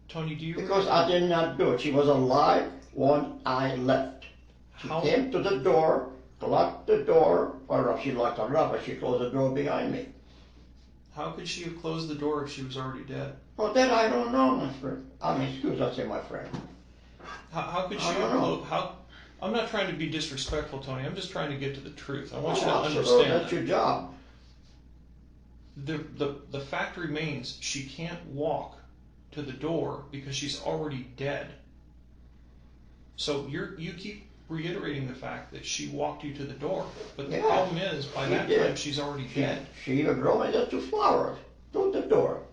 Speaker 3: Tony, do you
Speaker 4: Because I did not do it. She was alive when I left. She
Speaker 3: How-
Speaker 4: came to the door, locked the door, or she locked her up, but she closed the door behind me.
Speaker 3: How could she have closed the door if she was already dead?
Speaker 4: Well, that I don't know, my friend. I mean, excuse, I say my friend.
Speaker 3: How could she
Speaker 4: I don't
Speaker 3: have
Speaker 4: know.
Speaker 3: closed? I'm not trying to be disrespectful, Tony. I'm just trying to get to the truth. I want you
Speaker 4: Oh,
Speaker 3: to
Speaker 4: absolutely,
Speaker 3: understand
Speaker 4: that's
Speaker 3: that.
Speaker 4: your job.
Speaker 3: The fact remains she can't walk to the door because she's already dead. So you keep reiterating the fact that she walked you to the door, but the
Speaker 4: Yeah,
Speaker 3: problem is by
Speaker 4: she
Speaker 3: that
Speaker 4: did.
Speaker 3: time she's already dead.
Speaker 4: She even brought me the 2 flowers to the door.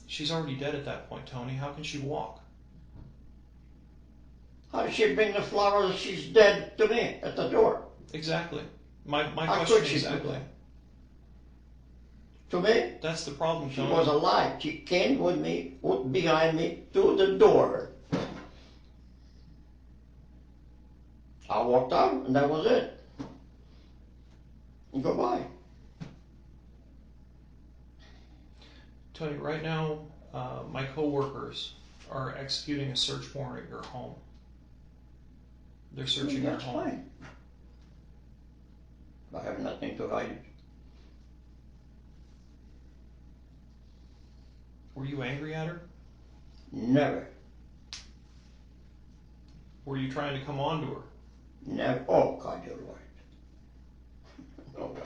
Speaker 3: She's already dead at that point, Tony. How can she walk?
Speaker 4: How did she bring the flowers if she's dead to me at the door?
Speaker 3: Exactly. My
Speaker 4: How
Speaker 3: question
Speaker 4: could she do
Speaker 3: exactly.
Speaker 4: that? To me,
Speaker 3: That's the problem,
Speaker 4: she
Speaker 3: Tony.
Speaker 4: was alive. She came with me, behind me, to the door. I walked out, and that was it. Goodbye.
Speaker 3: Tony, right now, my coworkers are executing a search warrant at your home. They're searching your
Speaker 4: That's
Speaker 3: home.
Speaker 4: fine. I have nothing to hide.
Speaker 3: Were you angry at her?
Speaker 4: Never.
Speaker 3: Were you trying to come on to her?
Speaker 4: Never. Oh, God, you're right. No way.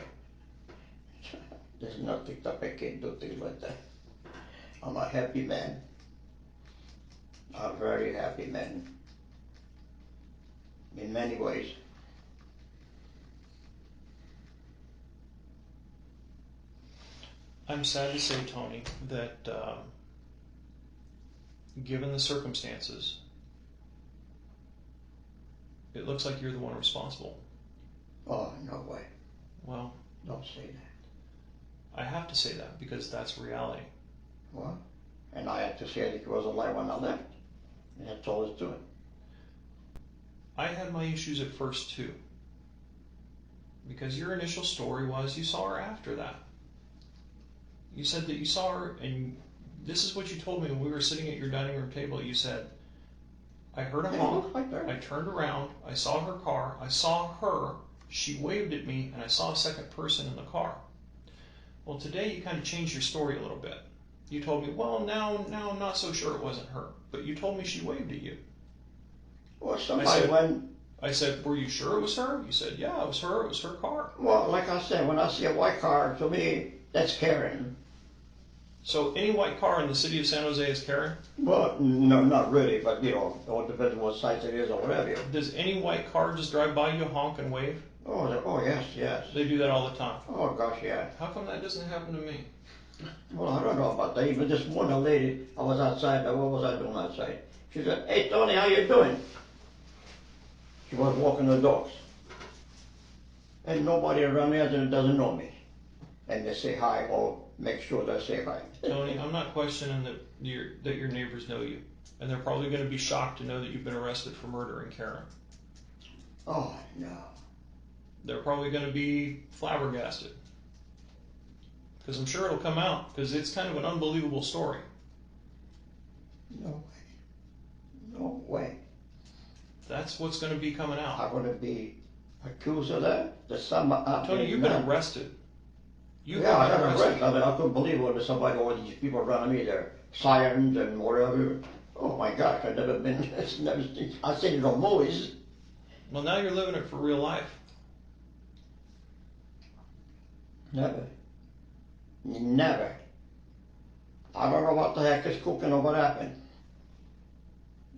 Speaker 4: There's nothing that I can do things like that. I'm a happy man. A very happy man. In many ways.
Speaker 3: I'm sad to say, Tony, that given the circumstances, it looks like you're the one responsible.
Speaker 4: Oh, no way.
Speaker 3: Well,
Speaker 4: Don't say that.
Speaker 3: I have to say that because that's reality.
Speaker 4: Well, and I had to say that he was alive when I left. And that's all it's doing.
Speaker 3: I had my issues at first too. Because your initial story was you saw her after that. You said that you saw her, and this is what you told me when we were sitting at your dining room table. You said, I heard a honk, I turned around, I saw her car, I saw her, she waved at me, and I saw a second person in the car. Well, today you kind of changed your story a little bit. You told me, well, now I'm not so sure it wasn't her, but you told me she waved at you.
Speaker 4: Well, somebody
Speaker 3: I said, were you sure it was her? You said, yeah, it was her car.
Speaker 4: Well, like I said, when I see a white car, to me, that's Karen.
Speaker 3: So any white car in the city of San Jose is Karen?
Speaker 4: Well, no, not really, but you know, it all depends on what size it is or whatever.
Speaker 3: Does any white car just drive by you, honk and wave?
Speaker 4: Oh, yes.
Speaker 3: They do that all the time.
Speaker 4: Oh, gosh, yeah.
Speaker 3: How come that doesn't happen to me?
Speaker 4: Well, I don't know about that. Even this one lady, I was outside, what was I doing outside? She said, hey, Tony, how you doing? She was walking the dogs. And nobody around here that doesn't know me. And they say hi or make sure they say hi.
Speaker 3: Tony, I'm not questioning that your neighbors know you. And they're probably going to be shocked to know that you've been arrested for murdering Karen.
Speaker 4: Oh, no.
Speaker 3: They're probably going to be flabbergasted. Because I'm sure it'll come out, because it's kind of an unbelievable story.
Speaker 4: No way. No way.
Speaker 3: That's what's going to be coming out.
Speaker 4: I'm going to be accused of that?
Speaker 3: Tony, you've been arrested.
Speaker 4: I got arrested. I mean, I couldn't believe when somebody, all these people around me, they're sirens and whatever. Oh my gosh, I've never been, I've seen it on movies.
Speaker 3: Well, now you're living it for real life.
Speaker 4: Never. I don't know what the heck is cooking or what happened.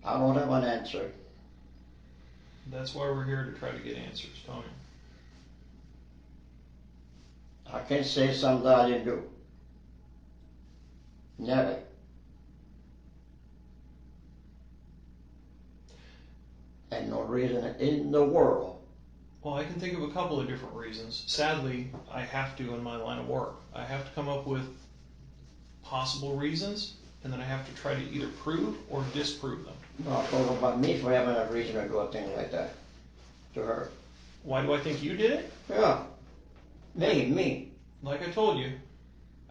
Speaker 4: I don't have an answer.
Speaker 3: That's why we're here, to try to get answers, Tony.
Speaker 4: I can't say something that I didn't do. Never. And no reason in the world.
Speaker 3: Well, I can think of a couple of different reasons. Sadly, I have to in my line of work. I have to come up with possible reasons, and then I have to try to either prove or disprove them.
Speaker 4: No, I told about me for having a reason to do a thing like that to her.
Speaker 3: Why do I think you did it?
Speaker 4: Yeah. Me.
Speaker 3: Like I told you,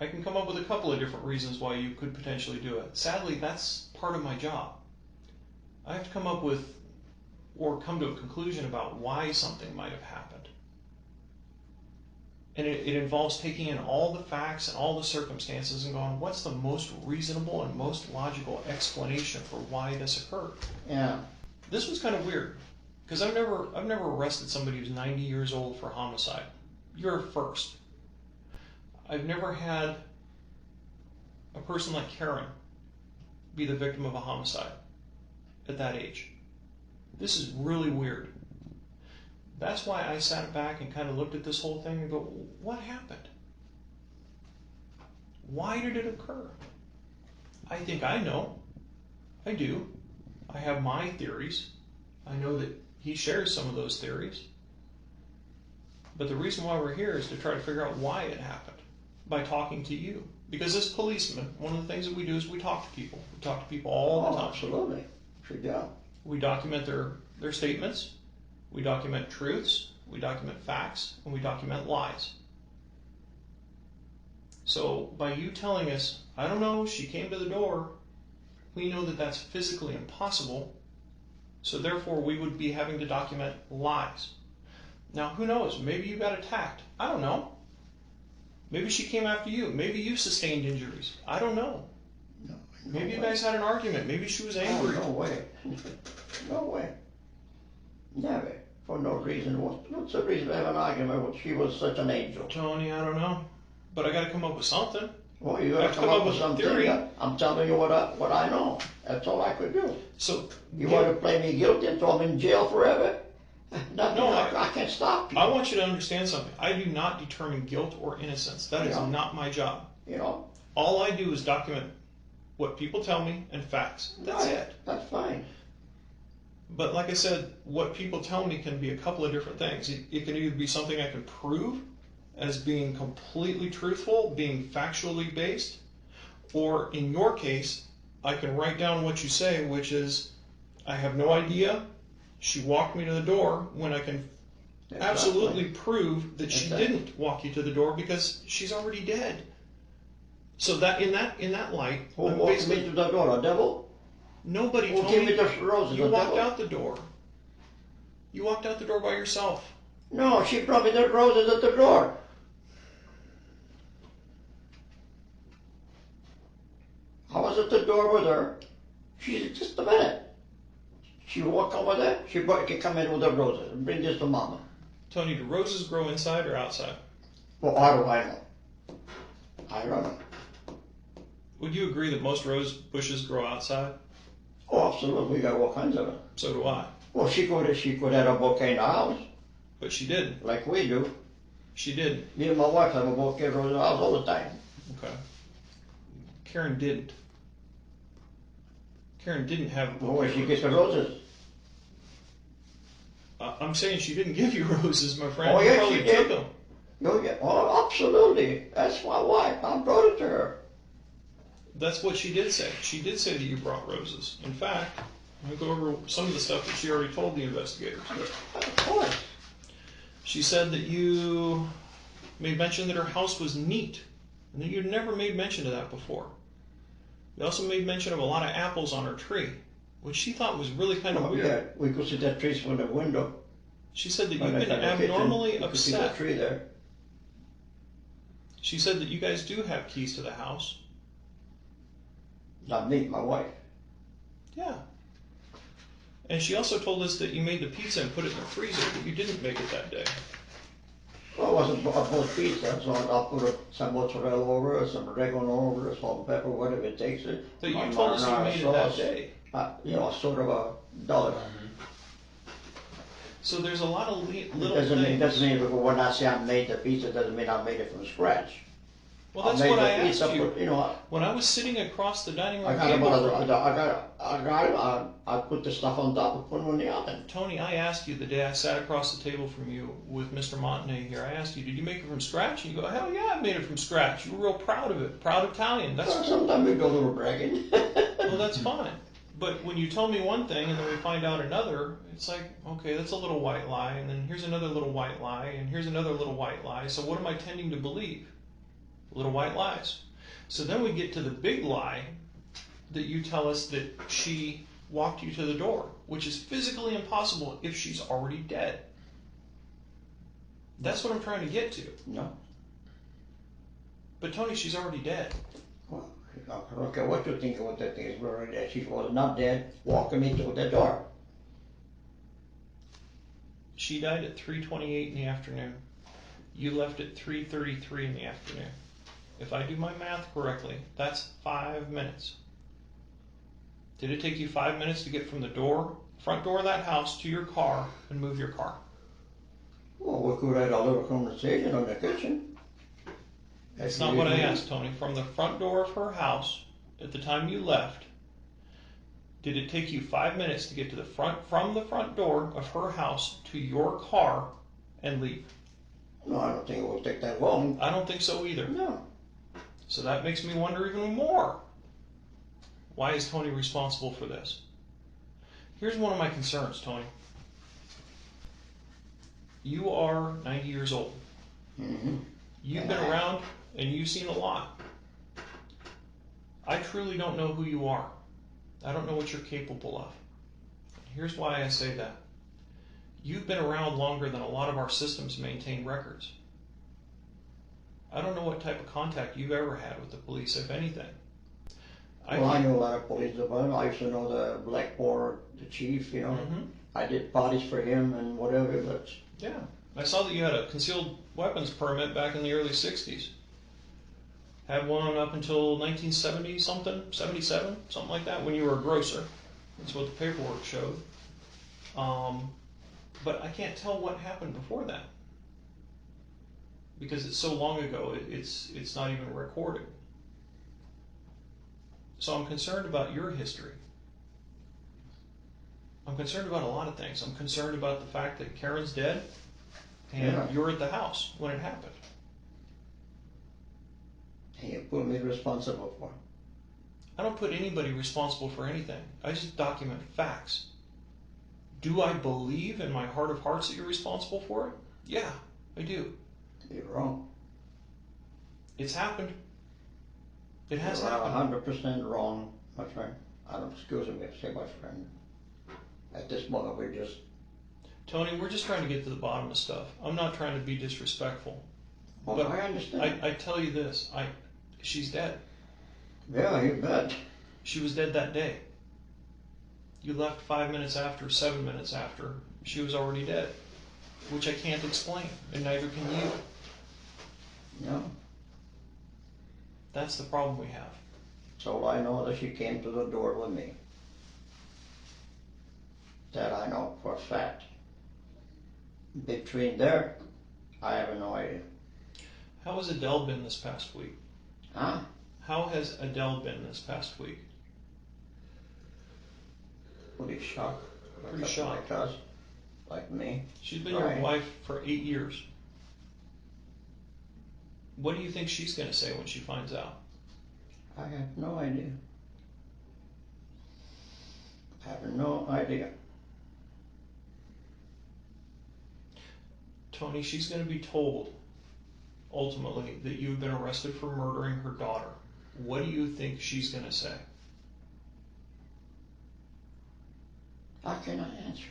Speaker 3: I can come up with a couple of different reasons why you could potentially do it. Sadly, that's part of my job. I have to come up with, or come to a conclusion about why something might have happened. And it involves taking in all the facts and all the circumstances and going, what's the most reasonable and most logical explanation for why this occurred?
Speaker 4: Yeah.
Speaker 3: This was kind of weird, because I've never arrested somebody who's 90 years old for homicide. You're a first. I've never had a person like Karen be the victim of a homicide at that age. This is really weird. That's why I sat back and kind of looked at this whole thing and go, what happened? Why did it occur? I think I know. I do. I have my theories. I know that he shares some of those theories. But the reason why we're here is to try to figure out why it happened by talking to you. Because as policemen, one of the things that we do is we talk to people. We talk to people all the time.
Speaker 4: Absolutely. Yeah.
Speaker 3: We document their statements. We document truths, we document facts, and we document lies. So by you telling us, I don't know, she came to the door, we know that that's physically impossible, so therefore we would be having to document lies. Now, who knows? Maybe you got attacked. I don't know. Maybe she came after you. Maybe you sustained injuries. I don't know.
Speaker 4: No
Speaker 3: Maybe you guys had an argument. Maybe she was angry.
Speaker 4: No way. No way. Never. For no reason. What's the reason to have an argument when she was such an angel?
Speaker 3: Tony, I don't know. But I got to come up with something.
Speaker 4: Well, you got to come up with something. I'm telling you what I know. That's all I could do.
Speaker 3: So
Speaker 4: you want to play me guilty and throw me in jail forever? No, I can't stop you.
Speaker 3: I want you to understand something. I do not determine guilt or innocence. That is not my job.
Speaker 4: You know.
Speaker 3: All I do is document what people tell me and facts. That's it.
Speaker 4: That's fine.
Speaker 3: But like I said, what people tell me can be a couple of different things. It can either be something I can prove, as being completely truthful, being factually based, or in your case, I can write down what you say, which is, I have no idea. She walked me to the door, when I can absolutely prove that she didn't walk you to the door because she's already dead. So that in that light,
Speaker 4: Who
Speaker 3: I'm
Speaker 4: walked
Speaker 3: basically
Speaker 4: me to the door? The devil?
Speaker 3: nobody
Speaker 4: Who
Speaker 3: told
Speaker 4: gave
Speaker 3: me.
Speaker 4: me the roses?
Speaker 3: You
Speaker 4: The
Speaker 3: walked
Speaker 4: devil?
Speaker 3: out the door. You walked out the door by yourself.
Speaker 4: No, she brought me the roses at the door. I was at the door with her. She said, just a minute. She walked over there. She come in with the roses and bring this to Mama.
Speaker 3: Tony, do roses grow inside or outside?
Speaker 4: Well, how do I know? I don't know.
Speaker 3: Would you agree that most rose bushes grow outside?
Speaker 4: Oh, absolutely. We got all kinds of them.
Speaker 3: So do I.
Speaker 4: Well, she could have a bouquet in the house.
Speaker 3: But she didn't.
Speaker 4: Like we do.
Speaker 3: She didn't.
Speaker 4: Me and my wife have a bouquet of roses in the house all the time.
Speaker 3: Okay. Karen didn't. Karen didn't have a bouquet.
Speaker 4: Well, where she gets the roses?
Speaker 3: I'm saying she didn't give you roses, my friend.
Speaker 4: Oh,
Speaker 3: You
Speaker 4: yeah,
Speaker 3: probably
Speaker 4: she did.
Speaker 3: took them.
Speaker 4: Oh, yeah. Oh, absolutely. That's my wife. I brought it to her.
Speaker 3: That's what she did say. She did say that you brought roses. In fact, I'm going to go over some of the stuff that she already told the investigators.
Speaker 4: Of course.
Speaker 3: She said that you made mention that her house was neat, and that you'd never made mention of that before. You also made mention of a lot of apples on her tree, which she thought was really kind of weird.
Speaker 4: Yeah, we could see that trees from the window.
Speaker 3: She said that you've
Speaker 4: When I
Speaker 3: been
Speaker 4: got the kitchen,
Speaker 3: abnormally
Speaker 4: you could see the
Speaker 3: upset.
Speaker 4: tree there.
Speaker 3: She said that you guys do have keys to the house.
Speaker 4: Not me, my wife.
Speaker 3: Yeah. And she also told us that you made the pizza and put it in the freezer, but you didn't make it that day.
Speaker 4: Well, it wasn't both pizza, so I'll put some mozzarella over it, some oregano over it, salt and pepper, whatever it takes.
Speaker 3: But you told us you made it that day.
Speaker 4: You know, sort of a dollar.
Speaker 3: So there's a lot of little
Speaker 4: Doesn't
Speaker 3: things.
Speaker 4: mean when I say I made the pizza, doesn't mean I made it from scratch.
Speaker 3: Well, that's
Speaker 4: made
Speaker 3: what
Speaker 4: the
Speaker 3: I asked
Speaker 4: pizza,
Speaker 3: you.
Speaker 4: but, you know,
Speaker 3: When I was sitting across the dining room
Speaker 4: I got
Speaker 3: table,
Speaker 4: I put the stuff on top and put them in the oven.
Speaker 3: Tony, I asked you the day I sat across the table from you with Mr. Montenay here. I asked you, did you make it from scratch? And you go, hell yeah, I made it from scratch. You were real proud of it. Proud Italian. That's
Speaker 4: Well, sometimes we do a little bragging.
Speaker 3: well, that's fine. But when you tell me one thing and then we find out another, it's like, okay, that's a little white lie, and then here's another little white lie, and here's another little white lie. So what am I tending to believe? Little white lies. So then we get to the big lie that you tell us that she walked you to the door, which is physically impossible if she's already dead. That's what I'm trying to get to.
Speaker 4: No.
Speaker 3: But Tony, she's already dead.
Speaker 4: Well, I don't care what you think about that thing. She was not dead, walking me to the door.
Speaker 3: She died at 3:28 in the afternoon. You left at 3:33 in the afternoon. If I do my math correctly, that's 5 minutes. Did it take you 5 minutes to get from the front door of that house to your car and move your car?
Speaker 4: Well, we could have had a little conversation in the kitchen.
Speaker 3: That's not what I asked, Tony. From the front door of her house, at the time you left, did it take you 5 minutes to get to from the front door of her house to your car and leave?
Speaker 4: No, I don't think it will take that long.
Speaker 3: I don't think so either.
Speaker 4: No.
Speaker 3: So that makes me wonder even more. Why is Tony responsible for this? Here's one of my concerns, Tony. You are 90 years old.
Speaker 4: Mm-hmm.
Speaker 3: You've been around and you've seen a lot. I truly don't know who you are. I don't know what you're capable of. Here's why I say that. You've been around longer than a lot of our systems maintain records. I don't know what type of contact you've ever had with the police, if anything.
Speaker 4: I knew a lot of police department. I used to know the Blackboard, the chief, you know.
Speaker 3: Mm-hmm.
Speaker 4: I did parties for him and whatever, but...
Speaker 3: Yeah. I saw that you had a concealed weapons permit back in the early 60s. Had one up until 1970 something, 77, something like that, when you were a grocer. That's what the paperwork showed. But I can't tell what happened before that. Because it's so long ago, it's not even recorded. So I'm concerned about your history. I'm concerned about a lot of things. I'm concerned about the fact that Karen's dead and you're at the house when it happened.
Speaker 4: And you put me responsible for.
Speaker 3: I don't put anybody responsible for anything. I just document facts. Do I believe in my heart of hearts that you're responsible for it? Yeah, I do.
Speaker 4: You're wrong.
Speaker 3: It's happened. It has
Speaker 4: You're
Speaker 3: happened.
Speaker 4: 100% wrong, my friend. I don't excuse me if I say my friend. At this moment, we're just...
Speaker 3: Tony, we're just trying to get to the bottom of stuff. I'm not trying to be disrespectful.
Speaker 4: Oh,
Speaker 3: but
Speaker 4: I understand.
Speaker 3: I tell you this, she's dead.
Speaker 4: Yeah, you bet.
Speaker 3: She was dead that day. You left 5 minutes after, 7 minutes after. She was already dead, which I can't explain, and neither can you.
Speaker 4: No.
Speaker 3: That's the problem we have.
Speaker 4: So I know that she came to the door with me. That I know for a fact. Between there, I have no idea.
Speaker 3: How has Adele been this past week?
Speaker 4: Huh?
Speaker 3: How has Adele been this past week?
Speaker 4: Pretty shocked.
Speaker 3: Pretty shocked.
Speaker 4: Like us. Like me.
Speaker 3: She's been your wife for 8 years. What do you think she's going to say when she finds out?
Speaker 4: I have no idea. I have no idea.
Speaker 3: Tony, she's going to be told, ultimately, that you've been arrested for murdering her daughter. What do you think she's going to say?
Speaker 4: How can I answer?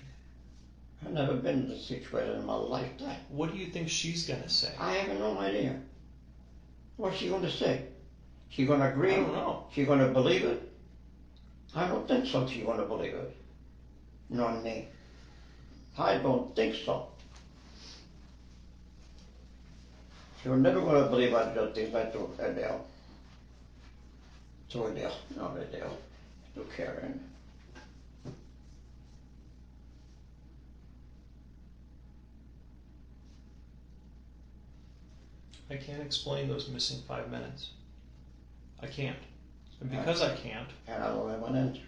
Speaker 4: I've never been in this situation in my lifetime.
Speaker 3: What do you think she's going to say?
Speaker 4: I have no idea. What's she going to say? She going to agree?
Speaker 3: I don't know.
Speaker 4: She going to believe it? I don't think so she's going to believe it. Not me. I don't think so. You're never going to believe I did things I do, Adele. To Adele, not Adele. To Karen.
Speaker 3: I can't explain those missing 5 minutes. I can't. And because I can't...
Speaker 4: And I don't have an answer.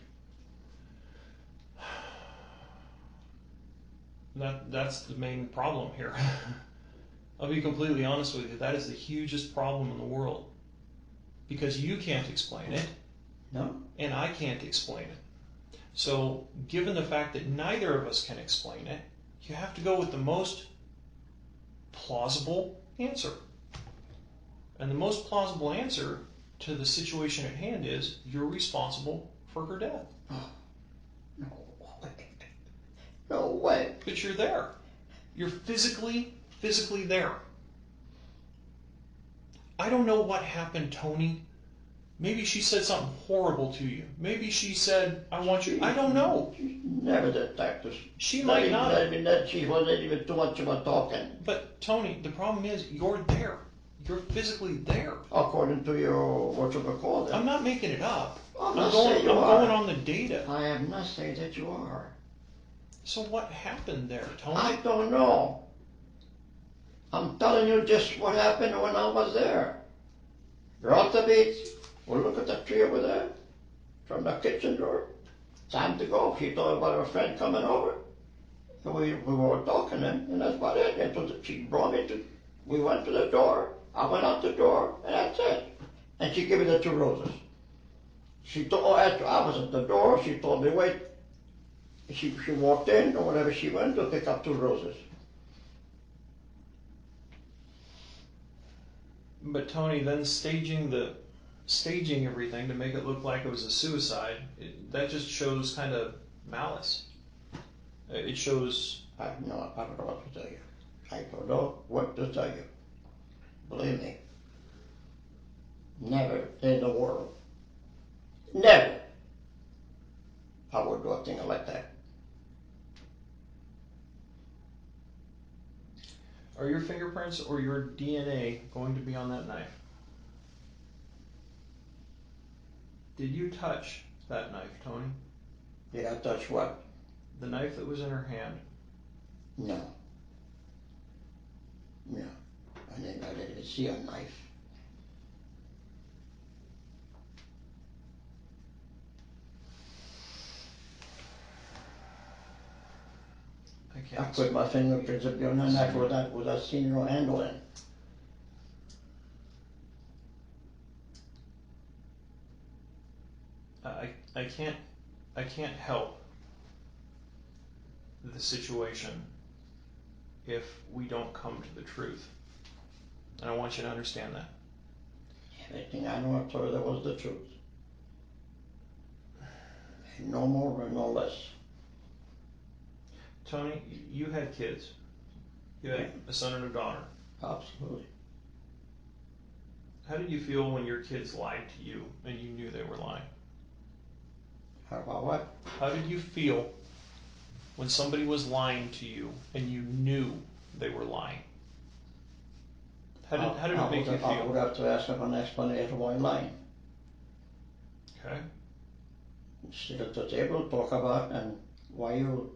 Speaker 3: That's the main problem here. I'll be completely honest with you. That is the hugest problem in the world. Because you can't explain it.
Speaker 4: No.
Speaker 3: And I can't explain it. So, given the fact that neither of us can explain it, you have to go with the most plausible answer. And the most plausible answer to the situation at hand is you're responsible for her death.
Speaker 4: Oh, no way. No way.
Speaker 3: But you're there. You're physically there. I don't know what happened, Tony. Maybe she said something horrible to you. Maybe she said, I want you... I don't know.
Speaker 4: She never did that.
Speaker 3: She might not.
Speaker 4: I mean, that she wasn't even too much of a talking.
Speaker 3: But, Tony, the problem is you're there. You're physically there.
Speaker 4: According to your, what you call it.
Speaker 3: I'm not making it up.
Speaker 4: I'm
Speaker 3: going on the data.
Speaker 4: I am not saying that you are.
Speaker 3: So what happened there, Tony?
Speaker 4: I don't know. I'm telling you just what happened when I was there. You're at the beach. Well, look at the tree over there. From the kitchen door. Time to go. She told about her friend coming over. And we were talking and that's about it. And so she brought me to, we went to the door. I went out the door, and that's it. And she gave me the 2 roses. She told, after I was at the door, she told me, wait. She walked in, or whatever she went, to pick up 2 roses.
Speaker 3: But Tony, then staging everything to make it look like it was a suicide, that just shows kind of malice. It shows...
Speaker 4: I don't know what to tell you. I don't know what to tell you. Believe me, never in the world, never, I would do a thing like that.
Speaker 3: Are your fingerprints or your DNA going to be on that knife? Did you touch that knife, Tony?
Speaker 4: Did I touch what?
Speaker 3: The knife that was in her hand.
Speaker 4: No. No. I didn't even see a knife. I put my fingerprints up on the knife without seeing no handle in.
Speaker 3: I can't help the situation if we don't come to the truth. And I want you to understand that.
Speaker 4: Everything I know, I told her that was the truth. And no more and no less.
Speaker 3: Tony, you had kids. You had a son and a daughter.
Speaker 4: Absolutely.
Speaker 3: How did you feel when your kids lied to you and you knew they were lying?
Speaker 4: How about what?
Speaker 3: How did you feel when somebody was lying to you and you knew they were lying? How did it make you feel?
Speaker 4: I would have to ask them an explanation why lying.
Speaker 3: Okay.
Speaker 4: Sit at the table, talk about and why you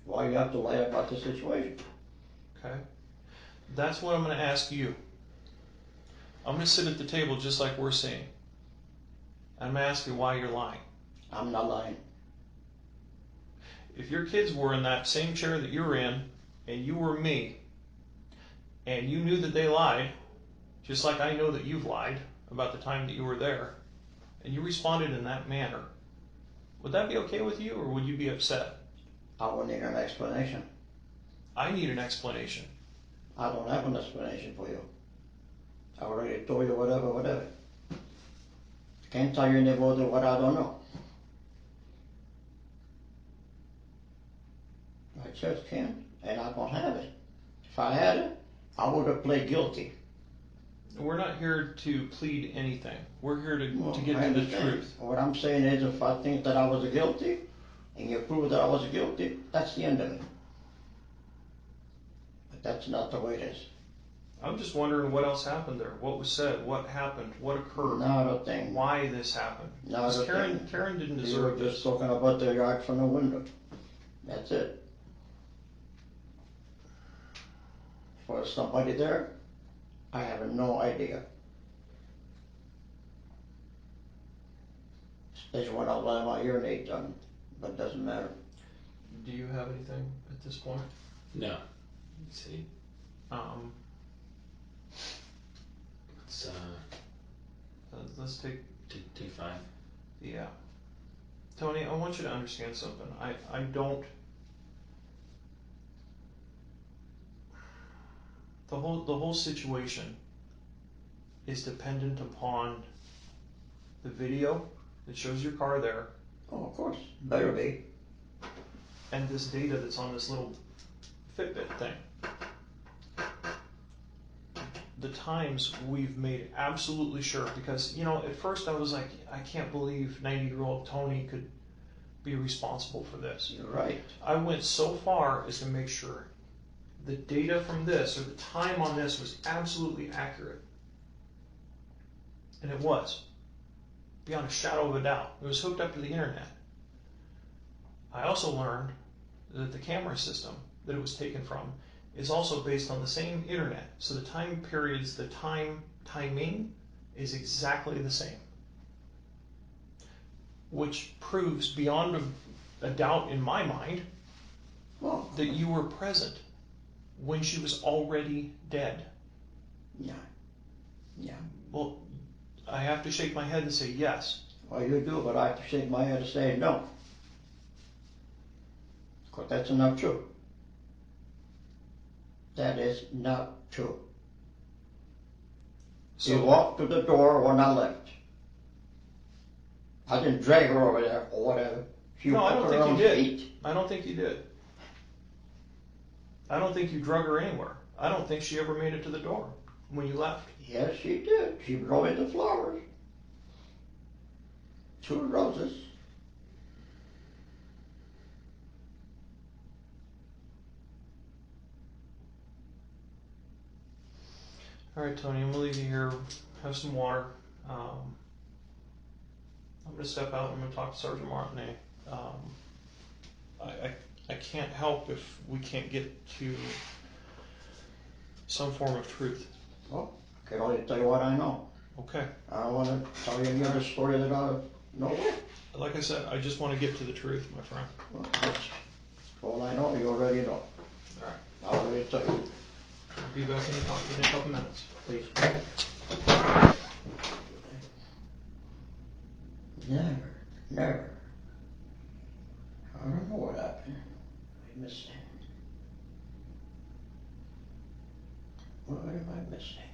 Speaker 4: have to lie about the situation.
Speaker 3: Okay. That's what I'm going to ask you. I'm going to sit at the table just like we're saying. I'm going to ask you why you're lying.
Speaker 4: I'm not lying.
Speaker 3: If your kids were in that same chair that you're in, and you were me, and you knew that they lied, just like I know that you've lied about the time that you were there, and you responded in that manner, would that be okay with you, or would you be upset?
Speaker 4: I would need an explanation.
Speaker 3: I need an explanation.
Speaker 4: I don't have an explanation for you. I already told you whatever. Can't tell you any more than what I don't know. I just can't, and I don't have it. If I had it, I would have pled guilty.
Speaker 3: We're not here to plead anything. We're here to get
Speaker 4: I
Speaker 3: to the
Speaker 4: understand.
Speaker 3: truth.
Speaker 4: What I'm saying is, if I think that I was guilty, and you prove that I was guilty, that's the end of it. But that's not the way it is.
Speaker 3: I'm just wondering what else happened there. What was said? What happened? What occurred?
Speaker 4: Not a thing.
Speaker 3: Why this happened?
Speaker 4: Not a
Speaker 3: Karen,
Speaker 4: thing.
Speaker 3: Karen didn't
Speaker 4: You
Speaker 3: deserve
Speaker 4: were
Speaker 3: this.
Speaker 4: just talking about the yard from the window. That's it. For somebody there, I have no idea. Especially when I let my hearing aid done, but it doesn't matter.
Speaker 3: Do you have anything at this point?
Speaker 11: No. Let's see.
Speaker 3: Let's take
Speaker 11: take 5.
Speaker 3: Yeah. Tony, I want you to understand something. I don't. The whole situation is dependent upon the video that shows your car there.
Speaker 4: Oh, of course. Better be.
Speaker 3: And this data that's on this little Fitbit thing. The times we've made absolutely sure, because, at first I was like, I can't believe 90-year-old Tony could be responsible for this.
Speaker 4: You're right.
Speaker 3: I went so far as to make sure the data from this, or the time on this, was absolutely accurate. And it was. Beyond a shadow of a doubt. It was hooked up to the internet. I also learned that the camera system that it was taken from is also based on the same internet. So the time periods, the timing is exactly the same. Which proves beyond a doubt in my mind that you were present when she was already dead.
Speaker 4: Yeah.
Speaker 3: Well, I have to shake my head and say yes.
Speaker 4: Well, you do, but I have to shake my head and say no. Because that's not true. That is not true.
Speaker 3: So,
Speaker 4: You walked to the door when I left. I didn't drag her over there or whatever. She
Speaker 3: no, I
Speaker 4: walked
Speaker 3: don't
Speaker 4: her
Speaker 3: think you
Speaker 4: own
Speaker 3: did.
Speaker 4: feet.
Speaker 3: I don't think you did. I don't think you drug her anywhere. I don't think she ever made it to the door when you left.
Speaker 4: Yes, she did. She brought me the flowers. 2 roses.
Speaker 3: All right, Tony, I'm going to leave you here. Have some water. I'm going to step out. I'm going to talk to Sergeant Martinet. I can't help if we can't get to some form of truth.
Speaker 4: Well, I can only tell you what I know.
Speaker 3: Okay.
Speaker 4: I don't want to tell you any other story that I know.
Speaker 3: Like I said, I just want to get to the truth, my friend.
Speaker 4: Well, that's all I know. You already know.
Speaker 3: All right.
Speaker 4: I already tell you.
Speaker 3: I'll be back in a couple minutes.
Speaker 4: Please. Never. I don't know what happened. I missed it. What am I missing?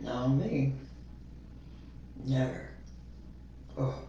Speaker 4: Not me. Never. Oh.